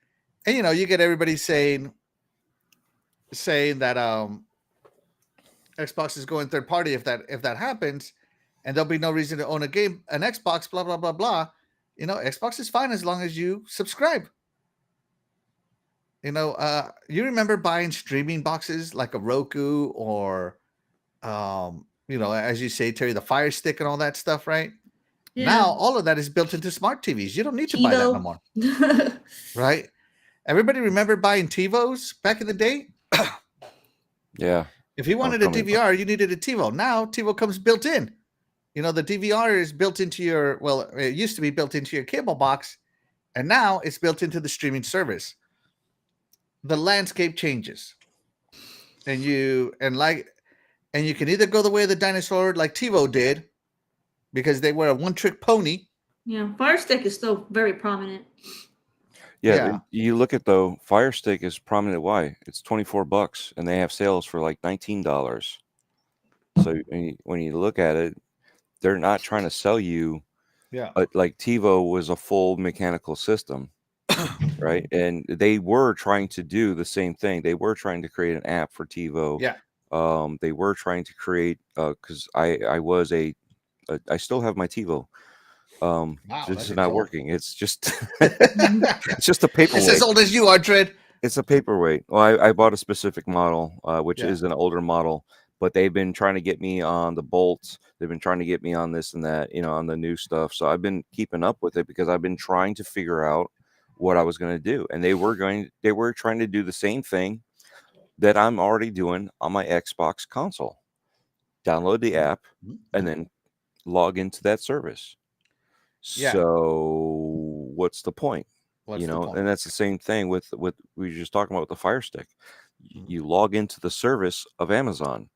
And, you get everybody saying that Xbox is going third party if that happens, and there'll be no reason to own an Xbox, blah, blah, blah, blah. Xbox is fine as long as you subscribe. You remember buying streaming boxes like a Roku or, as you say, Terry, the Fire Stick and all that stuff, right? Now all of that is built into smart TVs. You don't need to buy that no more, right? Everybody remember buying TiVos back in the day? Yeah. If you wanted a DVR, you needed a TiVo. Now TiVo comes built in. You know, the DVR is built into your, well, it used to be built into your cable box, and now it's built into the streaming service. The landscape changes. And you can either go the way of the dinosaur like TiVo did, because they were a one-trick pony. Yeah, Fire Stick is still very prominent. Yeah. You look at though, Fire Stick is prominent. Why? It's $24, and they have sales for like $19. So when you look at it, they're not trying to sell you. Yeah. Like TiVo was a full mechanical system, right? And they were trying to do the same thing. They were trying to create an app for TiVo. Yeah. They were trying to create because I still have my TiVo. Wow, it's not working. It's just it's just a paperweight. It's as old as you are, Dread. It's a paperweight. Well, I bought a specific model, which is an older model, but they've been trying to get me on the bolts. They've been trying to get me on this and that, on the new stuff. So I've been keeping up with it because I've been trying to figure out what I was going to do. And they were trying to do the same thing that I'm already doing on my Xbox console. Download the app and then log into that service. Yeah. So what's the point? And that's the same thing with we were just talking about with the Fire Stick. You log into the service of Amazon.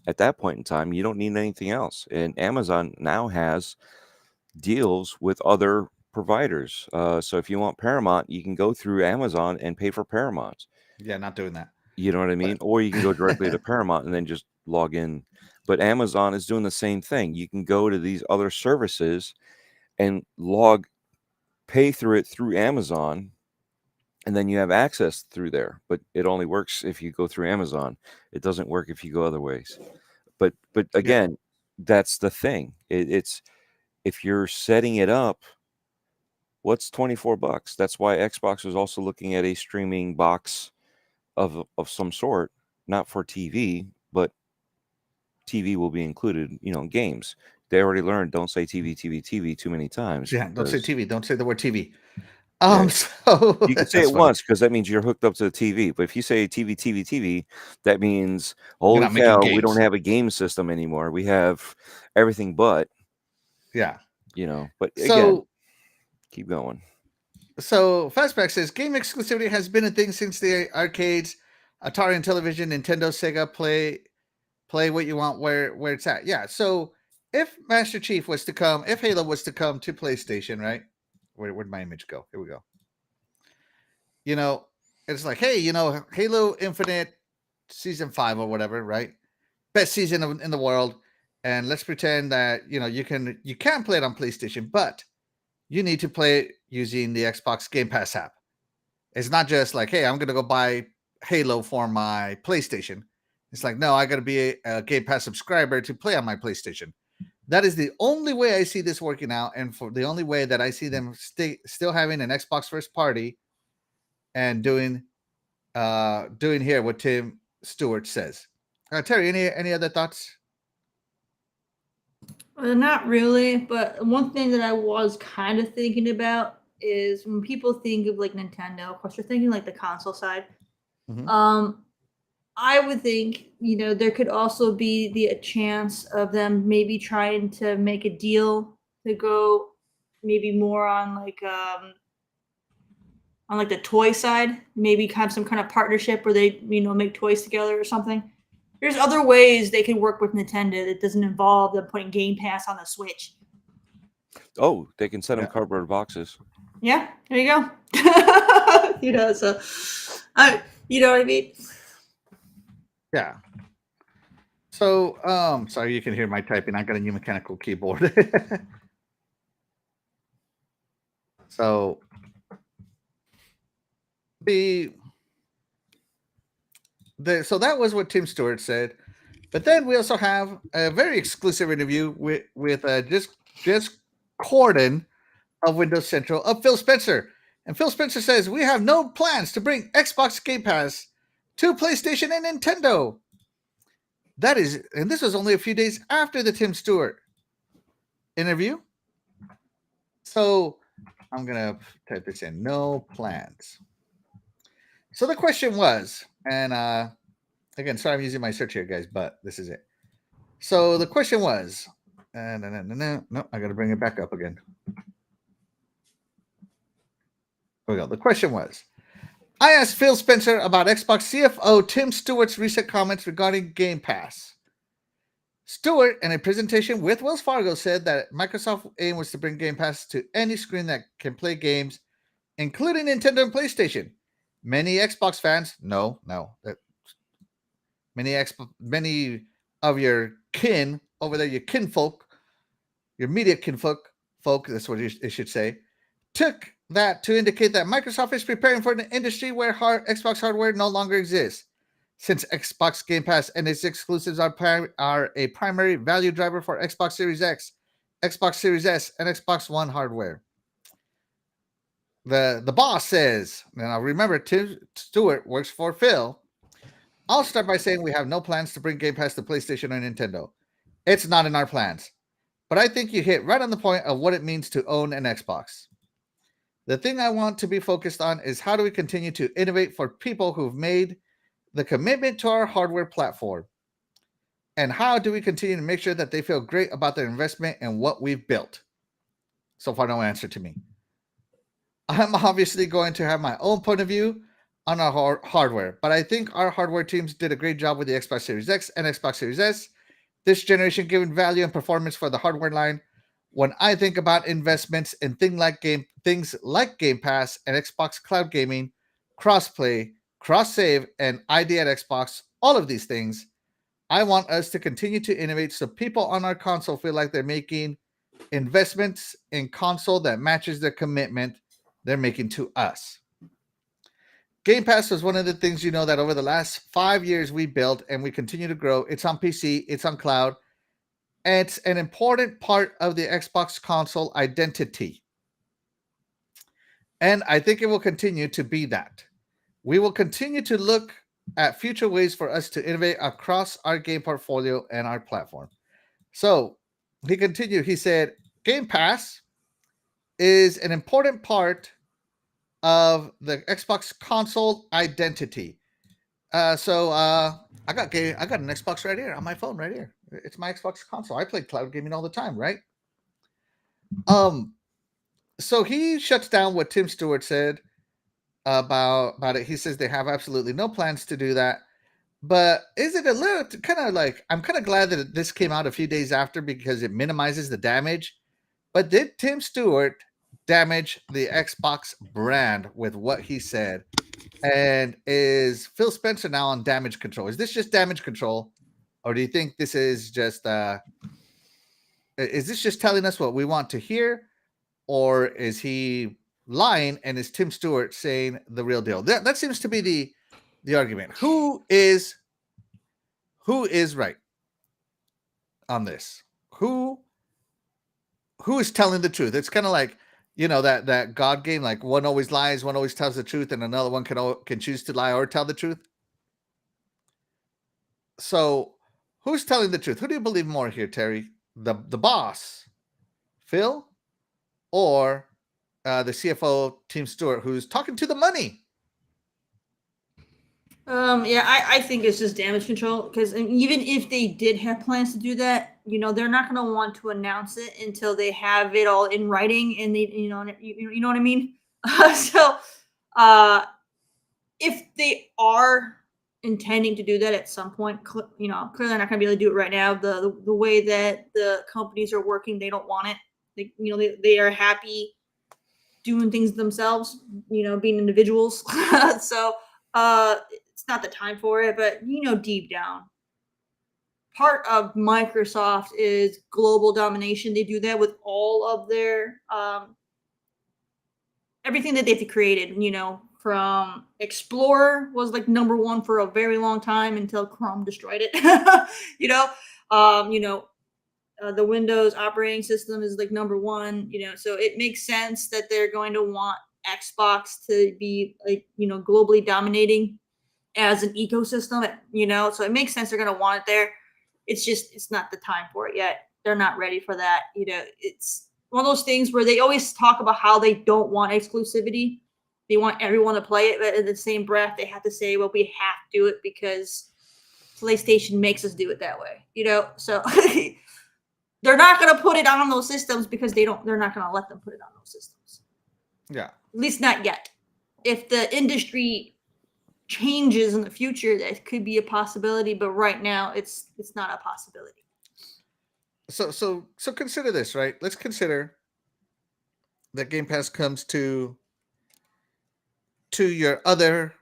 At that point in time, you don't need anything else. And Amazon now has deals with other providers. So if you want Paramount, you can go through Amazon and pay for Paramount. Yeah, not doing that. You know what I mean? Or you can go directly to Paramount and then just log in. But Amazon is doing the same thing. You can go to these other services and pay through it through Amazon, and then you have access through there. But it only works if you go through Amazon. It doesn't work if you go other ways. But again, that's the thing. It's if you're setting it up, what's $24? That's why Xbox was also looking at a streaming box of some sort, not for TV, but TV will be included, games. They already learned don't say TV too many times. Yeah, don't say TV. Don't say the word TV. So you can say it once because that means you're hooked up to the TV. But if you say TV, that means holy cow, we don't have a game system anymore. We have everything but. Yeah. But again, keep going. So Fastback says game exclusivity has been a thing since the arcades, Atari and television, Nintendo, Sega, play what you want where it's at. Yeah. So if Master Chief was to come, if Halo was to come to PlayStation, right? Where'd my image go? Here we go. It's like, hey, Halo Infinite Season 5 or whatever, right? Best season in the world. And let's pretend that, you can play it on PlayStation, but you need to play it using the Xbox Game Pass app. It's not just like, hey, I'm going to go buy Halo for my PlayStation. It's like, no, I got to be a Game Pass subscriber to play on my PlayStation. That is the only way I see this working out, and for the only way that I see them still having an Xbox first party and doing here what Tim Stuart says. Terry, any other thoughts? Not really, but one thing that I was kind of thinking about is when people think of like Nintendo, of course, they're thinking like the console side. Mm-hmm. I would think, there could also be a chance of them maybe trying to make a deal to go maybe more on like the toy side, maybe have some kind of partnership where they, make toys together or something. There's other ways they can work with Nintendo that doesn't involve them putting Game Pass on the Switch. Oh, they can send them cardboard boxes. Yeah, there you go. So, you know what I mean? Yeah. So, sorry, you can hear my typing. I got a new mechanical keyboard. So, so that was what Tim Stewart said. But then we also have a very exclusive interview with just Corden of Windows Central of Phil Spencer. And Phil Spencer says, we have no plans to bring Xbox Game Pass to PlayStation and Nintendo. And this was only a few days after the Tim Stewart interview. So I'm gonna type this in. No plans. So the question was, and again, sorry I'm using my search here, guys, but this is it. So the question was, no, I got to bring it back up again. Here we go. The question was, I asked Phil Spencer about Xbox CFO Tim Stewart's recent comments regarding Game Pass. Stuart, in a presentation with Wells Fargo, said that Microsoft's aim was to bring Game Pass to any screen that can play games, including Nintendo and PlayStation. Many Xbox fans, many of your kin over there, your kinfolk, your media kinfolk, that's what it should say, took that to indicate that Microsoft is preparing for an industry where Xbox hardware no longer exists. Since Xbox Game Pass and its exclusives are a primary value driver for Xbox Series X, Xbox Series S, and Xbox One hardware. The boss says, now remember, Tim Stewart works for Phil. I'll start by saying we have no plans to bring Game Pass to PlayStation or Nintendo. It's not in our plans. But I think you hit right on the point of what it means to own an Xbox. The thing I want to be focused on is how do we continue to innovate for people who've made the commitment to our hardware platform? And how do we continue to make sure that they feel great about their investment and what we've built? So far, no answer to me. I'm obviously going to have my own point of view on our hardware, but I think our hardware teams did a great job with the Xbox Series X and Xbox Series S this generation, given value and performance for the hardware line. When I think about investments in things like Game Pass and Xbox Cloud Gaming, crossplay, cross-save, and ID at Xbox, all of these things, I want us to continue to innovate so people on our console feel like they're making investments in console that matches their commitment they're making to us. Game Pass was one of the things, that over the last 5 years we built and we continue to grow. It's on PC, it's on cloud, and it's an important part of the Xbox console identity. And I think it will continue to be that. We will continue to look at future ways for us to innovate across our game portfolio and our platform. So he continued, he said, Game Pass is an important part of the Xbox console identity. I got an Xbox right here on my phone right here. It's my Xbox console. I play cloud gaming all the time, right? So he shuts down what Tim Stewart said about it. He says they have absolutely no plans to do that. But is it a little kind of like, I'm kind of glad that this came out a few days after because it minimizes the damage. But did Tim Stewart damage the Xbox brand with what he said? And is Phil Spencer now on damage control? Is this just damage control? Or do you think this is just telling us what we want to hear? Or is he lying and is Tim Stewart saying the real deal? That seems to be the argument. Who is right on this? Who is telling the truth? It's kind of like, that God game, like one always lies, one always tells the truth, and another one can choose to lie or tell the truth. So who's telling the truth? Who do you believe more here, Terry? The boss, Phil, or the CFO, Tim Stewart, who's talking to the money? I think it's just damage control because even if they did have plans to do that, they're not going to want to announce it until they have it all in writing and they, you know what I mean? If they are intending to do that at some point, clearly not going to be able to do it right now. The way that the companies are working, they don't want it. They are happy doing things themselves, being individuals. It's not the time for it, but deep down, part of Microsoft is global domination. They do that with all of their everything that they've created. From Explorer was like number one for a very long time until Chrome destroyed it. The Windows operating system is like number one. So it makes sense that they're going to want Xbox to be like globally dominating as an ecosystem, so it makes sense they're going to want it there. It's not the time for it yet. They're not ready for that. one of those things where they always talk about how they don't want exclusivity. They want everyone to play it, but in the same breath, they have to say, well, we have to do it because PlayStation makes us do it that way, So they're not going to put it on those systems because they're not going to let them put it on those systems. Yeah. At least not yet. If the industry changes in the future, that could be a possibility, but right now it's not a possibility. So consider this, right? Let's consider that Game Pass comes to your other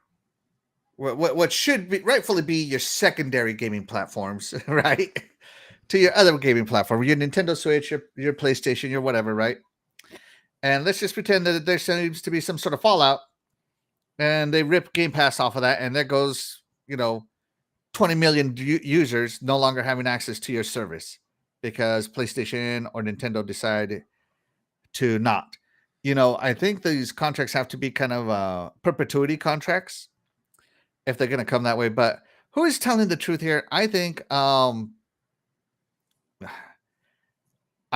what should be rightfully be your secondary gaming platforms, right? To your other gaming platform, your Nintendo Switch, your PlayStation, your whatever, right? And let's just pretend that there seems to be some sort of fallout, and they rip Game Pass off of that, and there goes 20 million users no longer having access to your service because PlayStation or Nintendo decide to not. I think these contracts have to be kind of perpetuity contracts if they're going to come that way. But who is telling the truth here? I think I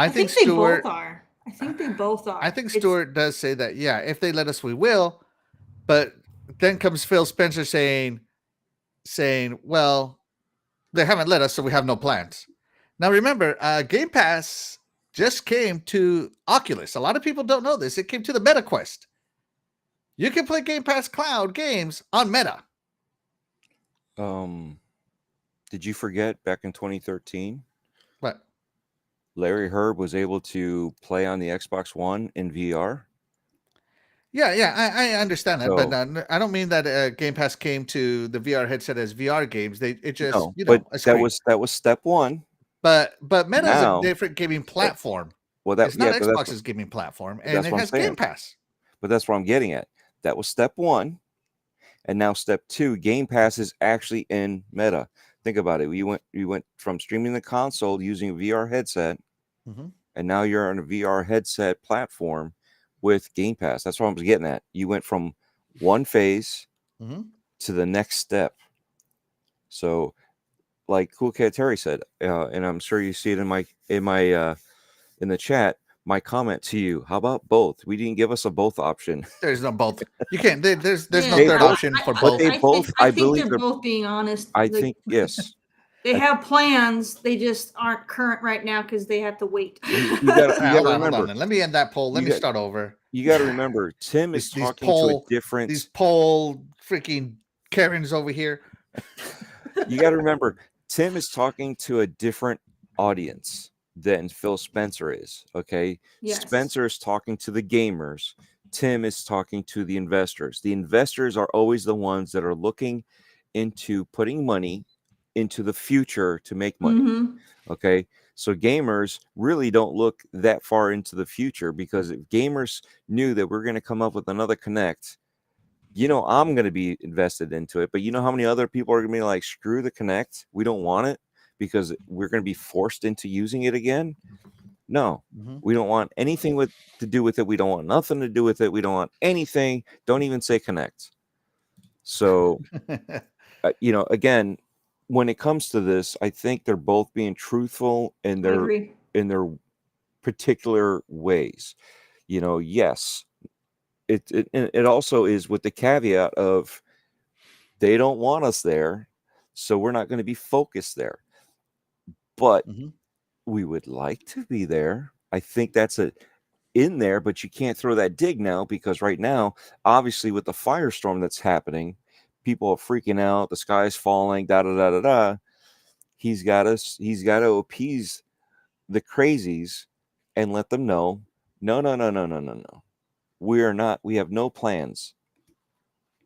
think Stuart, they both are. I think they both are. I think Stuart does say that, yeah, if they let us, we will. But then comes Phil Spencer saying, well, they haven't let us, so we have no plans. Now, remember, Game Pass just came to Oculus. A lot of people don't know this. It came to the Meta Quest. You can play Game Pass Cloud games on Meta. Did you forget back in 2013? What? Larry Herb was able to play on the Xbox One in VR. Yeah, I understand that, but I don't mean that Game Pass came to the VR headset as VR games. But that was step one. But Meta is a different gaming platform. It's not Xbox's gaming platform, and it has Game Pass. But that's what I'm getting at. That was step one, and now step two. Game Pass is actually in Meta. Think about it. You went from streaming the console using a VR headset, and now you're on a VR headset platform with Game Pass. That's what I was getting at. You went from one phase to the next step. So, like coolcatterri said, and I'm sure you see it in the chat. My comment to you: how about both? We didn't give us a both option. There's no both. You can't. There's no third option for both. I think they're both being honest. I think yes. They have plans. They just aren't current right now because they have to wait. You got to remember. Let me end that poll. Let me start over. You got to remember, Tim is talking to a different. These poll freaking Karens over here. You got to remember, Tim is talking to a different audience than Phil Spencer is. Okay, yes. Spencer is talking to the gamers. Tim is talking to the investors. The investors are always the ones that are looking into putting money into the future to make money. Okay, so gamers really don't look that far into the future, because if gamers knew that we're going to come up with another Kinect, I'm going to be invested into it. But you know how many other people are going to be like, screw the Kinect, we don't want it because we're going to be forced into using it again? No, we don't want anything to do with it. We don't want nothing to do with it. We don't want anything. Don't even say Kinect. So, again, when it comes to this, I think they're both being truthful in their particular ways. Yes, it also is with the caveat of they don't want us there, so we're not going to be focused there. But we would like to be there. I think that's in there, but you can't throw that dig now, because right now, obviously, with the firestorm that's happening, people are freaking out. The sky's falling. Da da da da da. He's got to appease the crazies and let them know, no. We're not. We have no plans.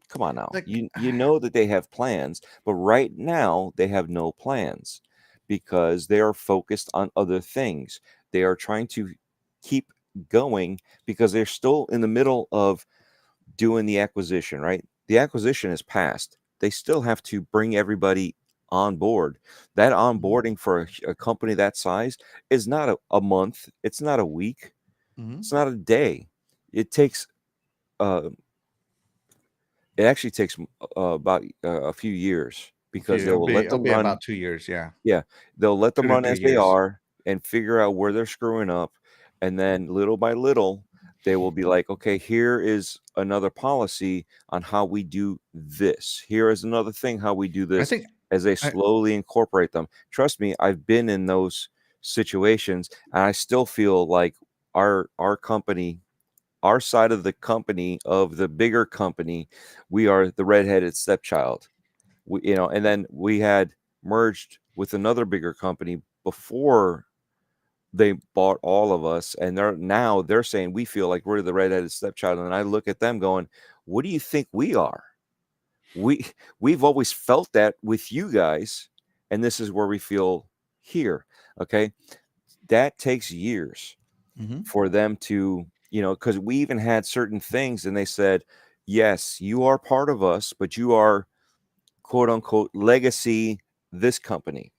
Come on now. You know that they have plans, but right now they have no plans because they are focused on other things. They are trying to keep going because they're still in the middle of doing the acquisition, right? The acquisition is passed. They still have to bring everybody on board. That onboarding for a company that size is not a month. It's not a week. It's not a day. It takes it actually takes about a few years, because they'll let them run about 2 years. Yeah, they'll let them run as they are and figure out where they're screwing up, And then little by little, they will be like, okay, here is another policy on how we do this. Here is another thing how we do I this, think as they I, slowly incorporate them. Trust me, I've been in those situations, and I still feel like our company, our side of the company, of the bigger company, we are the redheaded stepchild. And then we had merged with another bigger company before they bought all of us, and they're saying we feel like we're the redheaded stepchild. And I look at them going, what do you think we are? We've always felt that with you guys, and this is where we feel here. Okay, that takes years Mhm. for them to, because we even had certain things, and they said, yes, you are part of us, but you are quote unquote legacy this company.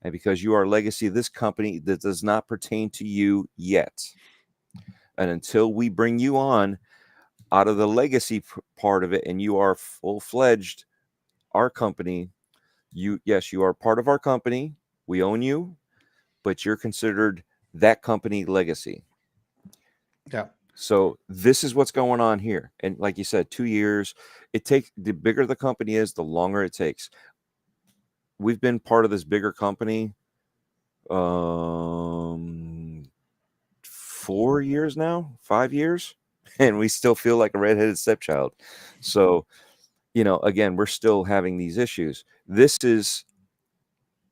And because you are legacy of this company, that does not pertain to you yet. And until we bring you on out of the legacy part of it, and you are full-fledged our company, you are part of our company. We own you, but you're considered that company legacy. Yeah. So this is what's going on here. And like you said, 2 years. It takes, the bigger the company is, the longer it takes. We've been part of this bigger company 4 years now, 5 years, and we still feel like a redheaded stepchild. So, again, we're still having these issues. This is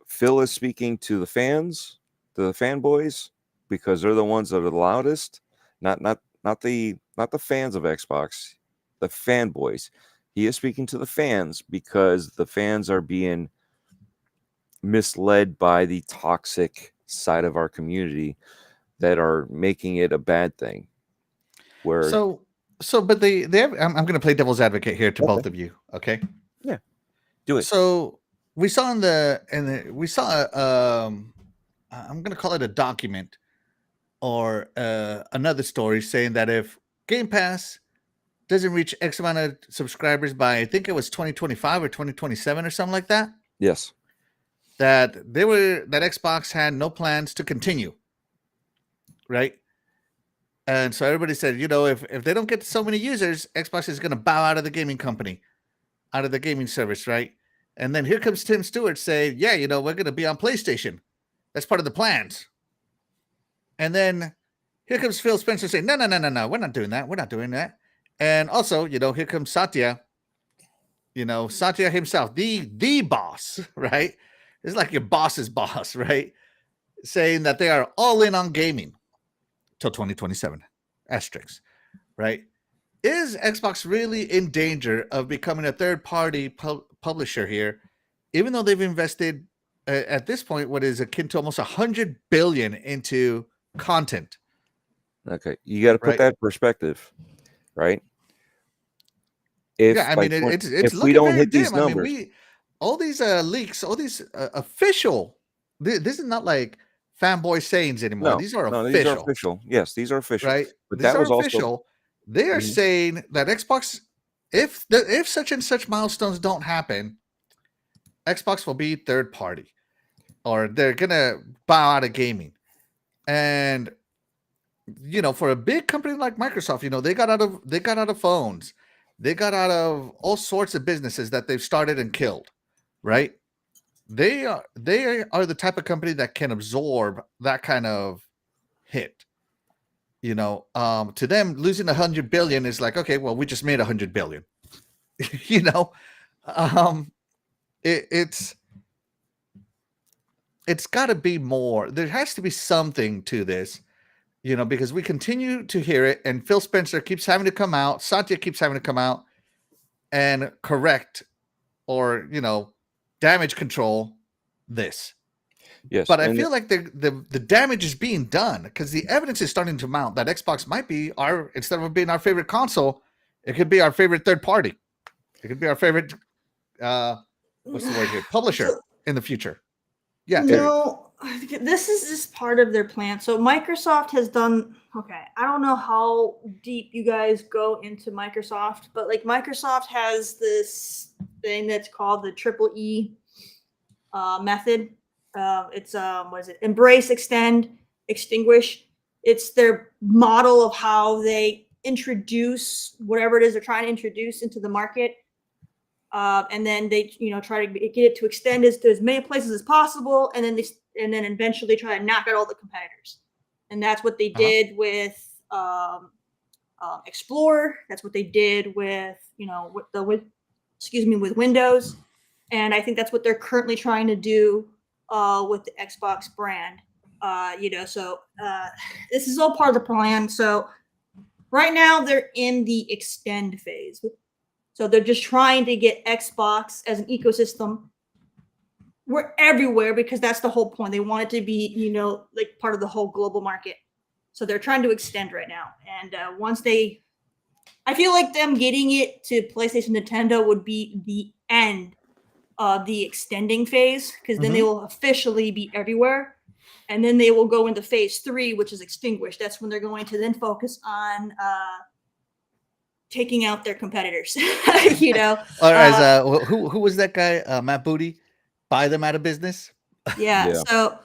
Phil is speaking to the fans, to the fanboys, because they're the ones that are the loudest, not the fans of Xbox, the fanboys. He is speaking to the fans because the fans are being misled by the toxic side of our community that are making it a bad thing. Where But they have, I'm going to play devil's advocate here to both of you. Okay. Yeah, do it. So we saw we saw I'm going to call it a document or another story saying that if Game Pass doesn't reach X amount of subscribers by, I think it was 2025 or 2027 or something like that. Yes. That Xbox had no plans to continue. Right. And so everybody said, if they don't get so many users, Xbox is going to bow out of the gaming company, out of the gaming service, right? And then here comes Tim Stewart saying, yeah, we're going to be on PlayStation. That's part of the plans. And then here comes Phil Spencer saying, no, we're not doing that. We're not doing that. And also, here comes Satya, Satya himself, the boss, right? It's like your boss's boss, right? Saying that they are all in on gaming till 2027, asterisks, right? Is Xbox really in danger of becoming a third-party publisher here, even though they've invested at this point what is akin to almost $100 billion into content? Okay, you got to put that in perspective, right? Yeah, I mean, it's if we looking don't very hit these dim. I numbers, mean, all these leaks, all these official. This is not like fanboy sayings anymore. These are official. These are official. Yes, these are official. Right? But These that are was official. also. They are saying that Xbox, if such and such milestones don't happen, Xbox will be third party, or they're gonna bow out of gaming. And for a big company like Microsoft, they got out of phones, they got out of all sorts of businesses that they've started and killed. Right? They are the type of company that can absorb that kind of hit. To them, losing $100 billion is like, okay, well, we just made $100 billion. It's got to be more. There has to be something to this, because we continue to hear it, and Phil Spencer keeps having to come out, Satya keeps having to come out and correct or damage control this. Yes, but I feel like the damage is being done because the evidence is starting to mount that Xbox might be instead of being our favorite console, it could be our favorite third party. It could be our favorite what's the word here? Publisher in the future. Yeah. No, this is just part of their plan. So Microsoft has done okay. I don't know how deep you guys go into Microsoft, but like Microsoft has this thing that's called the triple E method. It's what is it? Embrace, extend, extinguish. It's their model of how they introduce whatever it is they're trying to introduce into the market. And then they, try to get it to extend to as many places as possible. And then eventually try to knock out all the competitors. And that's what they did with Explorer. That's what they did with Windows. And I think that's what they're currently trying to do with the Xbox brand. So this is all part of the plan. So right now they're in the extend phase. So they're just trying to get Xbox as an ecosystem. We're everywhere because that's the whole point. They want it to be, like part of the whole global market. So they're trying to extend right now. And I feel like them getting it to PlayStation, Nintendo would be the end of the extending phase, because then they will officially be everywhere. And then they will go into phase 3, which is extinguished. That's when they're going to then focus on taking out their competitors. Or as who was that guy? Matt Booty, buy them out of business. Yeah. So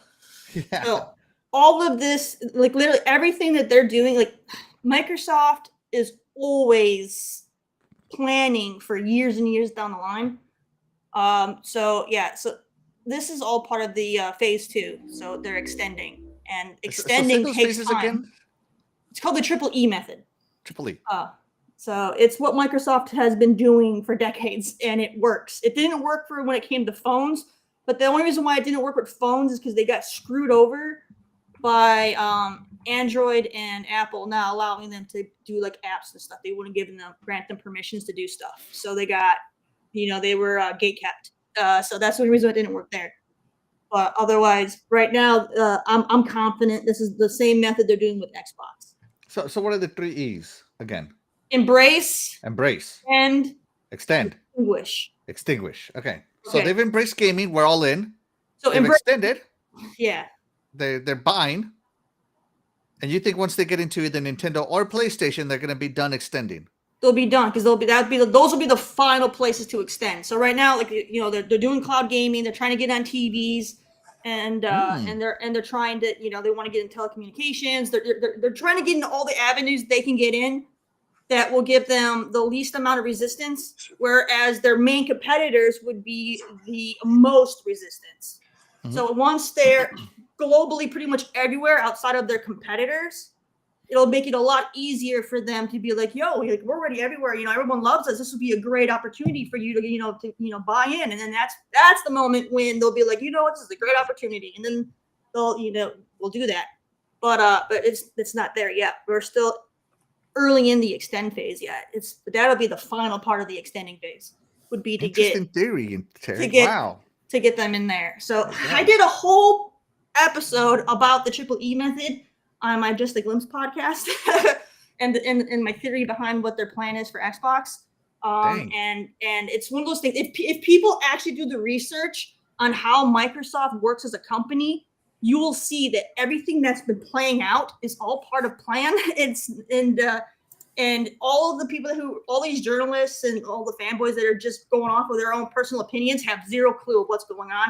all of this, like literally everything that they're doing, like Microsoft is always planning for years and years down the line. So this is all part of the phase 2. So they're extending, and extending takes time. Again? It's called the Triple E method. Triple E. So it's what Microsoft has been doing for decades, and it works. It didn't work for when it came to phones, but the only reason why it didn't work with phones is because they got screwed over by Android and Apple now allowing them to do like apps and stuff. They wouldn't grant them permissions to do stuff. So they got, they were gate kept. So that's the reason it didn't work there. But otherwise, right now, I'm confident this is the same method they're doing with Xbox. So what are the 3 E's again? Embrace, and extend. Extinguish. Okay. So they've embraced gaming. We're all in. So they've extended. Yeah. They're buying. And you think once they get into either Nintendo or PlayStation, they're going to be done extending? They'll be done because those will be the final places to extend. So right now, like they're doing cloud gaming. They're trying to get on TVs, and they're trying to they want to get in telecommunications. They're trying to get into all the avenues they can get in that will give them the least amount of resistance, whereas their main competitors would be the most resistance. So once they're globally pretty much everywhere outside of their competitors, it'll make it a lot easier for them to be like, yo, like, we're already everywhere. Everyone loves us. This would be a great opportunity for you to buy in. And then that's the moment when they'll be like, this is a great opportunity. And then they'll, we'll do that. But it's not there yet. We're still early in the extend phase yet. But that'll be the final part of the extending phase, would be to get theory, Terri. To get them in there. So I did a whole episode about the Triple E method on my Just a Glimpse podcast and my theory behind what their plan is for Xbox. And it's one of those things, if people actually do the research on how Microsoft works as a company, you will see that everything that's been playing out is all part of plan. And all of the people all these journalists and all the fanboys that are just going off with their own personal opinions have zero clue of what's going on.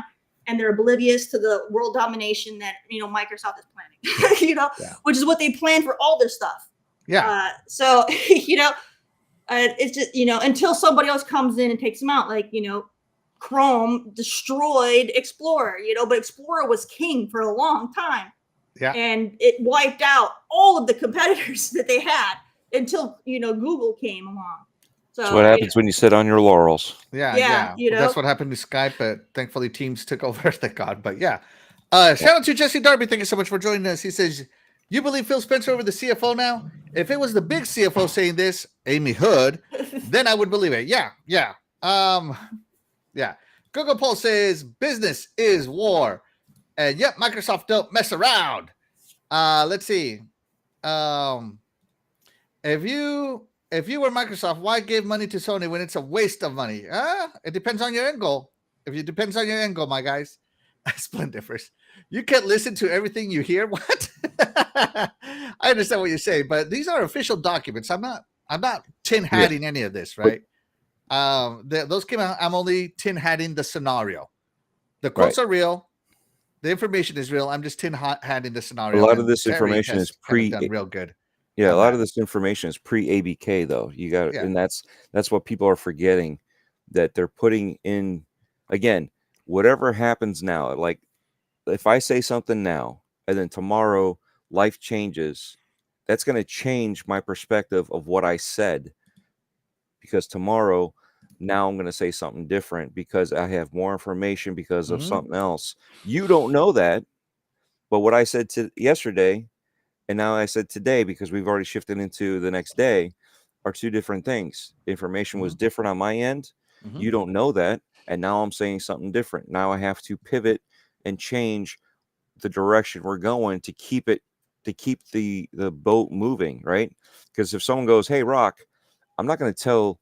And they're oblivious to the world domination that, Microsoft is planning, which is what they plan for all their stuff. Yeah. So, it's just, until somebody else comes in and takes them out, like, Chrome destroyed Explorer, but Explorer was king for a long time. Yeah. And it wiped out all of the competitors that they had until, Google came along. So that's what happens when you sit on your laurels. Yeah. That's what happened to Skype, but thankfully Teams took over, thank God. But yeah. Shout out to Jesse Darby. Thank you so much for joining us. He says, you believe Phil Spencer over the CFO now? If it was the big CFO saying this, Amy Hood, then I would believe it. Yeah. Google Poll says business is war. And yep, Microsoft don't mess around. Let's see. If you were Microsoft, why give money to Sony when it's a waste of money? It depends on your end goal. If it depends on your end goal, my guys. Splendifers. You can't listen to everything you hear. What? I understand what you're saying, but these are official documents. I'm not tin hatting any of this, right? Those came out. I'm only tin hatting the scenario. The quotes are real. The information is real. I'm just handing the A scenario. lot of and this Terri information has is kind of done real good. Yeah, a on lot that. of this information is pre-ABK though. You got, Yeah. and that's what people are forgetting, that they're putting in. Again, whatever happens now, like if I say something now and then tomorrow life changes, that's going to change my perspective of what I said, because tomorrow now I'm going to say something different because I have more information because of Mhm. something else. You don't know that, but what I said yesterday and now I said today, because we've already shifted into the next day, are two different things. Information was different on my end. You don't know that. And now I'm saying something different. Now I have to pivot and change the direction we're going to keep the boat moving, right? Because if someone goes, "Hey, Rock," I'm not going to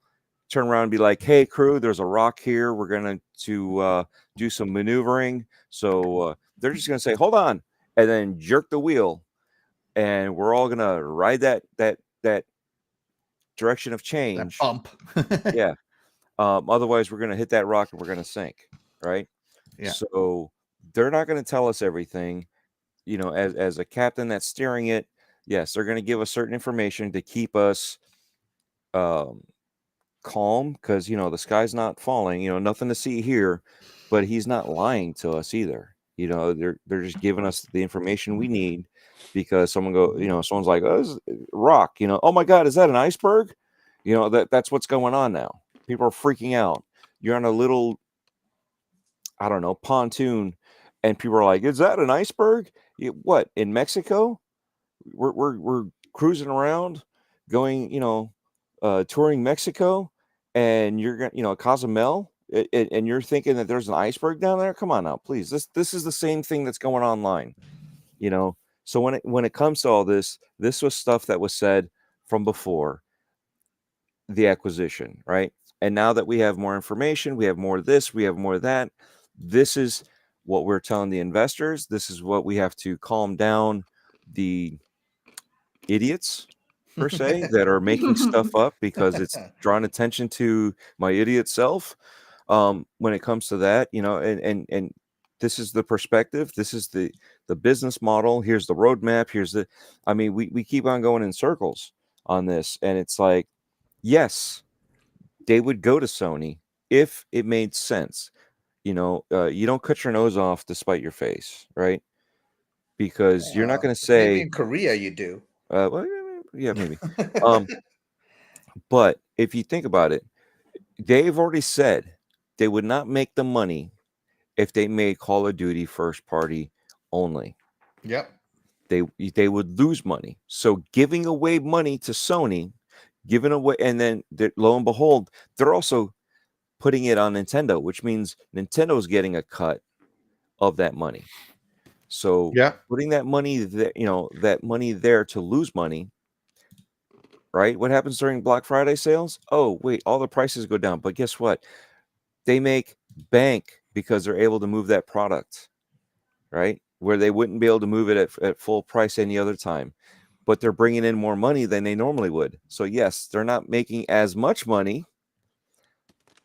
turn around and be like, "Hey, crew, there's a rock here. We're going to do some maneuvering." So they're just going to say, "Hold on," and then jerk the wheel, and we're all going to ride that direction of That change. bump. Yeah. Otherwise, we're going to hit that rock and we're going to sink, right? Yeah. So they're not going to tell us everything. You know, as a captain that's steering it, yes, they're going to give us certain information to keep us calm, because the sky's not falling. Nothing to see here, but he's not lying to us either. They're just giving us the information we need, because someone's like, "Oh, this is rock." Oh my God, is that an iceberg? That's what's going on now. People are freaking out. You're on a little, I don't know, pontoon, and people are like, "Is that an iceberg?" What, in Mexico? We're cruising around, going, touring Mexico, and you're going, Cozumel, and you're thinking that there's an iceberg down there. Come on now, please. This is the same thing that's going online, So when it comes to all this was stuff that was said from before the acquisition, right? And now that we have more information, we have more of this, we have more of that. This is what we're telling the investors. This is what we have to calm down the idiots, per se, that are making stuff up because it's drawing attention to my idiot self. When it comes to that, and this is the perspective, this is the business model, here's the roadmap, we keep on going in circles on this, and it's like, yes, they would go to Sony if it made sense. You don't cut your nose off to spite your face, right? Because you're not going to say, maybe in Korea you do. well, yeah, maybe. But if you think about it, they've already said they would not make the money if they made Call of Duty first party only. Yep. They would lose money. So giving away money to Sony, and then lo and behold, they're also putting it on Nintendo, which means Nintendo's getting a cut of that money. So putting that money there, that money there to lose money, right? What happens during Black Friday sales? Oh, wait, all the prices go down. But guess what? They make bank because they're able to move that product, right? Where they wouldn't be able to move it at full price any other time. But they're bringing in more money than they normally would. So yes, they're not making as much money,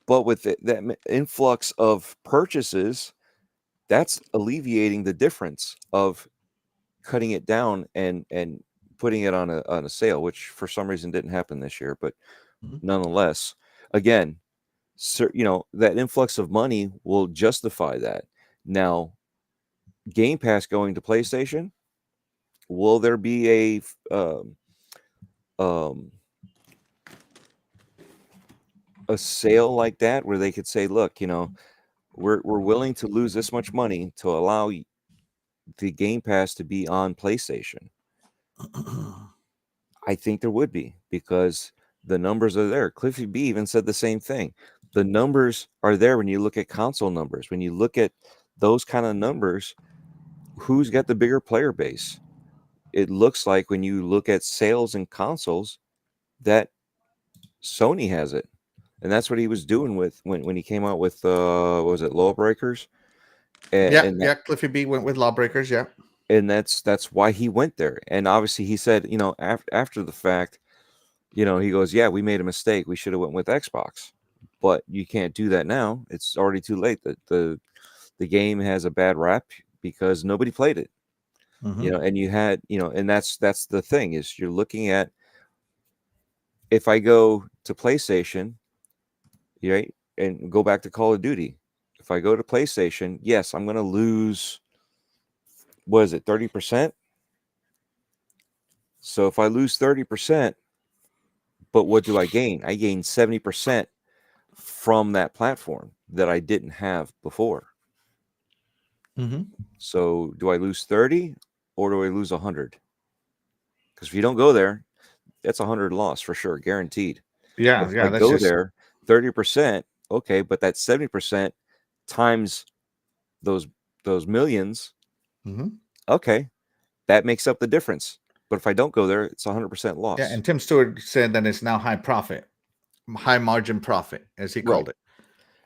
but with that influx of purchases, that's alleviating the difference of cutting it down and putting it on a sale, which for some reason didn't happen this year. But nonetheless, again, that influx of money will justify that. Now, Game Pass going to PlayStation, will there be a sale like that where they could say, look, we're willing to lose this much money to allow the Game Pass to be on PlayStation? I think there would be, because the numbers are there. Cliffy B even said the same thing. The numbers are there when you look at console numbers. When you look at those kind of numbers, who's got the bigger player base? It looks like when you look at sales and consoles that Sony has it. And that's what he was doing with when he came out with what was it, Lawbreakers? Cliffy B went with Lawbreakers, yeah. And that's why he went there. And obviously he said, after the fact, he goes, yeah, we made a mistake. We should have went with Xbox. But you can't do that now. It's already too late. The game has a bad rap because nobody played it. Mhm. You know, and you had, you know, and that's the thing is you're looking at, if I go to PlayStation, right, and go back to Call of Duty, if I go to PlayStation, yes, I'm going to lose, what is it, 30%? So if I lose 30%, but what do I gain? I gain 70% from that platform that I didn't have before. Mhm. So do I lose 30 or do I lose 100? Because if you don't go there, that's 100 loss for sure, guaranteed. Yeah, If yeah, I that's go just there, 30%, okay, but that 70% times those millions, Mhm. okay, that makes up the difference. But if I don't go there, it's 100% loss. Yeah, and Tim Stewart said that it's now high profit, high margin profit, as he Right. called it.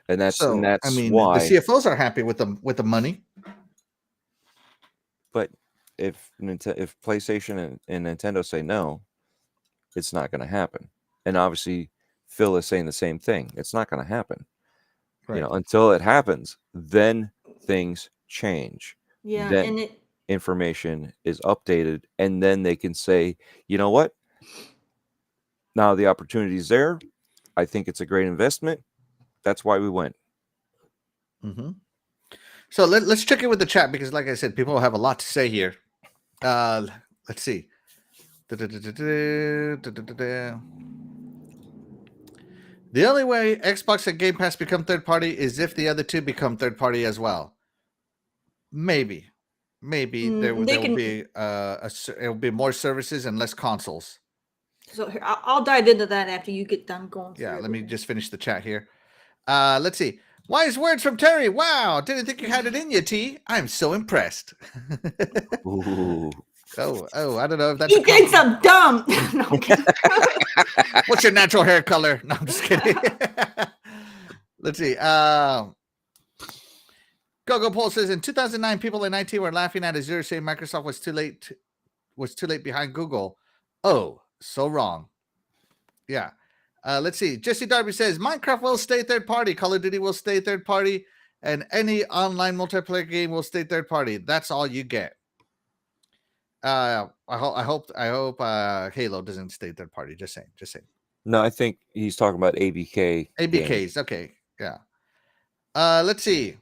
And that's So, I mean, the why. CFOs are happy with the money. But if PlayStation and Nintendo say no, it's not going to happen. And obviously, Phil is saying the same thing. It's not going to happen. Right. You know, until it happens, then things change. Yeah, Then and it information is updated, and then they can say, you know what? Now the opportunity is there. I think it's a great investment. That's why we went. Mhm. So let's check in with the chat because, like I said, people have a lot to say here. Let's see. The only way Xbox and Game Pass become third party is if the other two become third party as well. Maybe there they will can. be it will be more services and less consoles. So here, I'll dive into that after you get done going. Yeah, through let me everything. just finish the chat here. Let's see. Wise words from Terry. Wow, didn't think you had it in you, T. I'm so impressed. Ooh. Oh, I don't know if that's. He thinks I'm dumb. No, I'm kidding. What's your natural hair color? No, I'm just kidding. Let's see. Gogo Poll says in 2009, people in IT were laughing at Azure, saying Microsoft was too late behind Google. Oh, so wrong. Yeah. Let's see. Jesse Darby says Minecraft will stay third party, Call of Duty will stay third party, and any online multiplayer game will stay third party. That's all you get. I hope Halo doesn't stay third party. Just saying. No, I think he's talking about ABK. ABKs. games. Okay. Yeah. Let's see.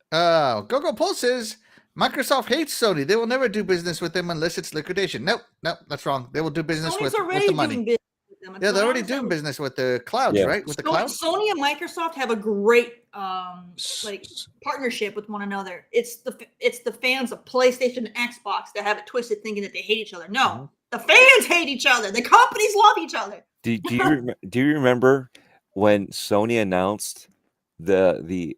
Gogo Poll says Microsoft hates Sony. They will never do business with them unless it's liquidation. Nope, that's wrong. They will do business Sony's with already the money. doing business with them. Yeah, they're already doing business with the clouds, Yeah. right? With the clouds. Sony and Microsoft have a great like partnership with one another. It's the fans of PlayStation and Xbox that have it twisted, thinking that they hate each other. No, the fans hate each other. The companies love each other. Do you remember when Sony announced the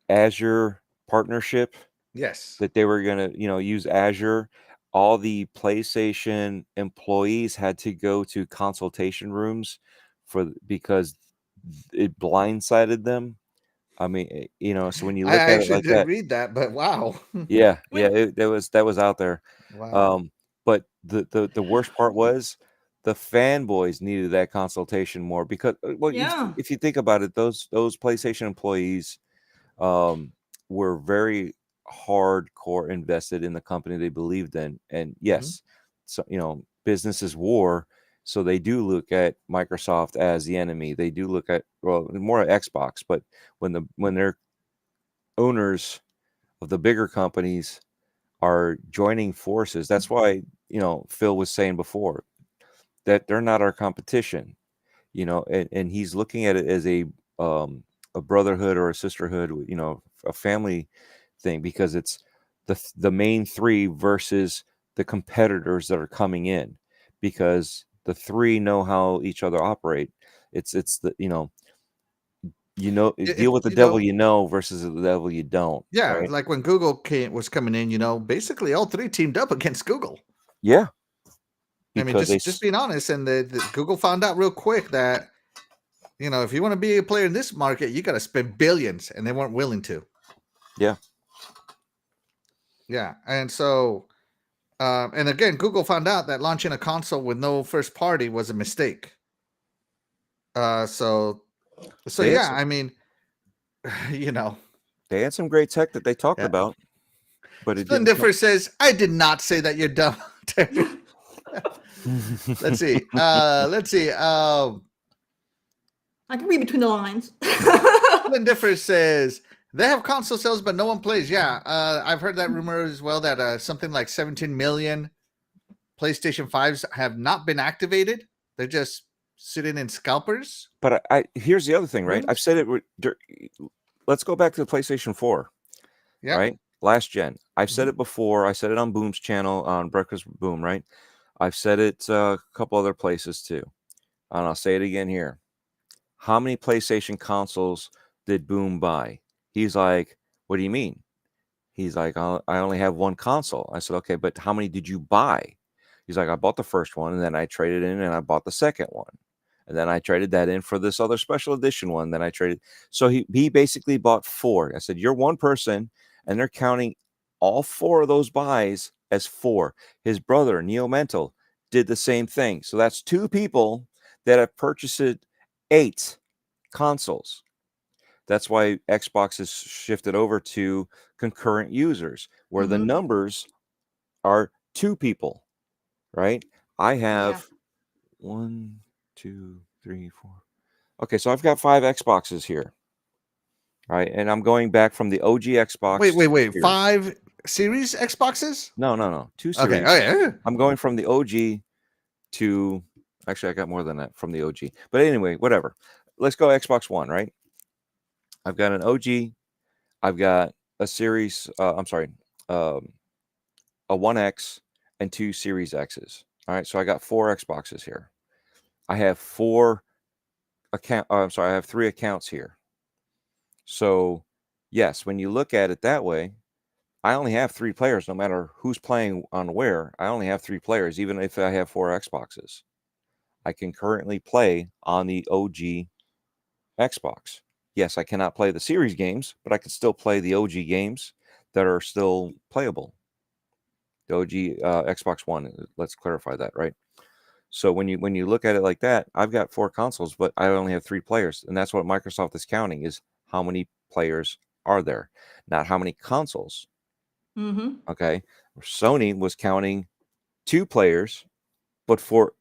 Azure partnership? Yes. That they were going to, use Azure. All the PlayStation employees had to go to consultation rooms because it blindsided them. I mean, so when you look I at it actually like didn't that, read that, but wow. yeah, that was out there. Wow. But the worst part was the fanboys needed that consultation more because, well, Yeah. if you think about it, those PlayStation employees were very hardcore invested in the company they believed in. And yes, so business is war. So they do look at Microsoft as the enemy. They do look at, well, more at Xbox, but when they're owners of the bigger companies are joining forces, that's why, Phil was saying before that they're not our competition, and he's looking at it as a brotherhood or a sisterhood, a family thing, because it's the main three versus the competitors that are coming in, because the three know how each other operate. It's the deal with the devil versus the devil you don't. Yeah, right? like when Google was coming in, basically all three teamed up against Google. Yeah. I mean, just being honest, and the Google found out real quick that if you want to be a player in this market, you got to spend billions, and they weren't willing to. Yeah. Yeah, and so, and again, Google found out that launching a console with no first party was a mistake. So yeah, I mean, they had some great tech that they talked about. but it didn't. Splendifer says, "I did not say that you're dumb." Terry. Let's see. I can read between the lines. Splendifer says they have console sales, but no one plays. Yeah, I've heard that rumor as well. That something like 17 million PlayStation 5s have not been activated. They're just sitting in scalpers. But I here's the other thing, right? Rooms? I've said it. Let's go back to the PlayStation 4. Yeah. Right. Last gen. I've said it before. I said it on Boom's channel on Breakfast with Boom. Right. I've said it a couple other places too, and I'll say it again here. How many PlayStation consoles did Boom buy? He's like, "What do you mean?" He's like, "I only have one console." I said, "Okay, but how many did you buy?" He's like, "I bought the first one, and then I traded in, and I bought the second one, and then I traded that in for this other special edition one. Then I traded." So he basically bought 4. I said, "You're one person, and they're counting all 4 of those buys as 4." His brother Neo Mental did the same thing. So that's 2 people that have purchased 8 consoles. That's why Xbox has shifted over to concurrent users, where the numbers are 2 people, right? I have 1, 2, 3, 4. Okay, so I've got 5 Xboxes here, right? And I'm going back from the OG Xbox. Wait. 5 Series Xboxes? No. 2 series. Okay. I'm going from the OG to, actually, I got more than that from the OG. But anyway, whatever. Let's go Xbox One, right? I've got an OG. I've got a Series, a 1X and 2 Series X's. All right, so I got 4 Xboxes here. I have 3 accounts here. So, yes, when you look at it that way, I only have 3 players, no matter who's playing on where. I only have 3 players, even if I have 4 Xboxes. I can currently play on the OG Xbox. Yes, I cannot play the series games, but I can still play the OG games that are still playable. The OG Xbox One. Let's clarify that, right? So when you look at it like that, I've got 4 consoles, but I only have 3 players, and that's what Microsoft is counting: is how many players are there, not how many consoles. Okay, Sony was counting 2 players, but for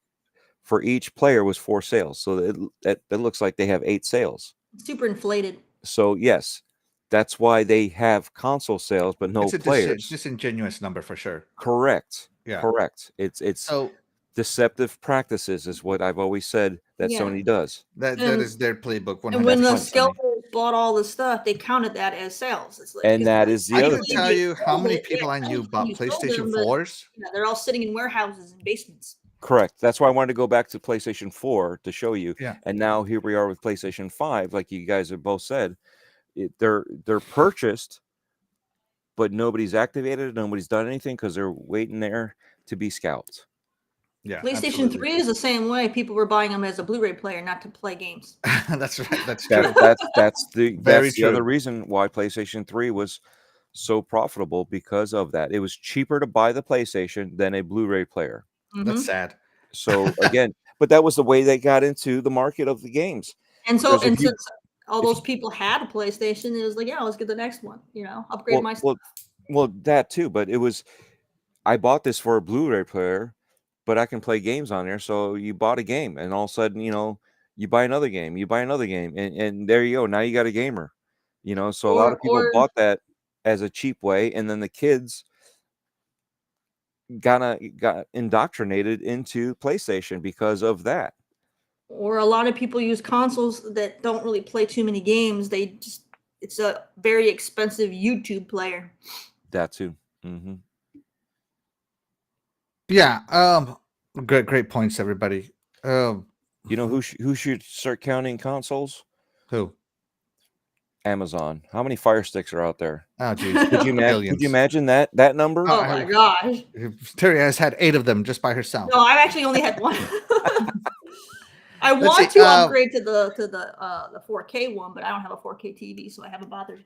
each player was 4 sales. So that looks like they have 8 sales. Super inflated. So yes, that's why they have console sales, but no players. It's a disingenuous number for sure. Correct. Yeah. Correct. It's so deceptive practices is what I've always said that Sony does. That is their playbook. And when the scalpers bought all the stuff, they counted that as sales. It's like, and that is the I other can thing. tell you how many people I knew bought PlayStation 4s. They're all sitting in warehouses and basements. Correct. That's why I wanted to go back to PlayStation 4 to show you. Yeah. And now here we are with PlayStation 5, like you guys have both said. They're purchased, but nobody's activated, nobody's done anything because they're waiting there to be scalped. Yeah. PlayStation 3 is the same way. People were buying them as a Blu-ray player, not to play games. That's right. That's true. That's the other reason why PlayStation 3 was so profitable, because of that. It was cheaper to buy the PlayStation than a Blu-ray player. That's sad. So again, but that was the way they got into the market of the games. And so, since all those people had a PlayStation, it was like, yeah, let's get the next one. Upgrade my stuff. Well, that too. But it was, I bought this for a Blu-ray player, but I can play games on there. So you bought a game, and all of a sudden, you buy another game, and there you go. Now you got a gamer. So a lot of people bought that as a cheap way, and then the kids got indoctrinated into PlayStation because of that. Or a lot of people use consoles that don't really play too many games. It's a very expensive YouTube player. That too. Mm-hmm. Yeah. Great points, everybody. Who should start counting consoles? Who? Amazon. How many Fire Sticks are out there? Oh, geez. Could you imagine that number? Oh my gosh. Terri has had 8 of them just by herself. No, I've actually only had 1. I want to upgrade to the 4K one, but I don't have a 4K TV, so I haven't bothered.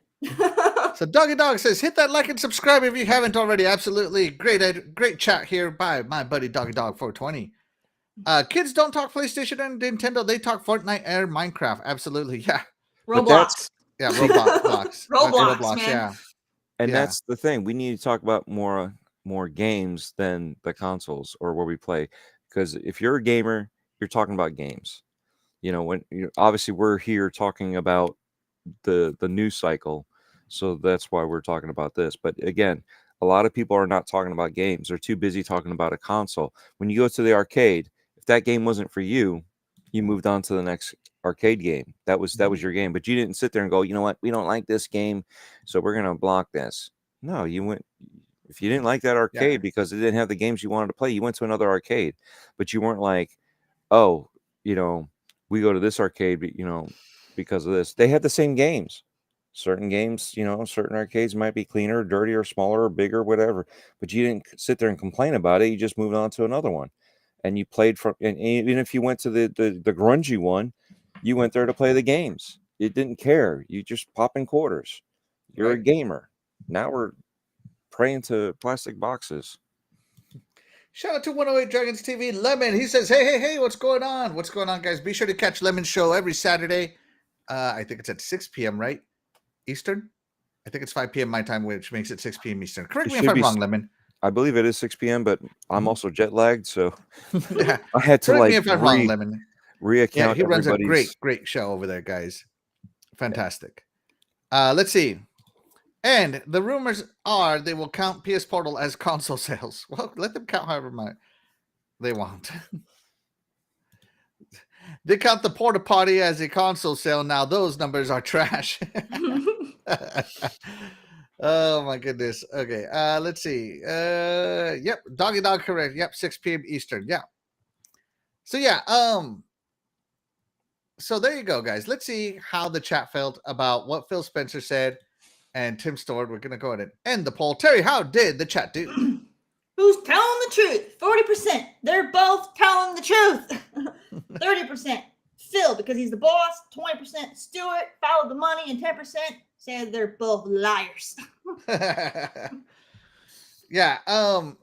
So Doggy Dog says, hit that like and subscribe if you haven't already. Absolutely. Great chat here by my buddy Doggy Dog 420. Kids don't talk PlayStation and Nintendo. They talk Fortnite and Minecraft. Absolutely. Yeah. Roblox. Yeah, Roblox. Roblox, man. Yeah. And Yeah. that's the thing. We need to talk about more games than the consoles or where we play. Because if you're a gamer, you're talking about games. Obviously we're here talking about the news cycle, so that's why we're talking about this. But again, a lot of people are not talking about games. They're too busy talking about a console. When you go to the arcade, if that game wasn't for you, you moved on to the next arcade game. That was your game. But you didn't sit there and go, you know what, we don't like this game, so we're gonna block this. No, you went. If you didn't like that arcade because it didn't have the games you wanted to play, you went to another arcade. But you weren't like, oh, we go to this arcade, because of this. They had the same games. Certain games, certain arcades might be cleaner, dirtier, smaller, bigger, whatever. But you didn't sit there and complain about it. You just moved on to another one. And you played and even if you went to the grungy one, you went there to play the games. You didn't care. You just pop in quarters. You're a gamer. Now we're praying to plastic boxes. Shout out to 108 Dragons TV, Lemon. He says, hey, what's going on? What's going on, guys? Be sure to catch Lemon's show every Saturday. I think it's at 6 p.m., right? Eastern? I think it's 5 p.m. my time, which makes it 6 p.m. Eastern. Correct me if I'm wrong, Lemon. I believe it is 6 p.m., but I'm also jet lagged, so yeah. I had to Correct me if I'm wrong, Lemon. Reaccount. Yeah, he runs a great show over there, guys. Fantastic. Let's see. And the rumors are they will count PS Portal as console sales. Well, let them count however much they want. They count the Porta Potty as a console sale. Now those numbers are trash. Oh my goodness. Okay. Let's see. Yep. Doggy Dog correct. Yep. 6 p.m. Eastern. Yeah. So yeah. So there you go, guys. Let's see how the chat felt about what Phil Spencer said and Tim Stewart. We're gonna go ahead and end the poll. Terry, how did the chat do? Who's telling the truth? 40%. They're both telling the truth. 30% Phil because he's the boss. 20% Stuart followed the money, and 10% said they're both liars. Yeah.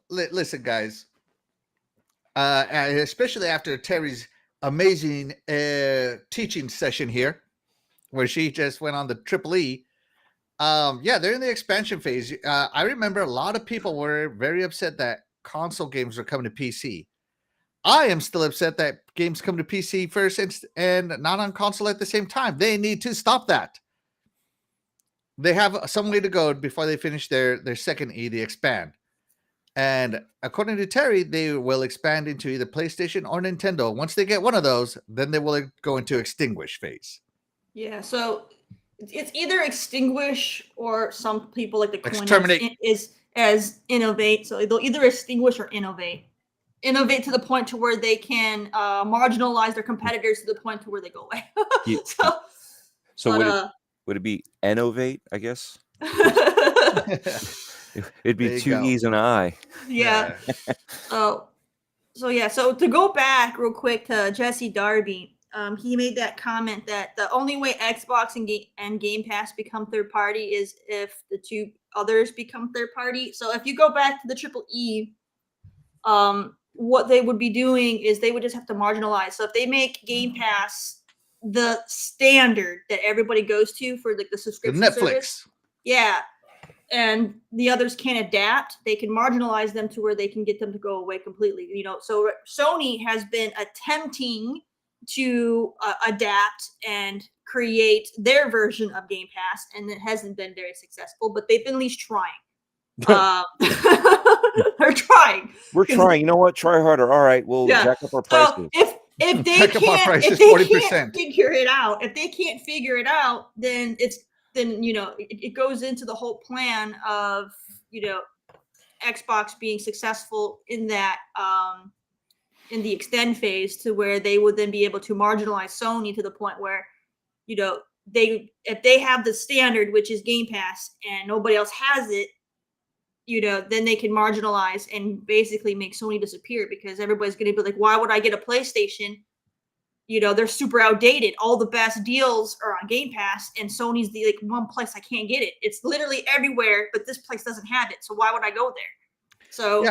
Listen, guys. Especially after Terry's amazing teaching session here, where she just went on the Triple E. Yeah, they're in the expansion phase. I remember a lot of people were very upset that console games were coming to PC. I am still upset that games come to PC first and not on console at the same time. They need to stop that. They have some way to go before they finish their second E, the expand. And according to Terry, they will expand into either PlayStation or Nintendo. Once they get one of those, then they will go into extinguish phase. Yeah, so it's either extinguish or some people like the coin exterminate is as innovate. So they'll either extinguish or innovate. Innovate to the point to where they can marginalize their competitors to the point to where they go away. Would it be innovate, I guess? It'd be two E's and an I. Yeah. So to go back real quick to Jesse Darby, he made that comment that the only way Xbox and Game Pass become third party is if the two others become third party. So if you go back to the Triple E, what they would be doing is they would just have to marginalize. So if they make Game Pass the standard that everybody goes to for like the subscription service, and the others can't adapt, they can marginalize them to where they can get them to go away completely. So Sony has been attempting to adapt and create their version of Game Pass, and it hasn't been very successful, but they've been at least trying. They're trying. We're trying. You know what? Try harder. All right, we'll jack up our prices. So if they can't figure it out, then it goes into the whole plan of Xbox being successful in that in the extend phase, to where they would then be able to marginalize Sony to the point where if they have the standard, which is Game Pass, and nobody else has it, then they can marginalize and basically make Sony disappear, because everybody's going to be like, why would I get a PlayStation? They're super outdated. All the best deals are on Game Pass, and Sony's the one place I can't get it. It's literally everywhere, but this place doesn't have it. So why would I go there? So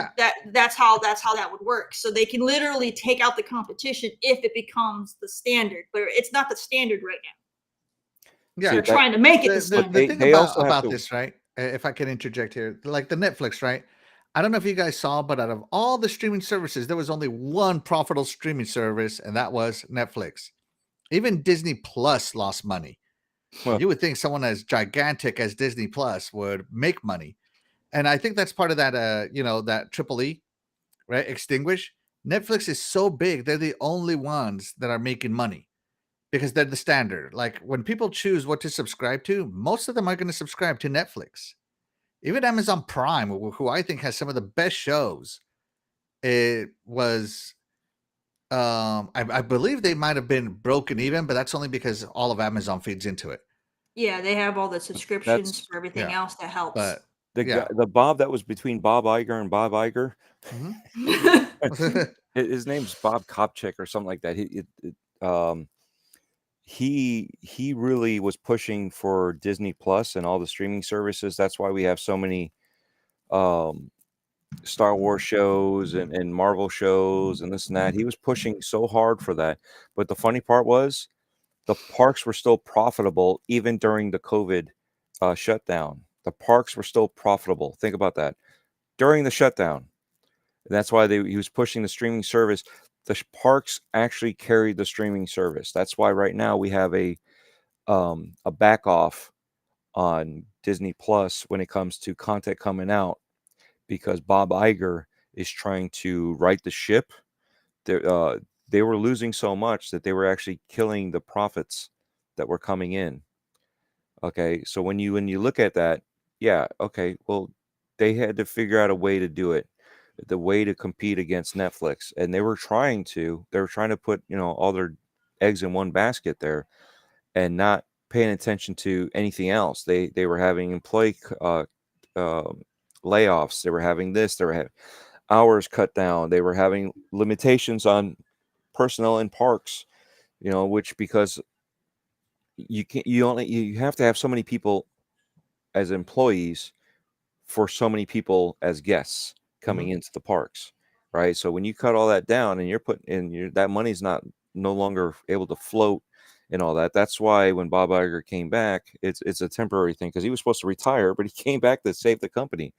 that's how that would work. So they can literally take out the competition if it becomes the standard, but it's not the standard right now. Yeah, they're trying to make it the standard. The thing about this, right? if I can interject here, like the Netflix, right? I don't know if you guys saw, but out of all the streaming services, there was only one profitable streaming service, and that was Netflix. Even Disney Plus lost money. Well, You would think someone as gigantic as Disney Plus would make money. And I think that's part of that, that Triple E, right? Extinguish. Netflix is so big, they're the only ones that are making money because they're the standard. Like when people choose what to subscribe to, most of them are going to subscribe to Netflix. Even Amazon Prime, who I think has some of the best shows, it was I believe they might have been broken even, but that's only because all of Amazon feeds into it. Yeah, they have all the subscriptions for everything else that helps. But the Bob that was between Bob Iger and Bob Iger, his name's Bob Kopchik or something like that. He really was pushing for Disney Plus and all the streaming services. That's why we have so many Star Wars shows and Marvel shows and this and that. He was pushing so hard for that. But the funny part was the parks were still profitable even during the COVID shutdown. The parks were still profitable. Think about that. During the shutdown. And that's why he was pushing the streaming service. The parks actually carried the streaming service. That's why right now we have a back off on Disney Plus when it comes to content coming out, because Bob Iger is trying to right the ship. They were losing so much that they were actually killing the profits that were coming in. Okay, so when you look at that, yeah, okay, well, they had to figure out a way to do it, the way to compete against Netflix, and they were trying to put all their eggs in one basket there, and not paying attention to anything else. They were having employee layoffs. They were having this. They were having hours cut down. They were having limitations on personnel in parks, which because you have to have so many people as employees for so many people as guests coming into the parks, right? So when you cut all that down and you're putting in that money's no longer able to float and all that. That's why when Bob Iger came back, it's a temporary thing, because he was supposed to retire, but he came back to save the company.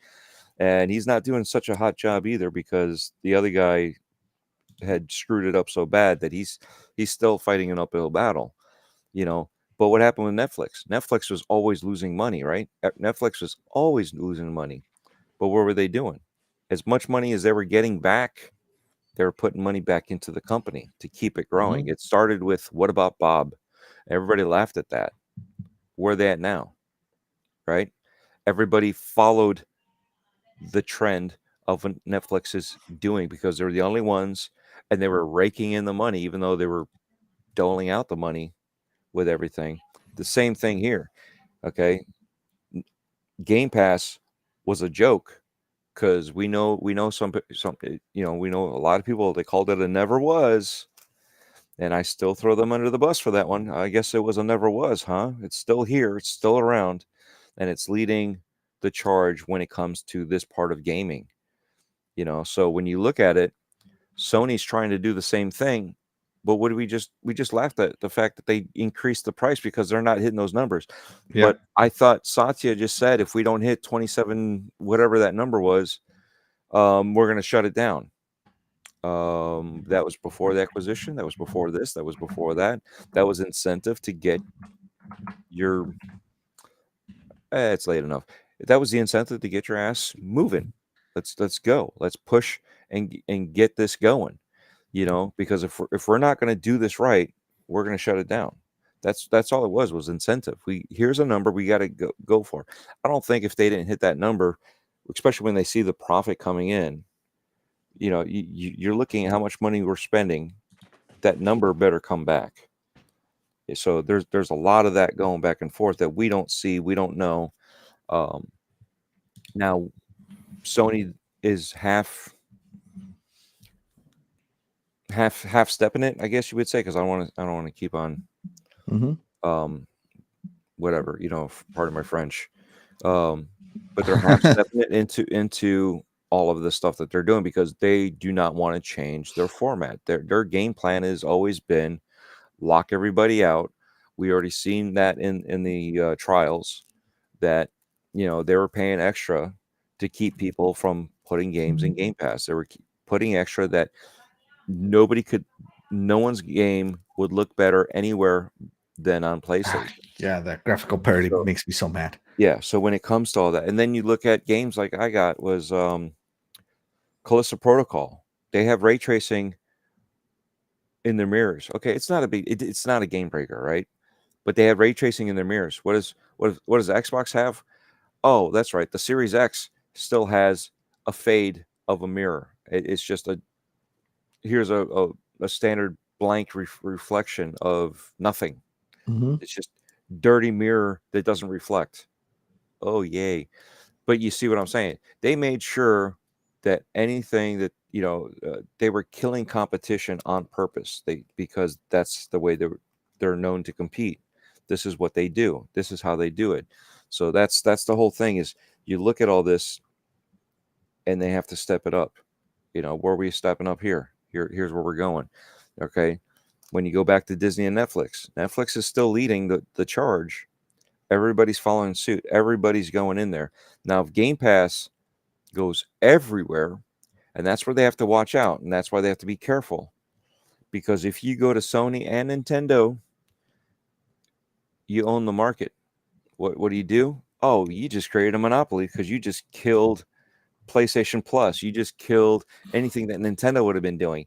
And he's not doing such a hot job either, because the other guy had screwed it up so bad that he's still fighting an uphill battle, But what happened with Netflix? Netflix was always losing money, right? Netflix was always losing money. But what were they doing? As much money as they were getting back, they were putting money back into the company to keep it growing. It started with, what about Bob? Everybody laughed at that. Where are they at now? Right? Everybody followed the trend of what Netflix is doing, because they were the only ones, and they were raking in the money, even though they were doling out the money with everything. The same thing here. Okay. Game Pass was a joke, because we know some we know a lot of people, they called it a never was, and I still throw them under the bus for that one. I guess it was a never was, huh? It's still here, it's still around, and it's leading the charge when it comes to this part of gaming. So when you look at it, Sony's trying to do the same thing, but what do we just laughed at the fact that they increased the price because they're not hitting those numbers. But I thought Satya just said, if we don't hit 27, whatever that number was, we're going to shut it down. That was before the acquisition. That was before this. That was before that. That was incentive to get your. It's late enough. That was the incentive to get your ass moving. Let's go. Let's push and get this going. Because if we're not going to do this right, we're going to shut it down. That's all it was incentive. Here's a number we got to go for. I don't think if they didn't hit that number, especially when they see the profit coming in, you're looking at how much money we're spending. That number better come back. So there's a lot of that going back and forth that we don't see, we don't know. Now, Sony is half stepping it, I guess you would say, because I don't want to keep on whatever, pardon my French, but they're half stepping it into all of the stuff that they're doing, because they do not want to change their format. Their game plan has always been lock everybody out. We already seen that in the trials, that they were paying extra to keep people from putting games in Game Pass. They were putting extra that no one's game would look better anywhere than on PlayStation. Yeah, that graphical parity So- makes me so mad. Yeah, so when it comes to all that, and then you look at games like I got was Callisto Protocol. They have ray tracing in their mirrors. Okay, it's not a game breaker, right? But they have ray tracing in their mirrors. What does the Xbox have? Oh, that's right. The Series X still has a fade of a mirror. It's just here's a standard blank reflection of nothing. Mm-hmm. It's just dirty mirror that doesn't reflect. Oh, yay. But you see what I'm saying? They made sure that anything that, they were killing competition on purpose. Because that's the way they're known to compete. This is what they do. This is how they do it. So that's the whole thing is you look at all this and they have to step it up. Where are we stepping up here? Here's where we're going. Okay. When you go back to Disney and Netflix is still leading the charge. Everybody's following suit. Everybody's going in there. Now, if Game Pass goes everywhere, and that's where they have to watch out, and that's why they have to be careful. Because if you go to Sony and Nintendo, you own the market. What do you do? Oh, you just created a monopoly because you just killed PlayStation Plus. You just killed anything that Nintendo would have been doing.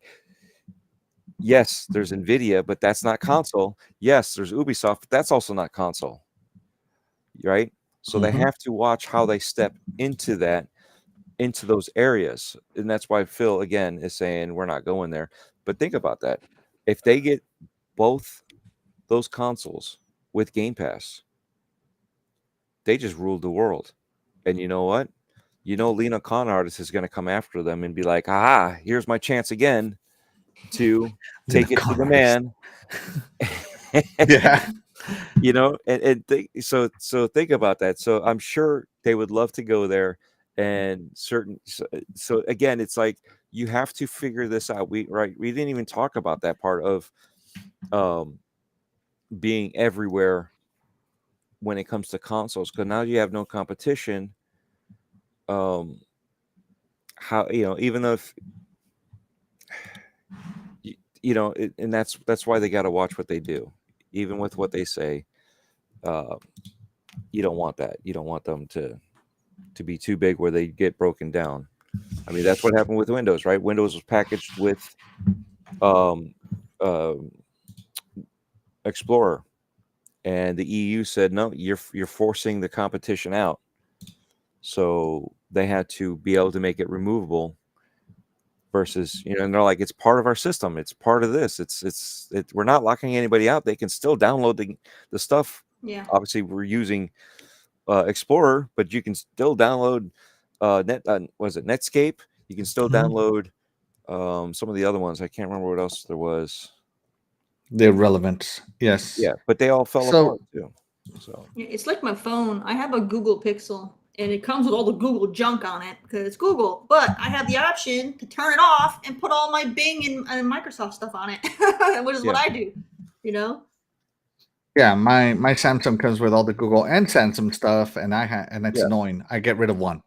Yes, there's Nvidia, but that's not console. Yes, there's Ubisoft, but that's also not console. Right? So they have to watch how they step into those areas. And that's why Phil, again, is saying we're not going there. But think about that. If they get both those consoles with Game Pass, they just ruled the world. And you know what? Lena Con Artist is going to come after them and be like, here's my chance again to take it to the man. Yeah. So think about that. So I'm sure they would love to go there, and so again, it's like you have to figure this out. We didn't even talk about that part of being everywhere when it comes to consoles, because now you have no competition. How even though and that's why they got to watch what they do, even with what they say. You don't want that. You don't want them to be too big where they get broken down. I mean, that's what happened with Windows, right? Windows was packaged with Explorer, and the EU said no, you're forcing the competition out. So they had to be able to make it removable. Versus, and they're like, it's part of our system. It's part of this. We're not locking anybody out. They can still download the stuff. Yeah. Obviously, we're using Explorer, but you can still download Netscape. You can still download some of the other ones. I can't remember what else there was. They're relevant. Yes. Yeah, but they all fell apart too. So it's like my phone. I have a Google Pixel, and it comes with all the Google junk on it because it's Google. But I have the option to turn it off and put all my Bing and Microsoft stuff on it, which is what I do. Yeah, my Samsung comes with all the Google and Samsung stuff, and it's annoying. I get rid of one.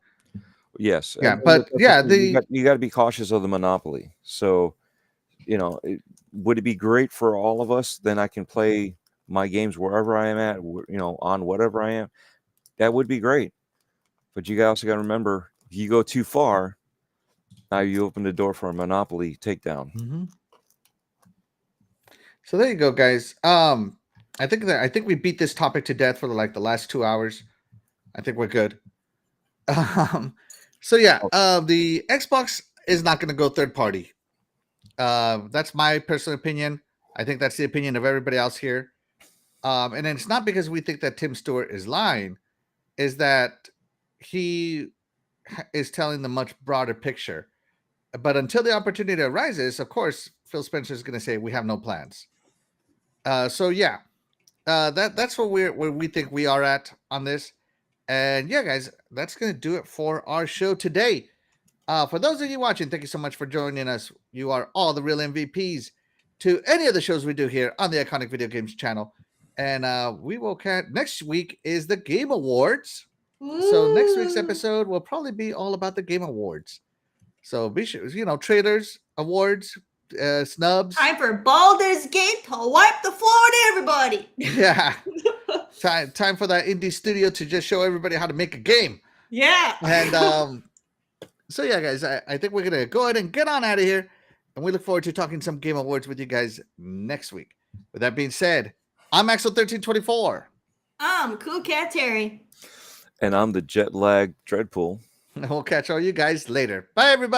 Yes. Yeah, but yeah, you got to be cautious of the monopoly. So, would it be great for all of us? Then I can play my games wherever I am at, on whatever I am. That would be great. But you also got to remember, if you go too far, now you open the door for a monopoly takedown. Mm-hmm. So there you go, guys. I think we beat this topic to death for the last 2 hours. I think we're good. So yeah, the Xbox is not going to go third party. That's my personal opinion. I think that's the opinion of everybody else here. And it's not because we think that Tim Stewart is lying, is that he is telling the much broader picture. But until the opportunity arises, of course, Phil Spencer is going to say we have no plans. So yeah, that's where we think we are at on this. And yeah, guys, that's going to do it for our show today. For those of you watching, thank you so much for joining us. You are all the real MVPs to any of the shows we do here on the Iconic Video Games channel. And we will next week is the Game Awards. So next week's Ooh. episode will probably be all about the Game Awards. So be sure, trailers, awards, snubs. Time for Baldur's Gate to wipe the floor to everybody. Yeah. Time for that indie studio to just show everybody how to make a game. Yeah. And so yeah, guys, I think we're gonna go ahead and get on out of here. And we look forward to talking some Game Awards with you guys next week. With that being said, I'm Axel1324. I'm Cool Cat Terry. And I'm the jet lag dreadpool. And we'll catch all you guys later. Bye, everybody.